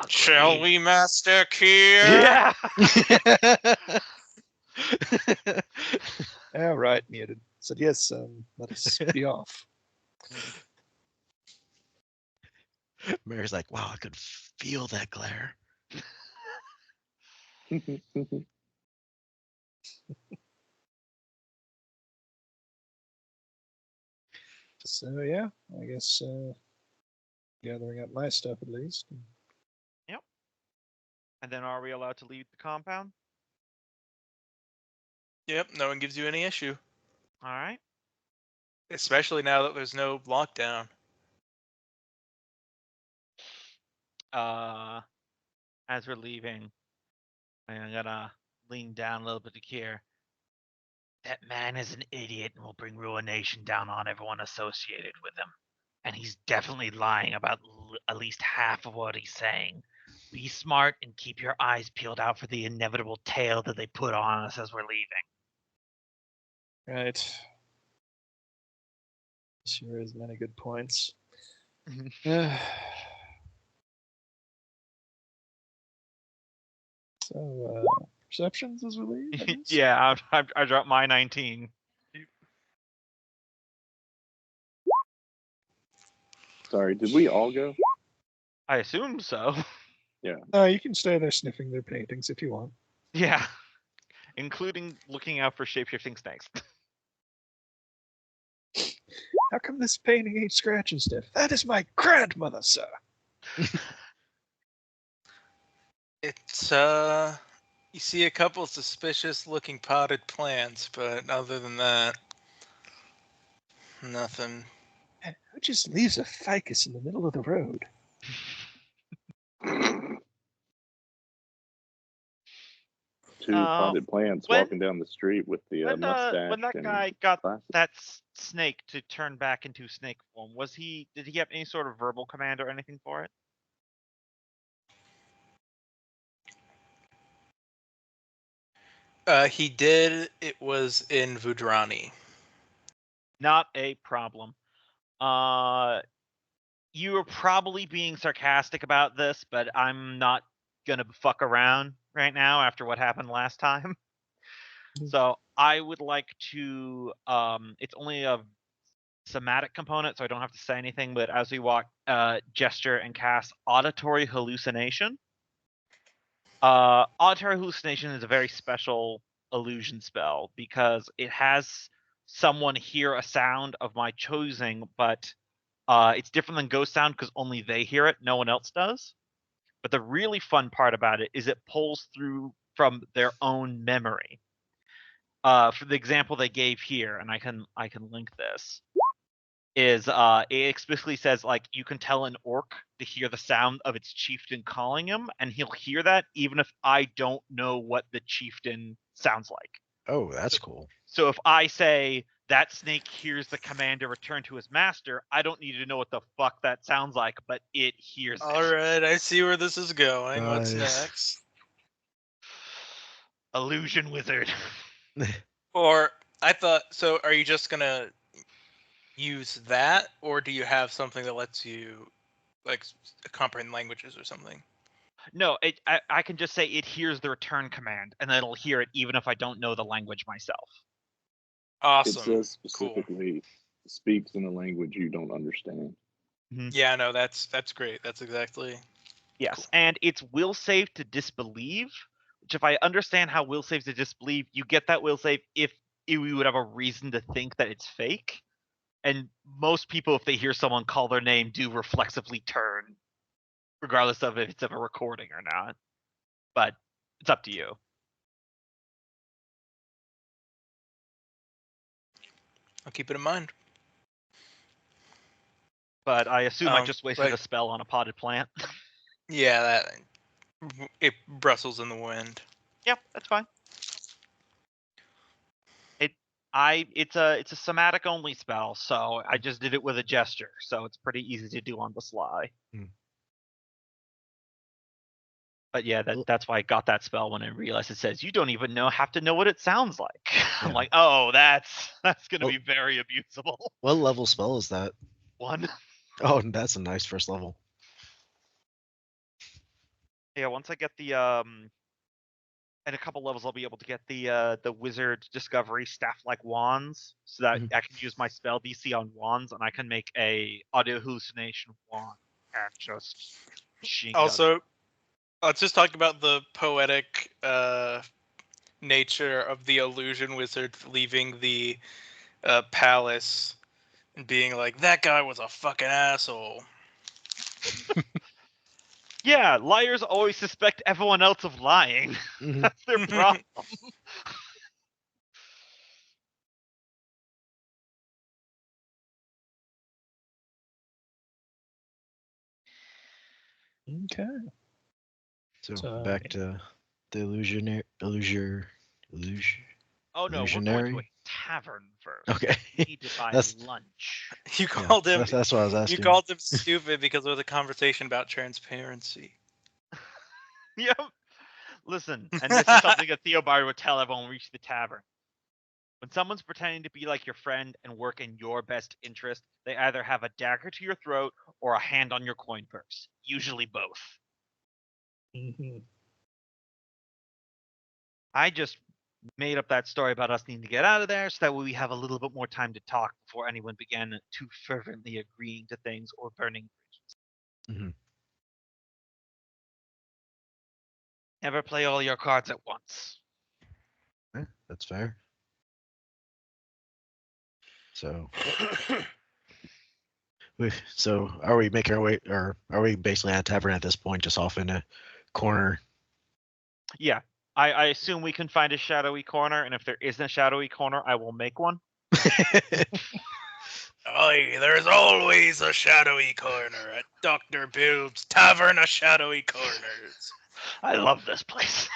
Shall we, Master Kier? Yeah. All right, muted. Said yes. Let us be off. Mary's like, wow, I could feel that glare. So yeah, I guess gathering up my stuff at least. And then are we allowed to leave the compound? Yep, no one gives you any issue. All right. Especially now that there's no lockdown. As we're leaving, I'm gonna lean down a little bit to Kier. That man is an idiot and will bring ruination down on everyone associated with him. And he's definitely lying about at least half of what he's saying. Be smart and keep your eyes peeled out for the inevitable tail that they put on us as we're leaving. Right. Sure has many good points. So, perceptions as we leave? I guess? Yeah, I dropped my 19. Sorry, did we all go? I assume so. You can stay there sniffing their paintings if you want. Yeah. Including looking out for shapeshifting snakes. How come this painting ain't scratch and sniff? That is my grandmother, sir. It's you see a couple suspicious looking potted plants, but other than that, nothing. And who just leaves a ficus in the middle of the road? Two potted plants when- walking down the street with the mustache. When that and guy got glasses. that snake to turn back into snake form, did he have any sort of verbal command or anything for it? He did. It was in Vudrani. Not a problem. You were probably being sarcastic about this, but I'm not gonna fuck around right now after what happened last time. So I would like to. It's only a somatic component, so I don't have to say anything. But as we walk, gesture and cast auditory hallucination. Auditory hallucination is a very special illusion spell because it has someone hear a sound of my choosing, but it's different than ghost sound because only they hear it, no one else does. But the really fun part about it is it pulls through from their own memory. For the example they gave here, and I can link this, is it explicitly says like you can tell an orc to hear the sound of its chieftain calling him, and he'll hear that even if I don't know what the chieftain sounds like. Oh, that's cool. So if I say that snake hears the command to return to his master, I don't need to know what the fuck that sounds like, but it hears All it. right, I see where this is going. What's Nice. next? Illusion wizard. Or I thought so. Are you just gonna use that, or do you have something that lets you like comprehend languages or something? No, I can just say it hears the return command, and then it'll hear it even if I don't know the language myself. It Awesome. says Cool. specifically speaks in a language you don't understand. Yeah, no, that's great. That's exactly. Yes, Cool. and it's will save to disbelieve, which if I understand how will save to disbelieve, you get that will save if we would have a reason to think that it's fake. And most people, if they hear someone call their name, do reflexively turn, regardless of if it's of a recording or not. But it's up to you. I'll keep it in mind. But I assume I just wasted like- a spell on a potted plant. Yeah, that it rustles in the wind. Yep, that's fine. It's a somatic only spell, so I just did it with a gesture, so it's pretty easy to do on the sly. Hmm. But yeah, that's why I got that spell when I realized it says you don't even have to know what it sounds like. I'm Yeah. like, oh, that's gonna Well- be very abusable. What level spell is that? 1. Oh, that's a nice first level. Yeah, once I get the in a couple levels I'll be able to get the wizard discovery staff-like wands, so that Mhm. I can use my spell DC on wands, and I can make a audio hallucination wand and just shing Also, let's just talk about the poetic nature of the illusion wizard leaving the palace and being like, "That guy was a fucking asshole." Yeah, liars always suspect everyone else of lying. Mhm. That's their problem. Okay. So So- back to the illusion. Oh no, we're going to a Illusionary? tavern first. Okay. We need to buy That's- lunch. You Yeah, called him. that's what I was You asking. called him stupid because there was a conversation about transparency. Yep. Listen, and this is something that Theobard would tell everyone when we reach the tavern. When someone's pretending to be like your friend and work in your best interest, they either have a dagger to your throat or a hand on your coin purse. Usually both. Mhm. I just made up that story about us needing to get out of there so that way we have a little bit more time to talk before anyone began too fervently agreeing to things or burning bridges. Mhm. Never play all your cards at once. Yeah, that's fair. So, so are we making our way, or are we basically at a tavern at this point, just off in a corner? Yeah, I assume we can find a shadowy corner, and if there isn't a shadowy corner, I will make one. Aye, there's always a shadowy corner at Dr. Bill's Tavern of Shadowy Corners. I love this place.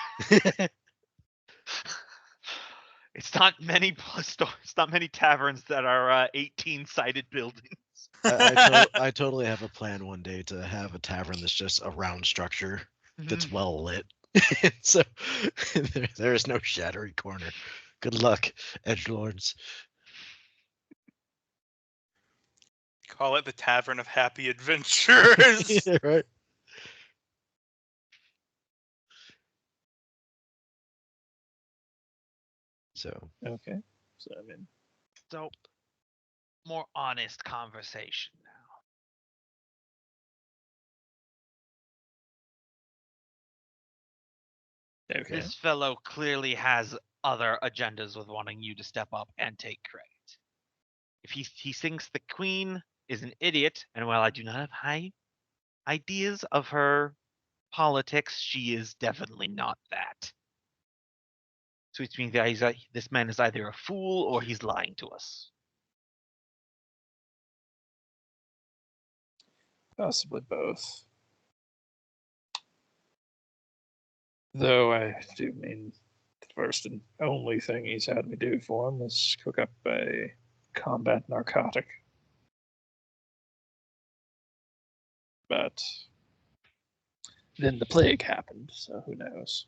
It's not many it's not many taverns that are 18-sided buildings. I totally have a plan one day to have a tavern that's just a round structure that's well lit. So there is no shadowy corner. Good luck, edgelords. Call it the Tavern of Happy Adventures. Yeah, right. So Okay. So I mean, So, more honest conversation now. okay. This fellow clearly has other agendas with wanting you to step up and take credit. If he thinks the queen is an idiot, and while I do not have high ideas of her politics, she is definitely not that. So which means that this man is either a fool or he's lying to us. Possibly both. Though I do mean the first and only thing he's had me do for him is cook up a combat narcotic. But then the plague happened, so who knows?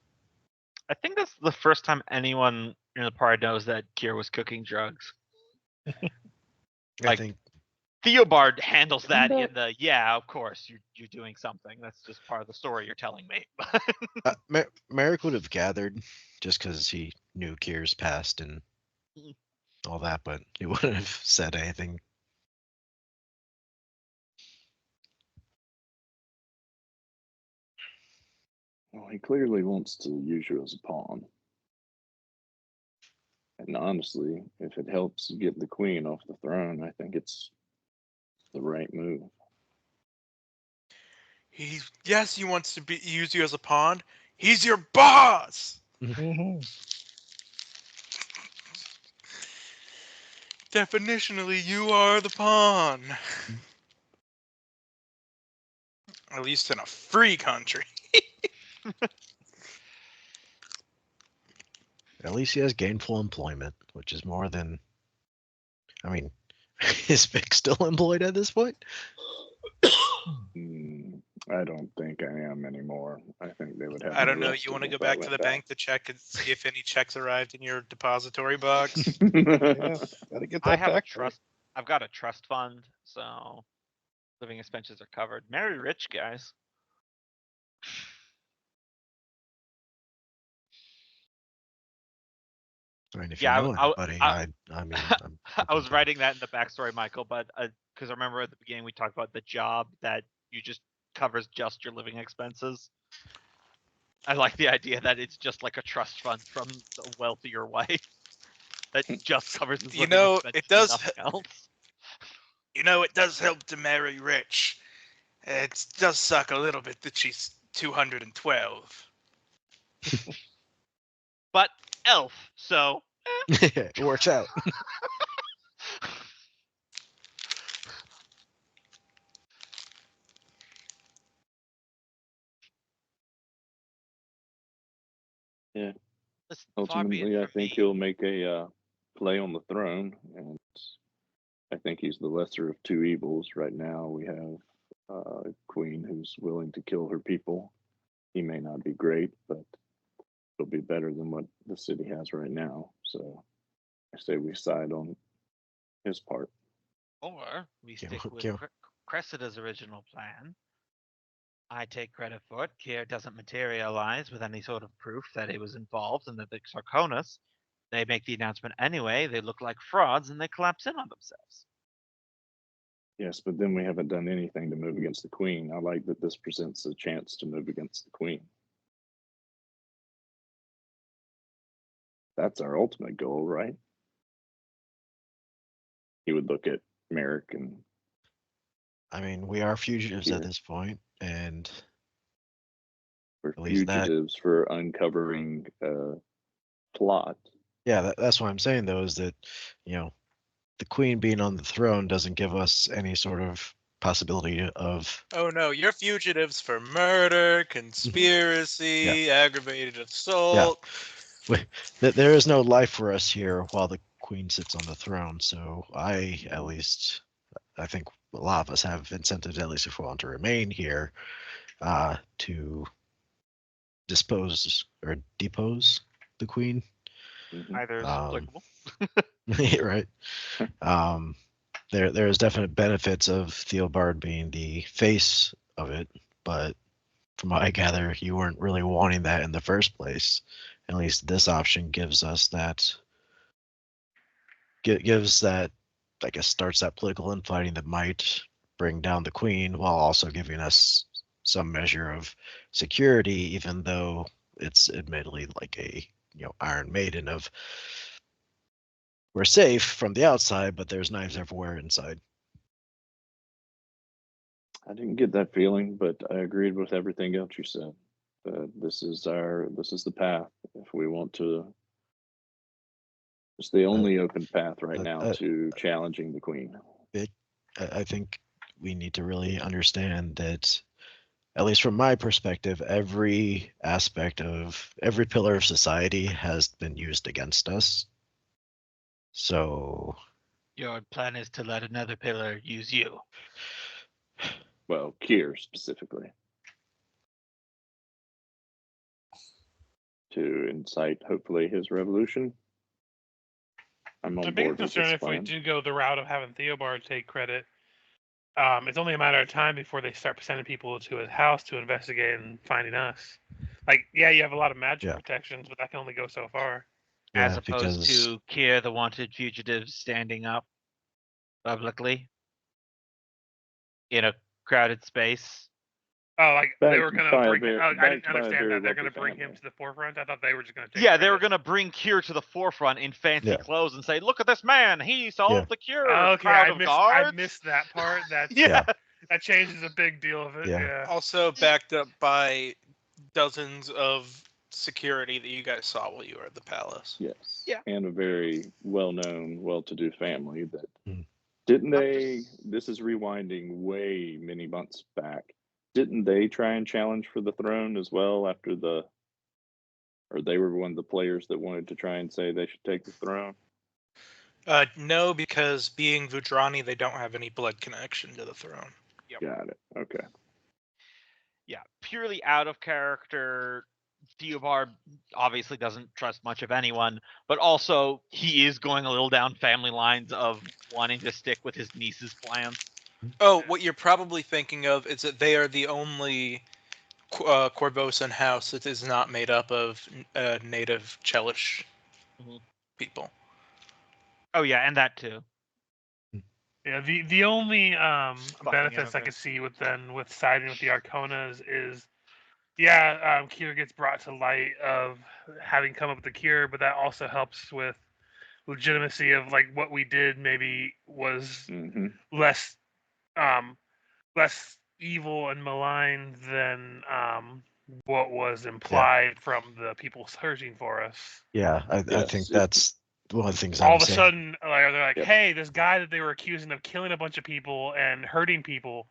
I think that's the first time anyone in the party knows that Kier was cooking drugs. I Like- think Theobald handles that No. in the of course you're doing something. That's just part of the story you're telling me. Merrick would have gathered just because he knew Kier's past and Mm. all that, but he wouldn't have said anything. Well, he clearly wants to use you as a pawn. And honestly, if it helps get the queen off the throne, I think it's the right move. Yes, he wants to use you as a pawn. He's your boss. Mm-hmm. Definitionally, you are the pawn. At least in a free country. At least he has gainful employment, which is more than. I mean, is Vic still employed at this point? I don't think I am anymore. I think they would have. I me don't know. arrested You want to if go I back to went the bank to check and see if any checks arrived in your depository box? Yeah, gotta get that I have a back. trust. I've got a trust fund, so living expenses are covered. Marry rich, guys. I mean, if Yeah, you know anybody, I mean, I'm I open was to it. writing that in the backstory, Michael, but because I remember at the beginning we talked about the job that you just covers just your living expenses. I like the idea that it's just like a trust fund from a wealthier wife that just covers his You living know, expenses it does and nothing else. You know, it does help to marry rich. It does suck a little bit that she's 212. But elf, so It works out. listen, far be it Ultimately, I from think me. he'll make a play on the throne, and I think he's the lesser of two evils. Right now, we have a queen who's willing to kill her people. He may not be great, but he'll be better than what the city has right now. So I say we side on his part. Or we Kill- stick with kill. Cressida's original plan. I take credit for it. Kier doesn't materialize with any sort of proof that he was involved in the Vic Sarkonis. They make the announcement anyway. They look like frauds and they collapse in on themselves. Yes, but then we haven't done anything to move against the queen. I like that this presents a chance to move against the queen. That's our ultimate goal, right? He would look at Merrick and I mean, we are fugitives at Kier. this point, and we're At least that- fugitives for uncovering a plot. yeah, that's what I'm saying though, is that, the queen being on the throne doesn't give us any sort of possibility of. Oh no, you're fugitives for murder, conspiracy, aggravated assault. There is no life for us here while the queen sits on the throne. So I think a lot of us have incentives, at least if we want to remain here, to dispose or depose the queen. Mhm. Either is applicable. Right. There's definite benefits of Theobald being the face of it, but from what I gather, you weren't really wanting that in the first place. At least this option gives us that. Gives that, I guess, starts that political infighting that might bring down the queen, while also giving us some measure of security, even though it's admittedly like a Iron Maiden of we're safe from the outside, but there's knives everywhere inside. I didn't get that feeling, but I agreed with everything else you said. This is the path. If we want to, it's the only open path right now to challenging the queen. I think we need to really understand that, at least from my perspective, every aspect of every pillar of society has been used against us. So Your plan is to let another pillar use you. Well, Kier specifically, to incite hopefully his revolution. I'm on The biggest board with concern this if we plan. do go the route of having Theobald take credit, it's only a matter of time before they start sending people to his house to investigate and finding us. Like, yeah, you have a lot of magic Yeah. protections, but that can only go so far. As yeah, opposed because to Kier, the wanted fugitive, standing up publicly in a crowded space. Oh, like they Backed were gonna by a bring. very- I didn't backed by a understand very that they're wealthy gonna bring him family. to the forefront. I thought they were just gonna take. Yeah, they were credit. gonna bring Kier to the forefront in fancy Yeah. clothes and say, "Look at this man! He solved the cure." Okay, Crowd I of missed. guards. I missed that part. That's Yeah. that changes a big deal of it. Yeah. Yeah. Also backed up by dozens of security that you guys saw while you were at the palace. Yes. Yeah. And a very well-known, well-to-do family that Mm. didn't I'm they? just- This is rewinding way many months back. Didn't they try and challenge for the throne as well after or they were one of the players that wanted to try and say they should take the throne? No, because being Vudrani, they don't have any blood connection to the throne. Got it. Okay. Yeah, purely out of character. Theobald obviously doesn't trust much of anyone, but also he is going a little down family lines of wanting to stick with his niece's plans. Oh, what you're probably thinking of is that they are the only Corvosan house that is not made up of native Chelish Mhm. people. Oh yeah, and that too. Yeah, the only Fucking benefits I could immigrants. see with siding with the Arconas is, yeah, Kier gets brought to light of having come up with the cure, but that also helps with legitimacy of like what we did maybe was Mm-hmm. less less evil and malign than what was implied from the people searching for us. yeah, I Yes, think it- that's one of the things All I'm of a saying. sudden, like, they're like, Yep. "Hey, this guy that they were accusing of killing a bunch of people and hurting people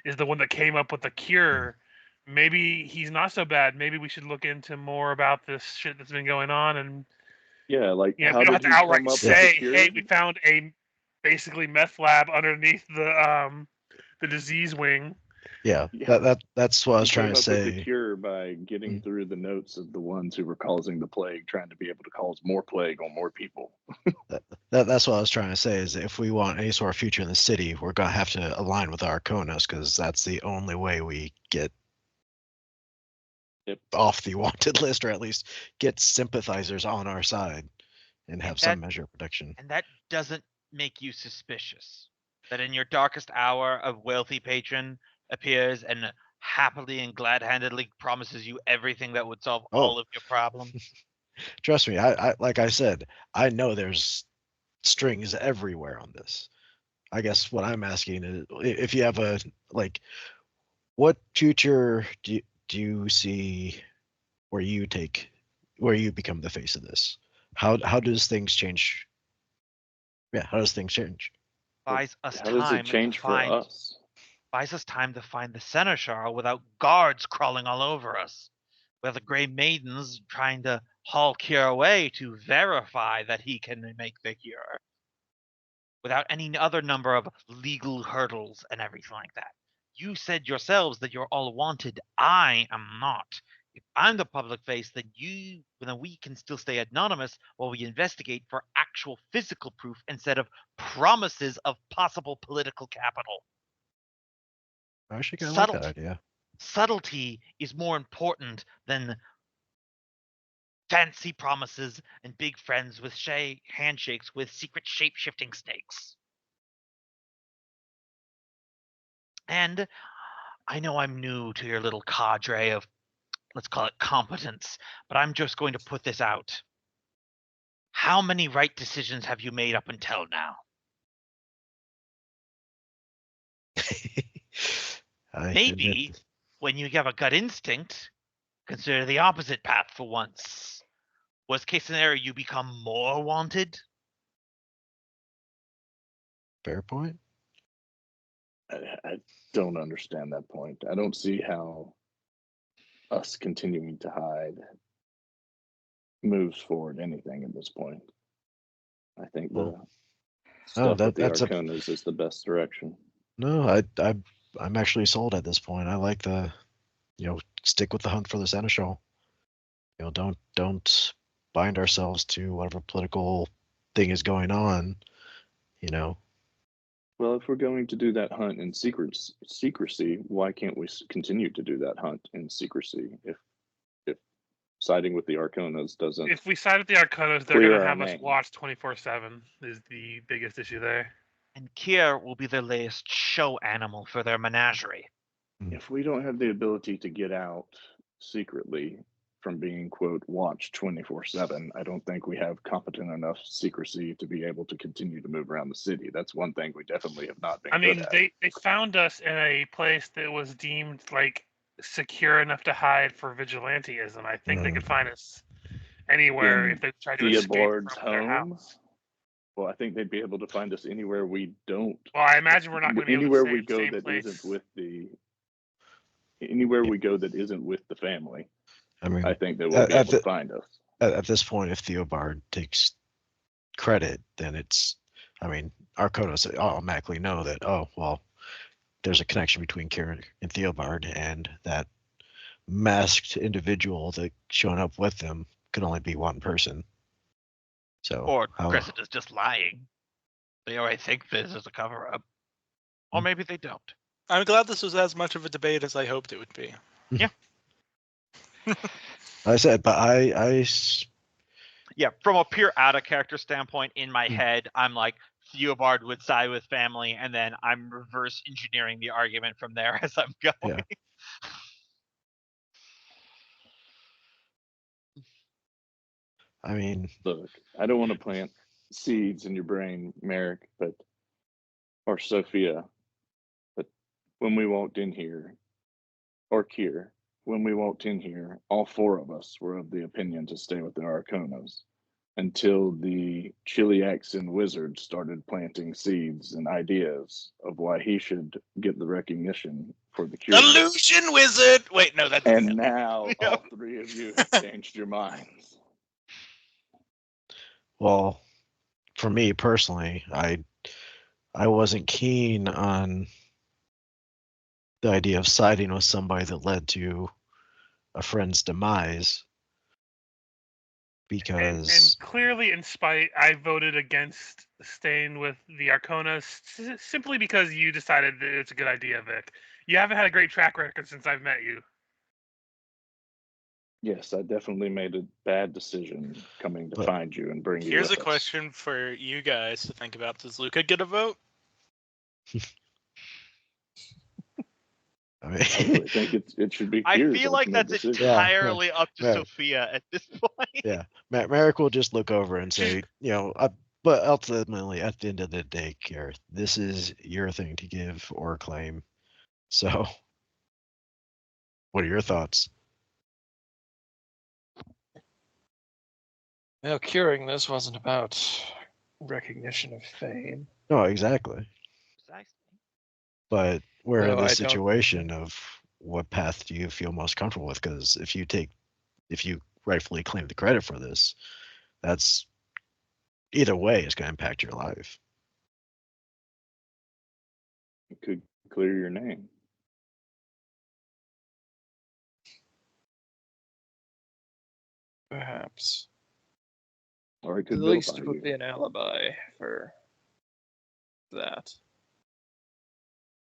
is the one that came up with the cure. Maybe he's not so bad. Maybe we should look into more about this shit that's been going on." And Yeah, like yeah, how we don't did have to he come outright up with say, the cure? "Hey, we found a basically meth lab underneath the disease wing." Yeah, Yeah. that's what I was He trying came to up with the say. cure by getting through the notes of the ones who were causing the plague, trying to be able to cause more plague on more people. That's what I was trying to say. Is if we want any sort of future in the city, we're gonna have to align with Arconas because that's the only way we get Yep. off the wanted list, or at least get sympathizers on our side and have some that- measure of protection. And that doesn't make you suspicious. That in your darkest hour, a wealthy patron appears and happily and glad-handedly promises you everything that would solve all of your problems. Trust me, I like I said, I know there's strings everywhere on this. I guess what I'm asking is if you have a like, what future do you see where you become the face of this? How does things change? Yeah, how does things change? Buys us How does time it change to for find us? buys us time to find the seneschal without guards crawling all over us. With the Grey Maidens trying to haul Kier away to verify that he can make the cure. Without any other number of legal hurdles and everything like that. You said yourselves that you're all wanted. I am not. If I'm the public face, then we can still stay anonymous while we investigate for actual physical proof instead of promises of possible political capital. I actually kind of like that Subtlety. idea. Subtlety is more important than fancy promises and big friends with handshakes with secret shape-shifting snakes. And I know I'm new to your little cadre of, let's call it competence, but I'm just going to put this out. How many right decisions have you made up until now? I admit Maybe when you have a gut instinct, consider the opposite path for once. Worst case scenario, you become more wanted. fair point. I don't understand that point. I don't see how us continuing to hide moves forward anything at this point. I think the stuff with the that's a- Arconas is the best direction. No, I'm actually sold at this point. I like the, stick with the hunt for the seneschal. Don't bind ourselves to whatever political thing is going on. Well, if we're going to do that hunt in secrecy, why can't we continue to do that hunt in secrecy? If siding with the Arconas doesn't, If we side with the Arconas, they're Clear going to our have us name. watch 24/7. Is the biggest issue there. And Kier will be their latest show animal for their menagerie. if we don't have the ability to get out secretly from being quote watched 24/7, I don't think we have competent enough secrecy to be able to continue to move around the city. That's one thing we definitely have not been I mean, good at. they found us in a place that was deemed like secure enough to hide for vigilantism. I think they could find us anywhere In if they tried to escape Theobald's from their home. house. Well, I think they'd be able to find us anywhere we don't. Well, I imagine we're not going to be able Anywhere to we stay go same that place. isn't with the. Anywhere we go that isn't with the family, I mean, I think they will be able to find us. at this point, if Theobald takes credit, then Arconas automatically know that, oh, well, there's a connection between Kieran and Theobald, and that masked individual that showing up with them could only be one person. So, Or Cressida's just lying. They already think this is a cover up. Or maybe they don't. I'm glad this was as much of a debate as I hoped it would be. I said, but Yeah, from a pure out of character standpoint, in my head, I'm like, Theobald would side with family, and then I'm reverse engineering the argument from there as I'm going. Yeah. I mean, Look, I don't want to plant seeds in your brain, Merrick, or Sophia, but when we walked in here, or Kier, when we walked in here, all four of us were of the opinion to stay with the Arconas until the Chiliacs and Wizards started planting seeds and ideas of why he should get the recognition for the cure. Illusion wizard. Wait, no, that's And now all three of you have changed your minds. well, for me personally, I wasn't keen on the idea of siding with somebody that led to a friend's demise, because And clearly, in spite, I voted against staying with the Arconas simply because you decided that it's a good idea, Vic. You haven't had a great track record since I've met you. Yes, I definitely made a bad decision coming to But- find you and bring you Here's with a us. question for you guys to think about. Does Luca get a vote? I mean, I really think it should be I Kier's feel like ultimate that's decision. entirely up to Yeah. Sophia at this point. yeah, Merrick will just look over and say, but ultimately, at the end of the day, Kier, this is your thing to give or claim. So, what are your thoughts? Well, curing this wasn't about recognition of fame. No, exactly. Precisely. But we're No, in I this don't- situation of what path do you feel most comfortable with? Because if you rightfully claim the credit for this, that's either way is going to impact your life. It could clear your name. Perhaps. Or it At could least vilify it would you. be an alibi for that.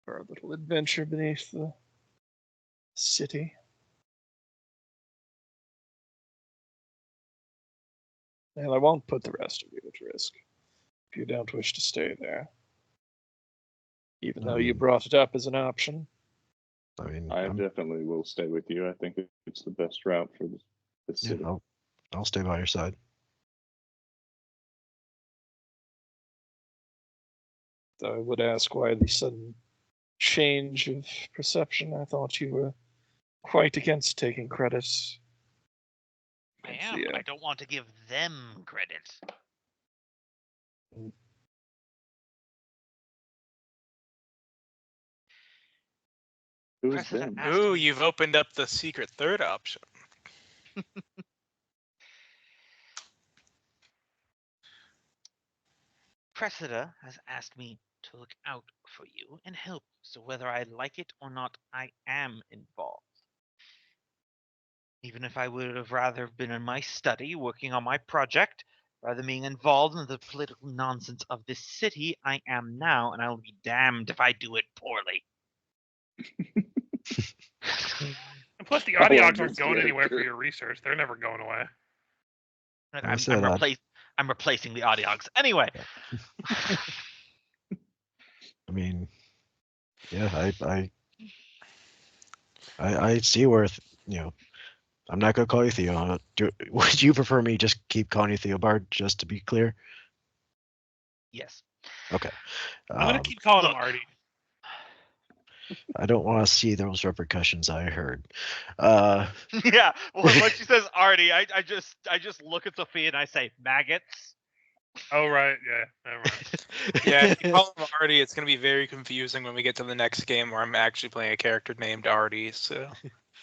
For a little adventure beneath the city. And I won't put the rest of you at risk if you don't wish to stay there. Even though you brought it up as an option. I mean, I definitely will stay with you. I think it's the best route for the city. I'll stay by your side. I would ask why the sudden change of perception. I thought you were quite against taking credit. I It's am, the, but I don't want to give them credit. Who's Precedent them? asked Ooh, me- you've opened up the secret third option. Cressida has asked me to look out for you and help, so whether I like it or not, I am involved. Even if I would have rather been in my study working on my project, rather than being involved in the political nonsense of this city, I am now, and I will be damned if I do it poorly. And plus, the I love audiogs this aren't going anywhere for character. your research. They're never going away. Like, I said that. I'm replacing the audiogs. Anyway, I mean, yeah, I see where I'm not gonna call you Theo. Would you prefer me just keep calling you Theobard, just to be clear? yes. Okay. I'm gonna keep calling him look. Artie. I don't want to see those repercussions. I heard. Yeah. Well, when she says Artie, I just look at Sophia and I say maggots. Oh right, yeah. Never mind. Yeah, if you call him Artie, it's going to be very confusing when we get to the next game where I'm actually playing a character named Artie, so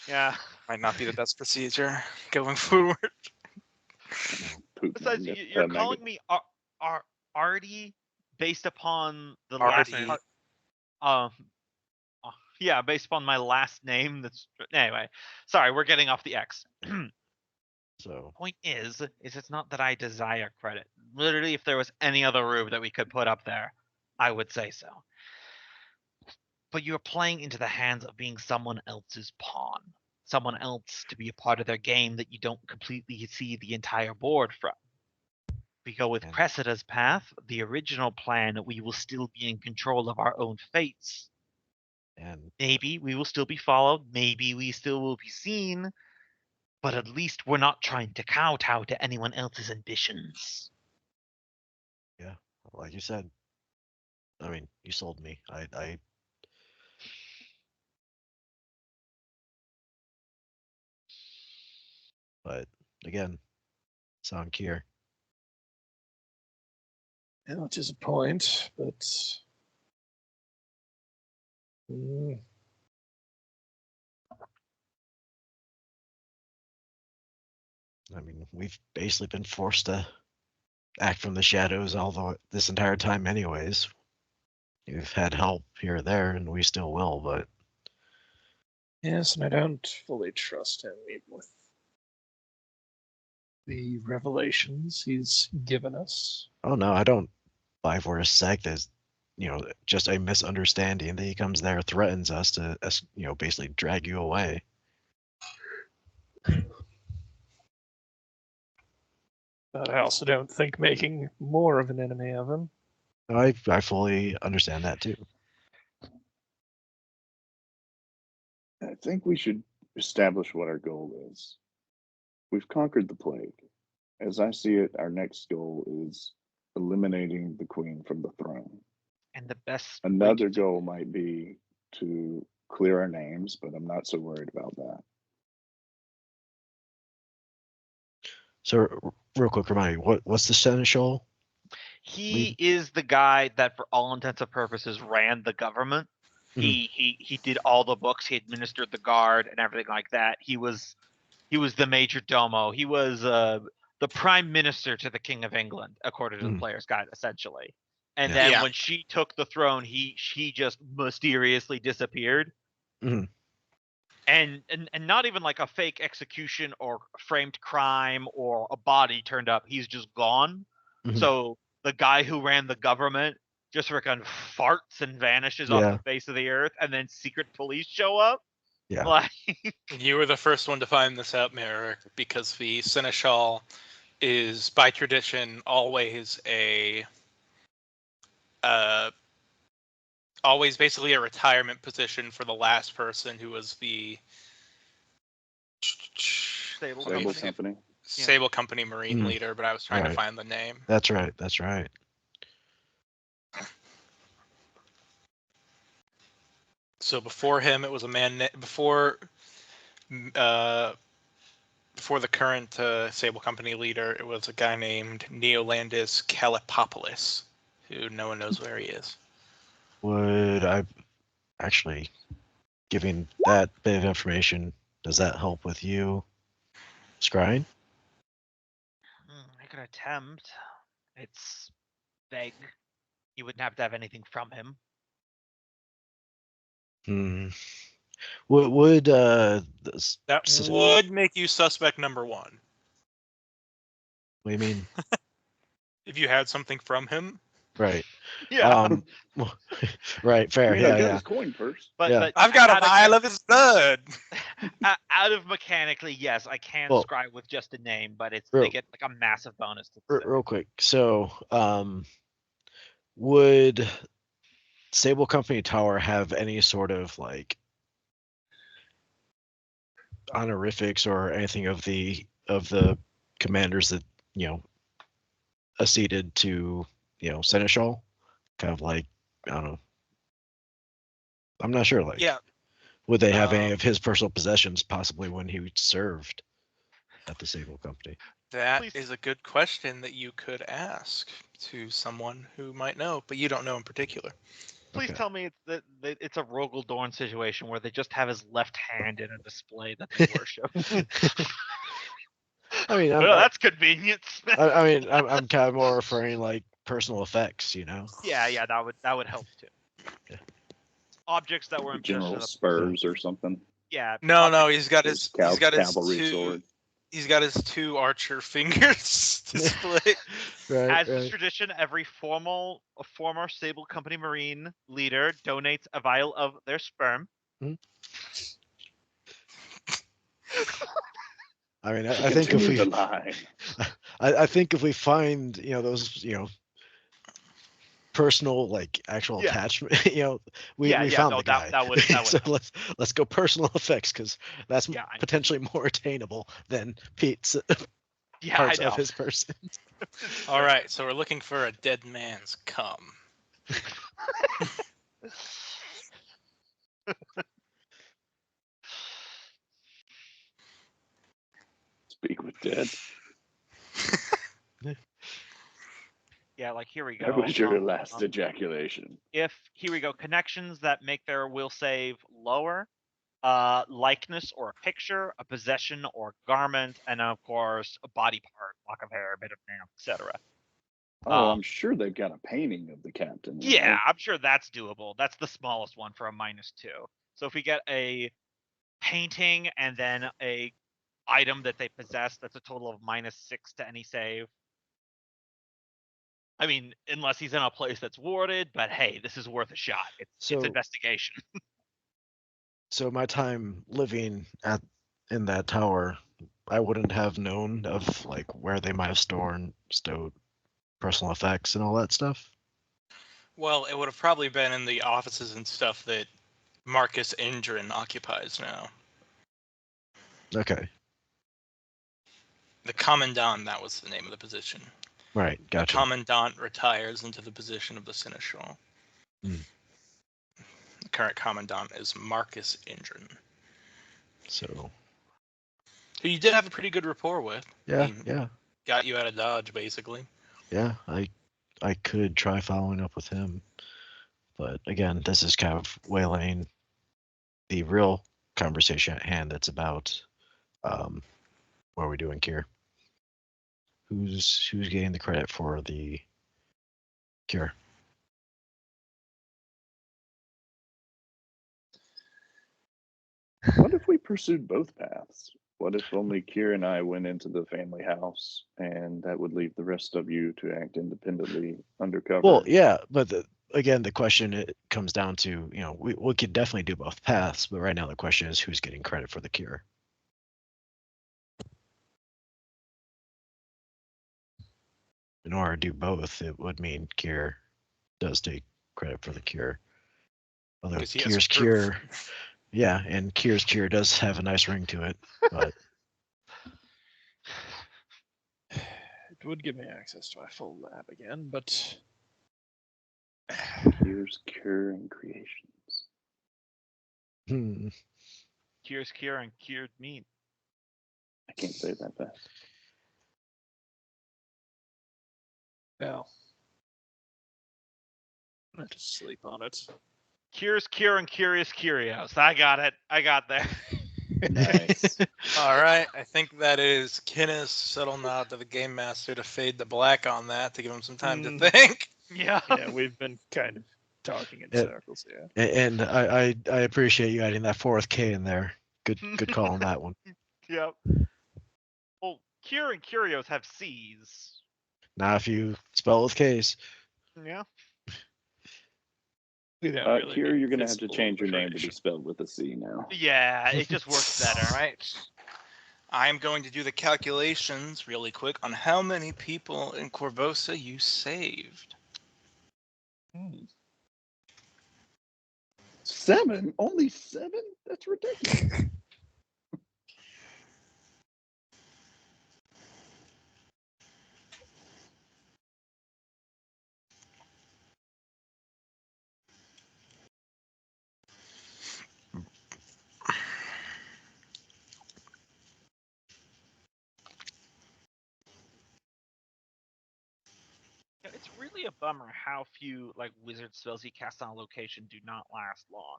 Yeah. might not be the best procedure going forward. Poop Besides, magnet- you're maggot. calling me Artie based upon the Artie. last part. Yeah, based upon my last name. That's anyway. Sorry, we're getting off the X. So Point is it's not that I desire credit. Literally, if there was any other rube that we could put up there, I would say so. But you're playing into the hands of being someone else's pawn, someone else to be a part of their game that you don't completely see the entire board from. We go with And- Cressida's path, the original plan, we will still be in control of our own fates. and Maybe we will still be followed, maybe we still will be seen, but at least we're not trying to kowtow to anyone else's ambitions. like you said, I mean, you sold me. I But again, Sankir. Yeah, which is a point, but I mean, we've basically been forced to act from the shadows this entire time, anyways. We've had help here or there, and we still will. But yes, and I don't fully trust him even with the revelations he's given us. oh no, I don't buy for a sec that just a misunderstanding that he comes there, threatens us to basically drag you away. But I also don't think making more of an enemy of him. I fully understand that too. I think we should establish what our goal is. We've conquered the plague. As I see it, our next goal is eliminating the queen from the throne. And the best way Another to do- goal might be to clear our names, but I'm not so worried about that. So real quick, remind me, what's the seneschal? He is the guy that, for all intents and purposes, ran the government. Mhm. He did all the books. He administered the guard and everything like that. He was the major domo. He was the prime minister to the King of England, according to the Mhm. player's guide, essentially. And Yeah. then Yeah. when she took the throne, he just mysteriously disappeared. Mhm. And not even like a fake execution or framed crime or a body turned up. He's just gone. Mhm. So the guy who ran the government just freaking farts and vanishes off Yeah. the face of the earth, and then secret police show up. Yeah. Like, You were the first one to find this out, Merrick, because the seneschal is, by tradition, always always basically a retirement position for the last person who was the Sable Sable Company. Company. Sable Company Marine Mm. leader, but I was trying to Right. find the name. That's right. That's right. So before him, it was a man before the current Sable Company leader. It was a guy named Neolandis Calipopoulos, who no one knows where he is. Would I actually giving that bit of information? Does that help with you, Scrying? I could attempt. It's vague. You wouldn't have to have anything from him. Hmm. Would this, That s- would make you suspect number one. what do you mean? If you had something from him. Right. Yeah. Right. Fair. I mean, I Yeah. got Yeah. his coin purse. But Yeah. but I've got a out of- vial of his blood. out of mechanically, yes, I can Well- scry with just a name, but it's Real- they get like a massive bonus to Real quick. So, would Sable Company Tower have any sort of like honorifics or anything of the commanders that acceded to Seneschal? Kind of like, I don't know. I'm not sure. Like, Yeah. would they have any of his personal possessions possibly when he served at the Sable Company? That Please. is a good question that you could ask to someone who might know, but you don't know in particular. Please Okay. tell me it's a Rogel Dorn situation where they just have his left hand in a display that they worship. I mean, Well, that's convenient. I mean, I'm kind of more referring like personal effects, yeah, that would help too. Yeah. Objects that were in possession General of the Spurs or something. yeah. No, he's got His his cavalry two sword. he's got his two archer fingers displayed. right? As is Right. tradition, every former Sable Company Marine leader donates a vial of their sperm. I mean, To I think if continue we, the line. I think if we find those personal like actual Yeah. attachment, we Yeah, found no, the guy. that would So help. let's go personal effects because that's Yeah, I- potentially more attainable than Pete's Yeah, parts I know. of his person. All right, so we're looking for a dead man's cum. Speak with dead. Yeah, like here we go. That was your Um, last um, ejaculation. If here we go, connections that make their will save lower, likeness or a picture, a possession or garment, and of course a body part, lock of hair, a bit of nail, etc. Oh, I'm sure they've got a painting of the captain. in Yeah, there. I'm sure that's doable. That's the smallest one for a -2. So if we get a painting and then a item that they possess, that's a total of -6 to any save. I mean, unless he's in a place that's warded, but hey, this is worth a shot. It's So- investigation. So my time living in that tower, I wouldn't have known of like where they might have stowed personal effects and all that stuff. Well, it would have probably been in the offices and stuff that Marcus Indrin occupies now. Okay, The Commandant, that was the name of the position. right, The gotcha. Commandant retires into the position of the Seneschal. Hmm. The current Commandant is Marcus Indrin, So who you did have a pretty good rapport with. yeah, He yeah, got you out of Dodge, basically. yeah. I could try following up with him, but again, this is kind of waylaying the real conversation at hand. That's about what are we doing here? Who's getting the credit for the cure? What if we pursued both paths? What if only Kier and I went into the family house and that would leave the rest of you to act independently undercover? Well, yeah, but again, the question it comes down to, we could definitely do both paths, but right now the question is who's getting credit for the cure. In order to do both, it would mean Kier does take credit for the cure. Although Because he has Kier's proof. cure, yeah, and Kier's cure does have a nice ring to it, but It would give me access to my full lab again, but Kier's cure and creations. Hmm. Cures cure and cured meat. I can't say that fast. Now, I have to sleep on it. Cures cure and curious curios. I got it. I got there. Nice. All right, I think that is Kinnis settle now to the game master to fade the black on that to give him some time to think. Yeah. Yeah, we've been kind of talking in Yeah. circles. Yeah. And I appreciate you adding that fourth K in there. Good call on that one. Yep. Well, cure and curios have C's. Now if you spell with K's. Yeah. We don't really Here, need you're gonna have to physical change your name to be information. spelled with a C now. Yeah, it just works better. All right. I'm going to do the calculations really quick on how many people in Corvosa you saved. 7? Only 7? That's ridiculous. Yeah, it's really a bummer how few like wizard spells you cast on a location do not last long,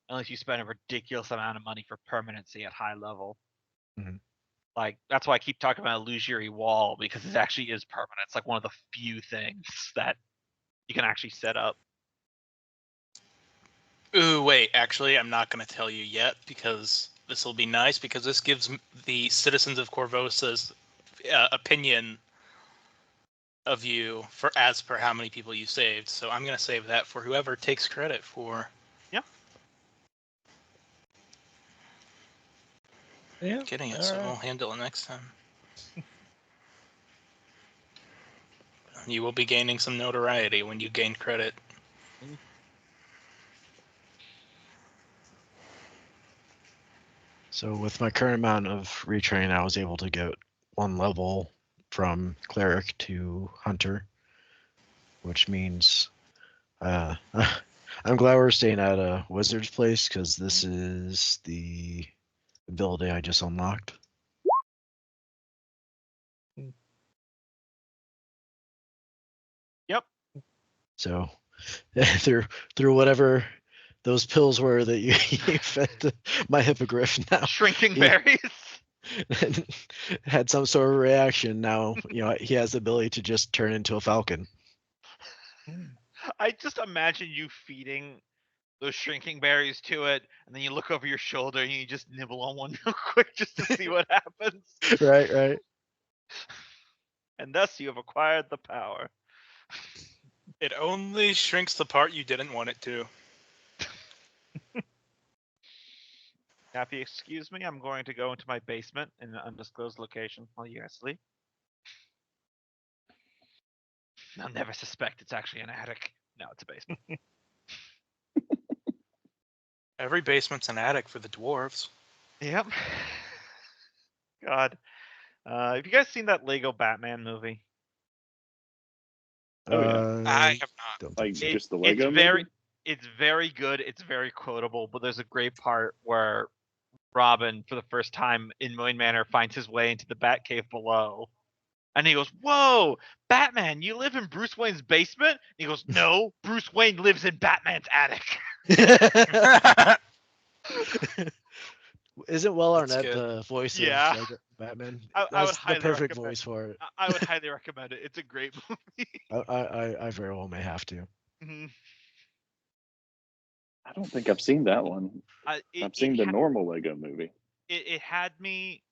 unless you spend a ridiculous amount of money for permanency at high level. Mhm. Like that's why I keep talking about Illusory Wall, because it actually is permanent. It's like one of the few things that you can actually set up. Ooh, wait, actually, I'm not going to tell you yet because this will be nice because this gives the citizens of Corvosa's opinion of you for as per how many people you saved. So I'm going to save that for whoever takes credit for Yeah. getting it. all So right. we'll handle it next time. You will be gaining some notoriety when you gain credit. So with my current amount of retrain, I was able to get 1 level from cleric to hunter, which means I'm glad we're staying at a wizard's place because this is the ability I just unlocked. Yep. So through whatever those pills were that you fed my hippogriff now Shrinking Yeah. berries. had some sort of reaction. Now he has the ability to just turn into a falcon. I just imagine you feeding those shrinking berries to it, and then you look over your shoulder and you just nibble on one real quick just to see what happens. Right. And thus you have acquired the power. It only shrinks the part you didn't want it to. Now, if you excuse me, I'm going to go into my basement in an undisclosed location while you guys sleep. I'll never suspect it's actually an attic. No, it's a basement. Every basement's an attic for the dwarves. Yep. God. Have you guys seen that Lego Batman movie? Oh, yeah. I have not. Don't Like think so. just the Lego It's very good. It's very quotable, but there's a great part where Robin, for the first time in Wayne Manor, finds his way into the Batcave below. And he goes, "Whoa, Batman, you live in Bruce Wayne's basement?" And he goes, "No, Bruce Wayne lives in Batman's attic." Isn't Will That's Arnett good. the voice Yeah. of Lego Batman? I would That's the highly perfect recommend- voice for it. I would highly recommend it. It's a great movie. I very well may have to. Mhm. I don't think I've seen that one. I've seen the normal Lego movie. It had me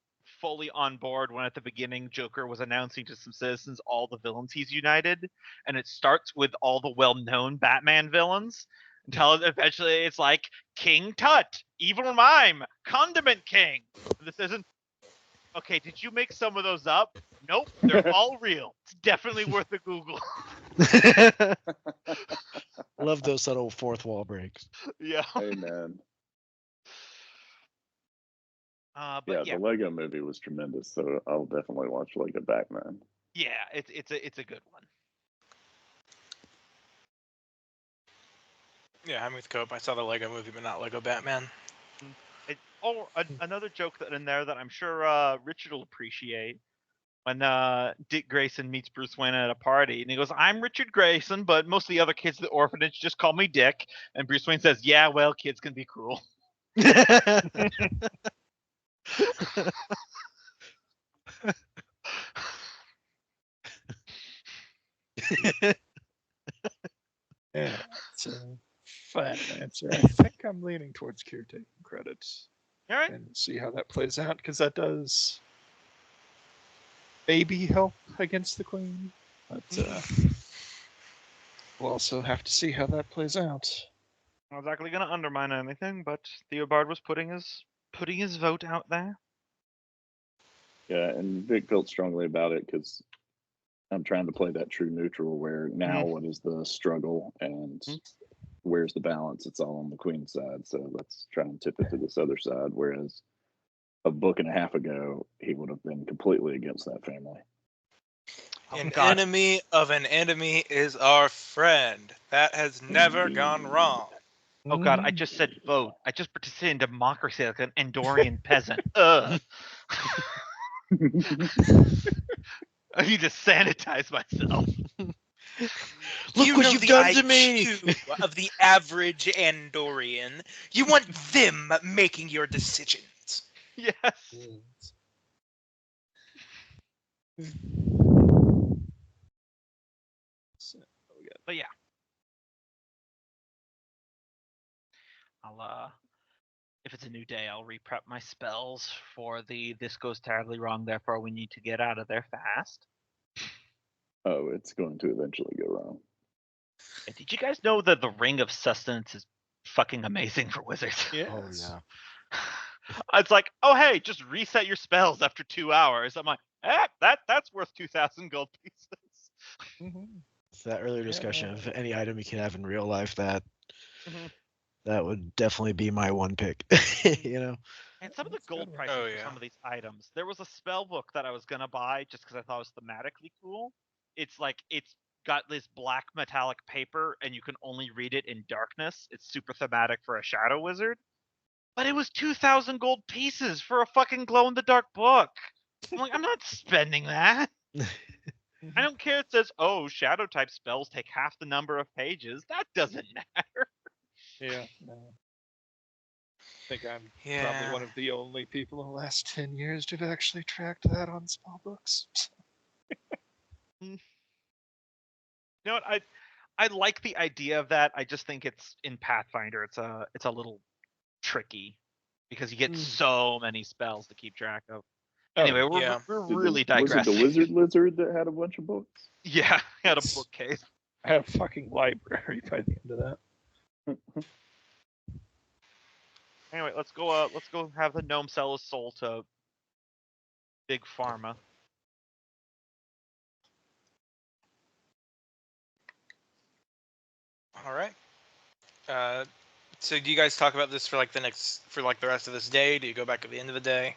fully on board when at the beginning Joker was announcing to some citizens all the villains he's united, and it starts with all the well-known Batman villains until eventually it's like King Tut, Evil Mime, Condiment King. This isn't okay. Did you make some of those up? Nope, they're all real. It's definitely worth a Google. Love those subtle fourth wall breaks. Yeah. Amen. But The Lego movie was tremendous, so I'll definitely watch Lego Batman. yeah, it's a good one. Yeah, I'm with Cope. I saw the Lego movie, but not Lego Batman. another joke that in there that I'm sure Richard will appreciate. When Dick Grayson meets Bruce Wayne at a party, and he goes, "I'm Richard Grayson, but most of the other kids at the orphanage just call me Dick." And Bruce Wayne says, "Yeah, well, kids can be cruel." Yeah, it's a fine answer. I think I'm leaning towards Kier taking credit, All right. and see how that plays out, because that does maybe help against the Queen, but we'll also have to see how that plays out. Not exactly going to undermine anything, but Theobald was putting his vote out there. Yeah, and Vic felt strongly about it because I'm trying to play that true neutral where now what is the struggle and where's the balance? It's all on the Queen's side. So let's try and tip it to this other side. Whereas a book and a half ago, he would have been completely against that family. An God. enemy of an enemy is our friend. That has never gone wrong. Oh God, I just said vote. I just participated in democracy like an Andorian peasant. Ugh. I need to sanitize myself. Look You what know you've the done to me! IQ of the average Andorian. You want them making your decisions. Yes. But yeah. I'll if it's a new day, I'll re-prep my spells for the this goes terribly wrong, therefore we need to get out of there fast. Oh, it's going to eventually go wrong. And did you guys know that the Ring of Sustenance is fucking amazing for wizards? Yes. Oh yeah. It's like, oh hey, just reset your spells after 2 hours. I'm like, that's worth 2,000 gold pieces. It's that earlier discussion of any item you can have in real life that Mhm. that would definitely be my one pick. You know. And some of the That's a good gold one. prices Oh, for yeah. some of these items. There was a spell book that I was gonna buy just because I thought it was thematically cool. It's like it's got this black metallic paper and you can only read it in darkness. It's super thematic for a shadow wizard. But it was 2,000 gold pieces for a fucking glow in the dark book. I'm like, I'm not spending that. I don't care. It says, oh, shadow type spells take half the number of pages. That doesn't matter. Yeah. No. I think I'm probably Yeah. one of the only people in the last 10 years to have actually tracked that on spell books. You know what? I like the idea of that. I just think it's in Pathfinder. It's a little tricky because you get so many spells to keep track of. Anyway, we're, yeah. we're Did really was it digressing. the wizard lizard that had a bunch of books? Yeah, I had a Yes. bookcase. I have a fucking library by the end of that. Anyway, let's go have the gnome sell his soul to Big Pharma. All right. So do you guys talk about this for like the rest of this day? Do you go back at the end of the day?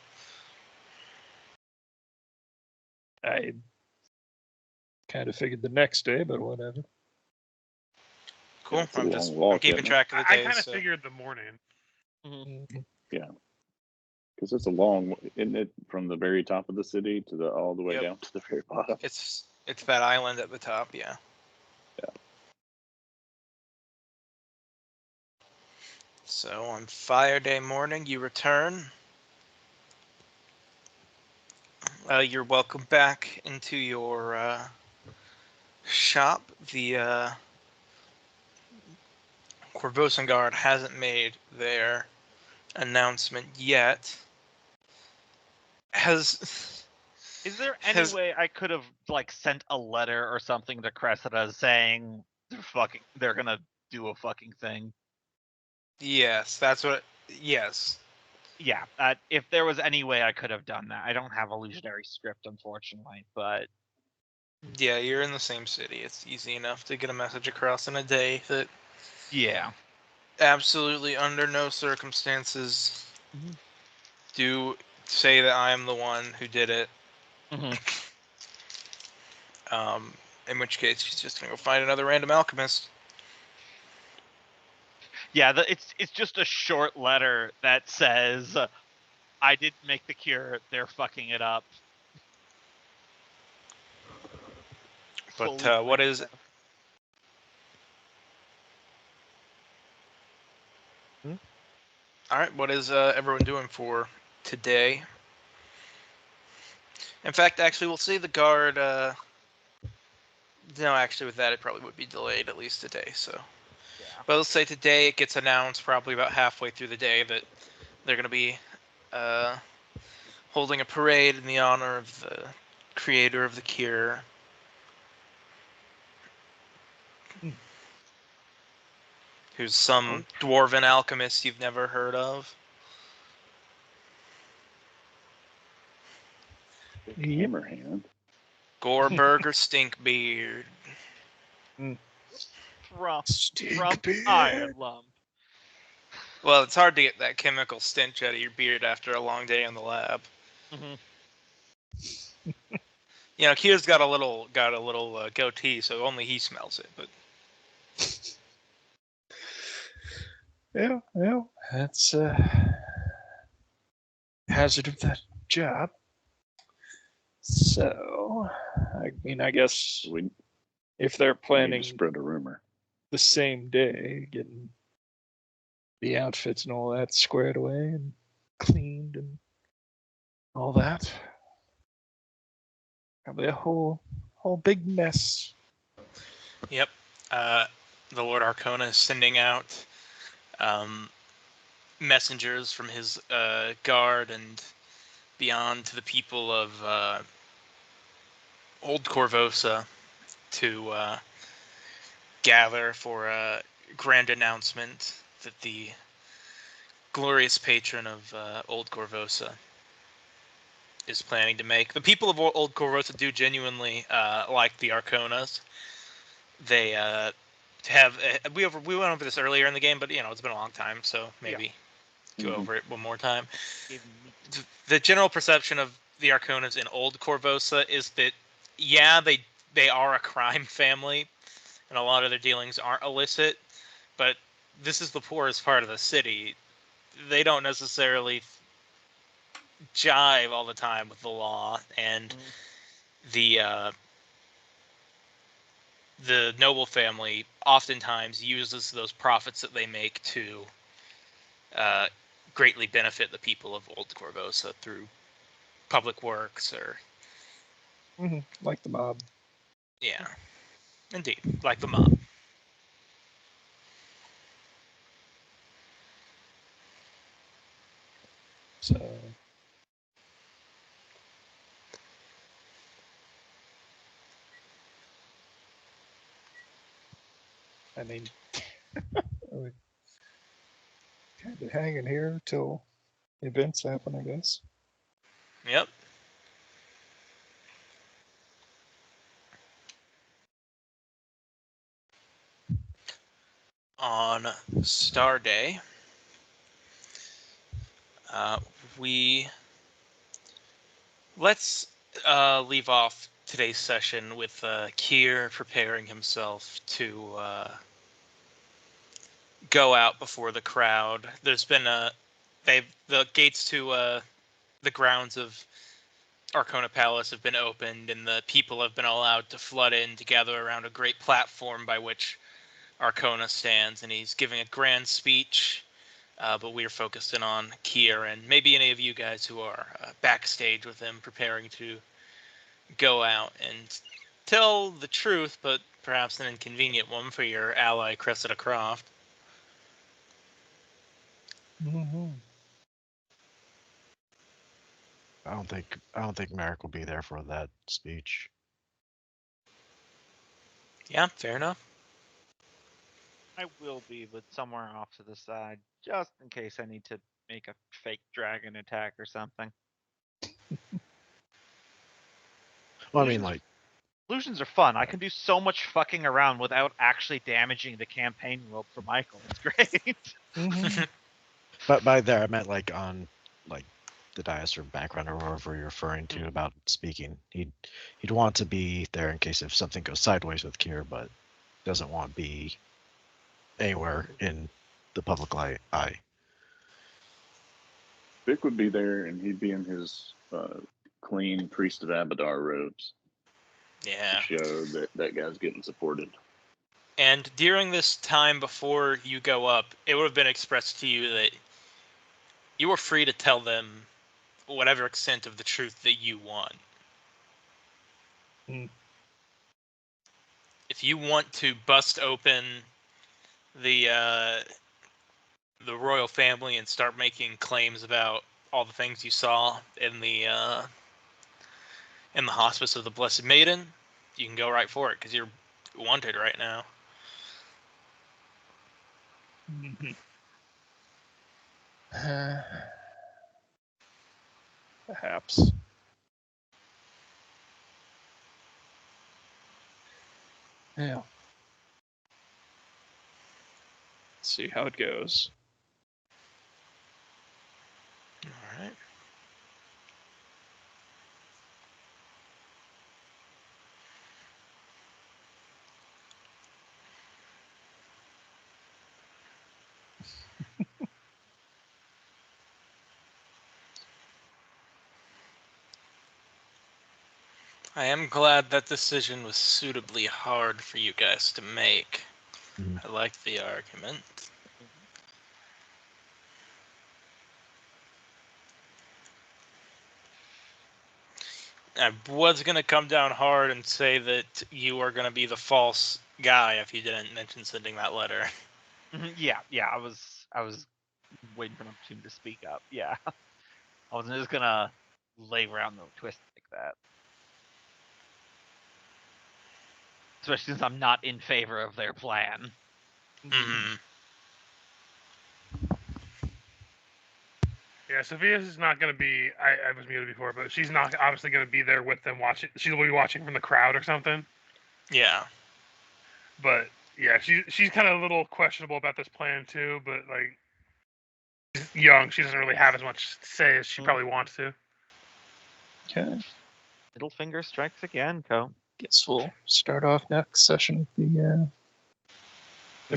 I kind of figured the next day, but whatever. Cool. It's a I'm long walk, keeping isn't it? track of the I days. kind of so- figured the morning. Because it's a long, isn't it, from the very top of the city to all the way Yep. down to the very bottom? It's that island at the top, yeah. Yeah. So on Fire Day morning, you return. You're welcome back into your shop. The Corvosengard hasn't made their announcement yet. Is there any Has- way I could have like sent a letter or something to Cressida saying they're gonna do a fucking thing? Yes, that's what. Yes. Yeah, if there was any way I could have done that. I don't have illusionary script, unfortunately, but Yeah, you're in the same city. It's easy enough to get a message across in a day that yeah. absolutely under no circumstances do say that I am the one who did it. In which case she's just gonna go find another random alchemist. Yeah, it's just a short letter that says I didn't make the cure. They're fucking it up. But Slowly what playing is it? all right? What is everyone doing for today? In fact, actually, we'll see the guard. No, actually, with that, it probably would be delayed at least a day. So, Yeah. but let's say today it gets announced probably about halfway through the day that they're going to be holding a parade in the honor of the creator of the cure. Who's some dwarven alchemist you've never heard of. Hammerhand. Goreberg or Stinkbeard. From Stinkbeard. Iron Lump. Well, it's hard to get that chemical stench out of your beard after a long day in the lab. Mhm. You know, Kier's got a little goatee, so only he smells it. But Yeah, well, that's hazard of that job. So, I mean, I guess We need if they're planning to spread a rumor. the same day, getting the outfits and all that squared away and cleaned and all that, probably a whole big mess. yep, the Lord Arcona is sending out messengers from his guard and beyond to the people of Old Corvosa to gather for a grand announcement that the glorious patron of Old Corvosa is planning to make. The people of Old Corvosa do genuinely like the Arconas. They have we went over this earlier in the game, but you know it's been a long time, so maybe go over it one more time. Gave me meat. The general perception of the Arconas in Old Corvosa is that yeah, they are a crime family, and a lot of their dealings aren't illicit, but this is the poorest part of the city. They don't necessarily jive all the time with the law, and the noble family oftentimes uses those profits that they make to greatly benefit the people of Old Corvosa through public works or Like the mob. yeah, indeed, like the mob. So, I mean, we're kind of hanging here till events happen, I guess. Yep. On Star Day, let's leave off today's session with Kier preparing himself to go out before the crowd. There's been the gates to the grounds of Arcona Palace have been opened, and the people have been allowed to flood in to gather around a great platform by which Arcona stands, and he's giving a grand speech. But we're focused in on Kier and maybe any of you guys who are backstage with him, preparing to go out and tell the truth, but perhaps an inconvenient one for your ally Cressida Croft. I don't think Merrick will be there for that speech. Yeah, fair enough. I will be, but somewhere off to the side, just in case I need to make a fake dragon attack or something. Well, I mean, like, Illusions are fun. I can do so much fucking around without actually damaging the campaign rope for Michael. It's great. but by there I meant like on like the dais or background or wherever you're referring to about speaking. He'd want to be there in case if something goes sideways with Kier, but doesn't want to be anywhere in the public eye. Vic would be there, and he'd be in his clean Priest of Abadar robes Yeah. to show that that guy's getting supported. And during this time before you go up, it would have been expressed to you that you were free to tell them whatever extent of the truth that you want. Hmm. If you want to bust open the royal family and start making claims about all the things you saw in the hospice of the Blessed Maiden, you can go right for it because you're wanted right now. Mhm. Perhaps. Yeah. See how it goes. All right. I am glad that decision was suitably hard for you guys to make. Mhm. I like the argument. I was going to come down hard and say that you are going to be the false guy if you didn't mention sending that letter. Yeah, I was waiting for an opportunity to speak up. Yeah, I wasn't just gonna lay around the twist like that. Especially since I'm not in favor of their plan. Hmm. Yeah, Sophia's not going to be. I was muted before, but she's not obviously going to be there with them watching. She'll be watching from the crowd or something. Yeah. But yeah, she's kind of a little questionable about this plan too. But like, she's young, she doesn't really have as much say as she probably wants to. Okay. Middle finger strikes again, Co. Guess we'll start off next session with the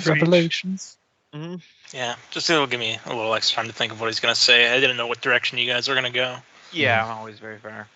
Speech. revelations. Yeah. Just it'll give me a little extra time to think of what he's going to say. I didn't know what direction you guys are going to go. Yeah, I'm always very fair.